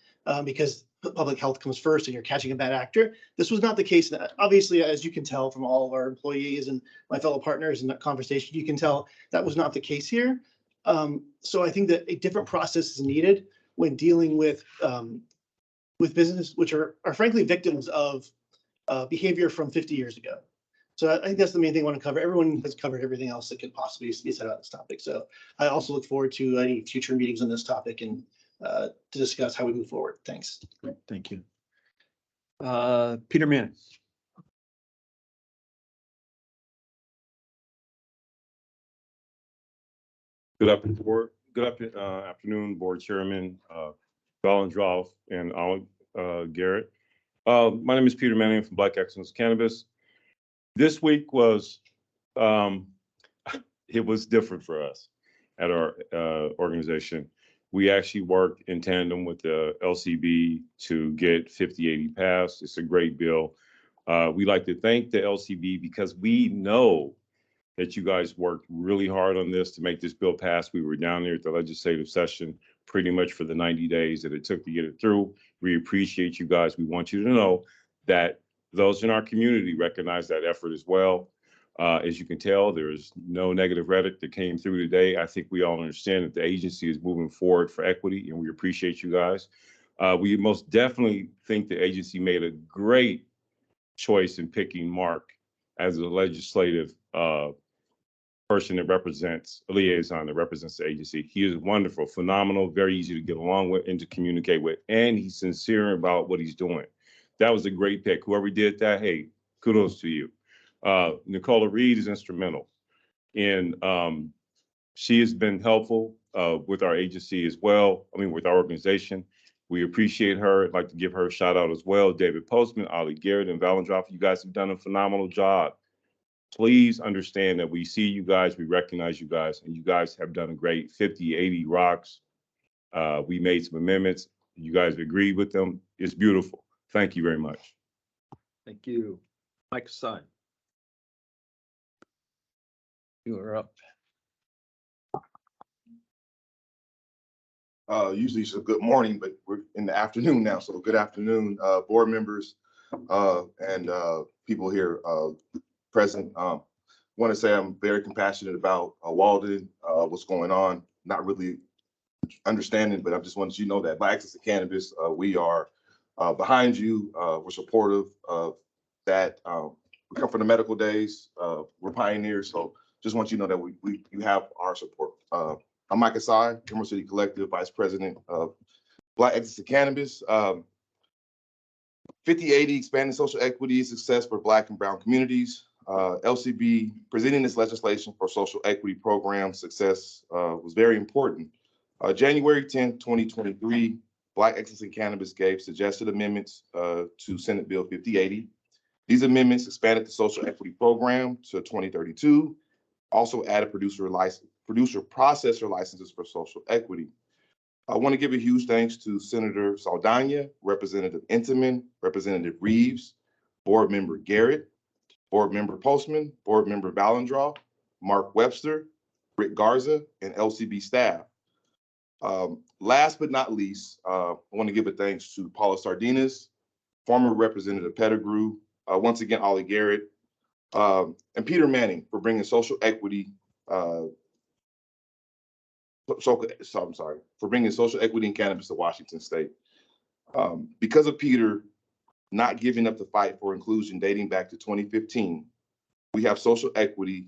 because public health comes first and you're catching a bad actor. This was not the case. Obviously, as you can tell from all of our employees and my fellow partners in that conversation, you can tell that was not the case here. So I think that a different process is needed when dealing with businesses which are frankly victims of behavior from 50 years ago. So I think that's the main thing I want to cover. Everyone has covered everything else that could possibly be said about this topic. So I also look forward to any future meetings on this topic and to discuss how we move forward. Thanks. Great, thank you. Peter Manning. Good afternoon, board. Good afternoon, board chairman, Valandroff and Olive Garrett. My name is Peter Manning from Black Excellence Cannabis. This week was, it was different for us at our organization. We actually worked in tandem with the LCB to get 5080 passed. It's a great bill. We'd like to thank the LCB because we know that you guys worked really hard on this to make this bill pass. We were down there at the legislative session pretty much for the 90 days that it took to get it through. We appreciate you guys. We want you to know that those in our community recognize that effort as well. As you can tell, there is no negative rhetoric that came through today. I think we all understand that the agency is moving forward for equity, and we appreciate you guys. We most definitely think the agency made a great choice in picking Mark as a legislative person that represents, a liaison that represents the agency. He is wonderful, phenomenal, very easy to get along with and to communicate with, and he's sincere about what he's doing. That was a great pick. Whoever did that, hey, kudos to you. Nicola Reed is instrumental, and she has been helpful with our agency as well. I mean, with our organization. We appreciate her. I'd like to give her a shout out as well. David Postman, Ollie Garrett, and Valandroff, you guys have done a phenomenal job. Please understand that we see you guys, we recognize you guys, and you guys have done a great 5080 rocks. We made some amendments. You guys agreed with them. It's beautiful. Thank you very much. Thank you. Mike Stein. You are up. Usually it's a good morning, but we're in the afternoon now. So good afternoon, board members and people here present. Want to say I'm very compassionate about Walden, what's going on. Not really understanding, but I just wanted you to know that Black Access to Cannabis, we are behind you. We're supportive of that. We come from the medical days. We're pioneers. So just want you to know that you have our support. I'm Mike Asai, Emerald City Collective Vice President of Black Access to Cannabis. 5080, expanding social equity, success for Black and Brown communities. LCB presenting this legislation for social equity program success was very important. January 10th, 2023, Black Access to Cannabis gave suggested amendments to Senate Bill 5080. These amendments expanded the social equity program to 2032, also added producer processor licenses for social equity. I want to give a huge thanks to Senator Saldana, Representative Intiman, Representative Reeves, Board Member Garrett, Board Member Postman, Board Member Valandroff, Mark Webster, Rick Garza, and LCB staff. Last but not least, I want to give a thanks to Paula Sardinas, former Representative Pettigrew, once again, Ollie Garrett, and Peter Manning for bringing social equity for bringing social equity in cannabis to Washington State. Because of Peter not giving up the fight for inclusion dating back to 2015, we have social equity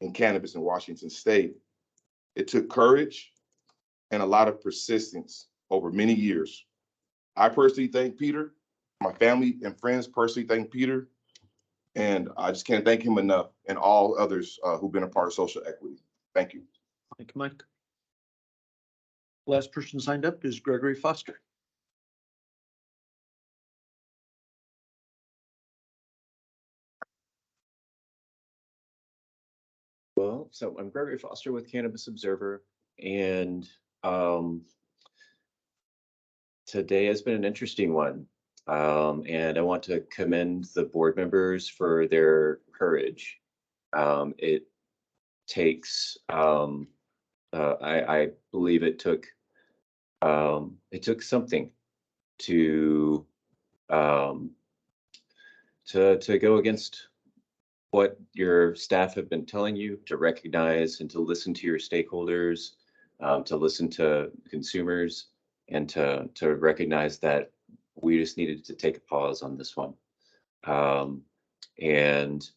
in cannabis in Washington State. It took courage and a lot of persistence over many years. I personally thank Peter. My family and friends personally thank Peter. And I just can't thank him enough, and all others who've been a part of social equity. Thank you. Thank you, Mike. Last person signed up is Gregory Foster. Well, so I'm Gregory Foster with Cannabis Observer, and today has been an interesting one. And I want to commend the board members for their courage. It takes, I believe it took something to to go against what your staff have been telling you, to recognize and to listen to your stakeholders, to listen to consumers, and to recognize that we just needed to take a pause on this one. And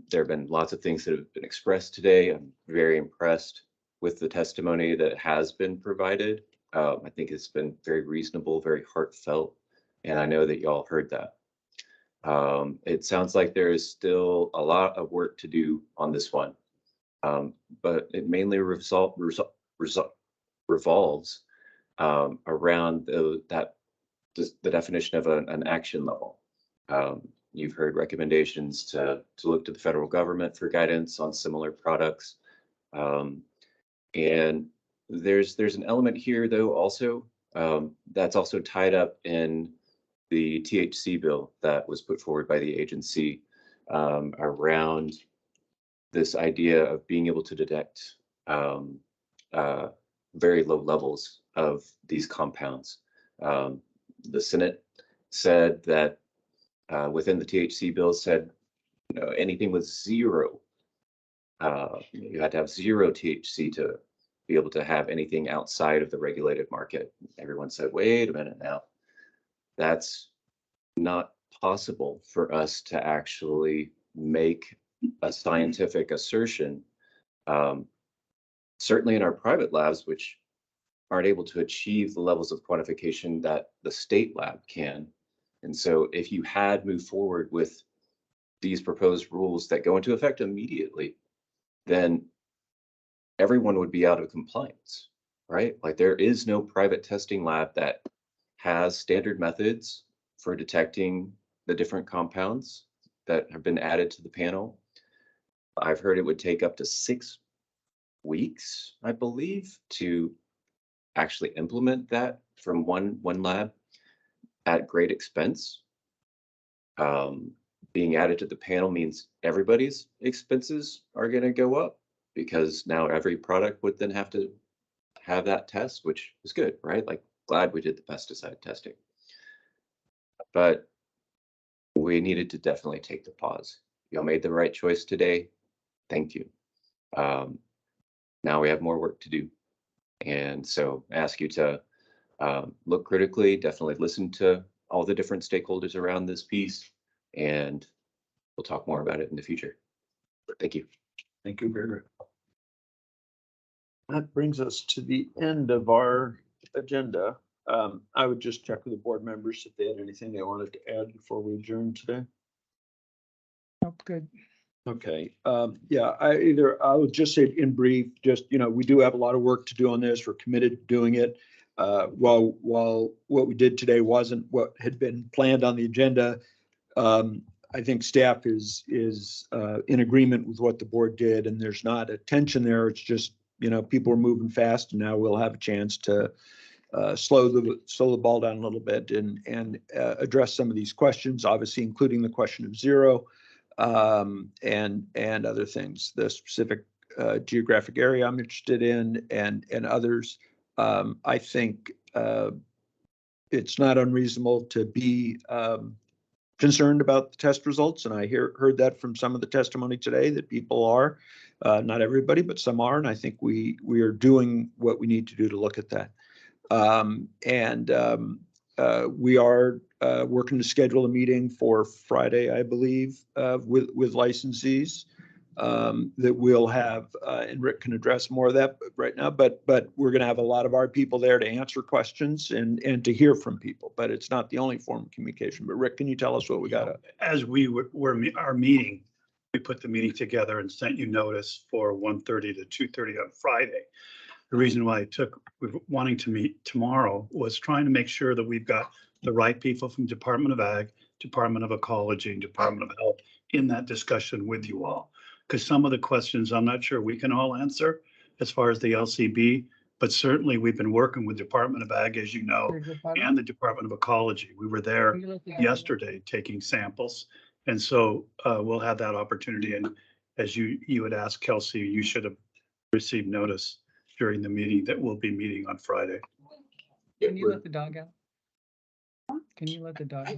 there have been lots of things that have been expressed today. I'm very impressed with the testimony that has been provided. I think it's been very reasonable, very heartfelt, and I know that y'all heard that. It sounds like there is still a lot of work to do on this one, but it mainly revolves around the definition of an action level. You've heard recommendations to look to the federal government for guidance on similar products. And there's an element here, though, also that's also tied up in the THC bill that was put forward by the agency around this idea of being able to detect very low levels of these compounds. The Senate said that within the THC bill said, you know, anything with zero, you had to have zero THC to be able to have anything outside of the regulated market. Everyone said, wait a minute now, that's not possible for us to actually make a scientific assertion. Certainly in our private labs, which aren't able to achieve the levels of quantification that the state lab can. And so if you had moved forward with these proposed rules that go into effect immediately, then everyone would be out of compliance, right? Like there is no private testing lab that has standard methods for detecting the different compounds that have been added to the panel. I've heard it would take up to 6 weeks, I believe, to actually implement that from one lab at great expense. Being added to the panel means everybody's expenses are going to go up because now every product would then have to have that test, which is good, right? Like, glad we did the pesticide testing. But we needed to definitely take the pause. Y'all made the right choice today. Thank you. Now we have more work to do. And so I ask you to look critically, definitely listen to all the different stakeholders around this piece, and we'll talk more about it in the future. Thank you. Thank you, Barry. That brings us to the end of our agenda. I would just check with the board members if they had anything they wanted to add before we adjourn today. Oh, good. Okay, yeah, I would just say in brief, just, you know, we do have a lot of work to do on this. We're committed to doing it. While what we did today wasn't what had been planned on the agenda, I think staff is in agreement with what the board did, and there's not a tension there. It's just, you know, people are moving fast, and now we'll have a chance to slow the ball down a little bit and address some of these questions, obviously including the question of zero. And other things, the specific geographic area I'm interested in, and others. I think it's not unreasonable to be concerned about the test results, and I heard that from some of the testimony today that people are, not everybody, but some are, and I think we are doing what we need to do to look at that. We are working to schedule a meeting for Friday, I believe, with licensees that we'll have, and Rick can address more of that right now, but we're going to have a lot of our people there to answer questions and to hear from people, but it's not the only form of communication. But Rick, can you tell us what we got? As we were our meeting, we put the meeting together and sent you notice for 1:30 to 2:30 on Friday. The reason why I took wanting to meet tomorrow was trying to make sure that we've got the right people from Department of Ag, Department of Ecology, and Department of Health in that discussion with you all. Because some of the questions I'm not sure we can all answer as far as the LCB, but certainly we've been working with Department of Ag, as you know, and the Department of Ecology. We were there yesterday taking samples. And so we'll have that opportunity. And as you had asked, Kelsey, you should have received notice during the meeting that we'll be meeting on Friday. Can you let the dog out? Can you let the dog out?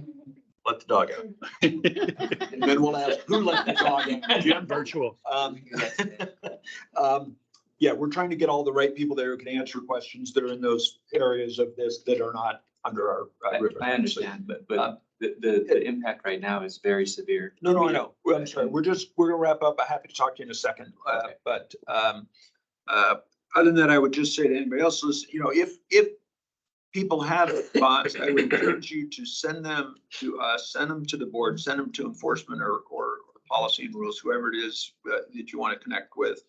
Let the dog out. And then we'll ask who let the dog out. Jim, virtual. Yeah, we're trying to get all the right people there who can answer questions that are in those areas of this that are not under our. ribbon. I understand, but the impact right now is very severe. No, I know. Well, I'm sorry. We're gonna wrap up. I'm happy to talk to you in a second. But other than that, I would just say to anybody else, if people have thoughts, I would encourage you to send them to us, send them to the board, send them to enforcement or policy and rules, whoever it is that you want to connect with.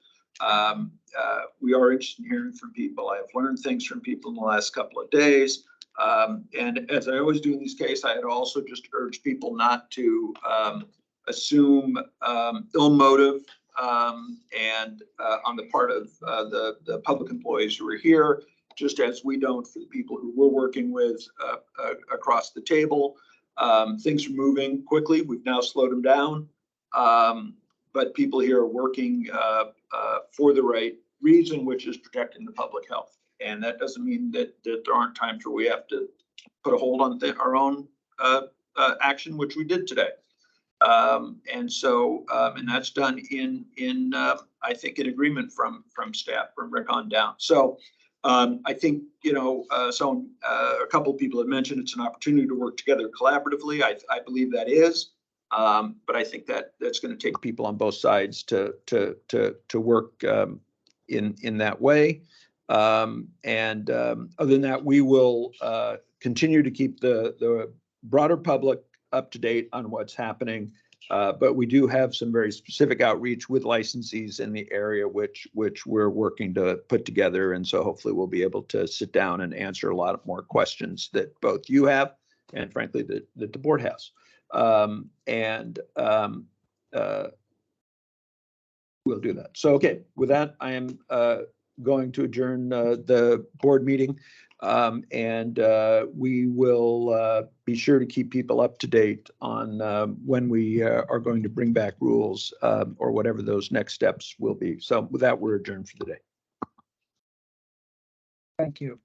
We are interested in hearing from people. I've learned things from people in the last couple of days. And as I always do in these cases, I had also just urged people not to assume ill motive and on the part of the public employees who are here, just as we don't for the people who we're working with across the table. Things are moving quickly. We've now slowed them down. But people here are working for the right reason, which is protecting the public health. And that doesn't mean that there aren't times where we have to put a hold on our own action, which we did today. And so, and that's done in I think in agreement from staff, from Rick on down. So I think, a couple of people have mentioned it's an opportunity to work together collaboratively. I believe that is. But I think that's going to take people on both sides to work in that way. And other than that, we will continue to keep the broader public up to date on what's happening. But we do have some very specific outreach with licensees in the area, which we're working to put together. And so hopefully we'll be able to sit down and answer a lot more questions that both you have and frankly that the board has. We'll do that. So, okay, with that, I am going to adjourn the board meeting. And we will be sure to keep people up to date on when we are going to bring back rules or whatever those next steps will be. So with that, we're adjourned for the day. Thank you.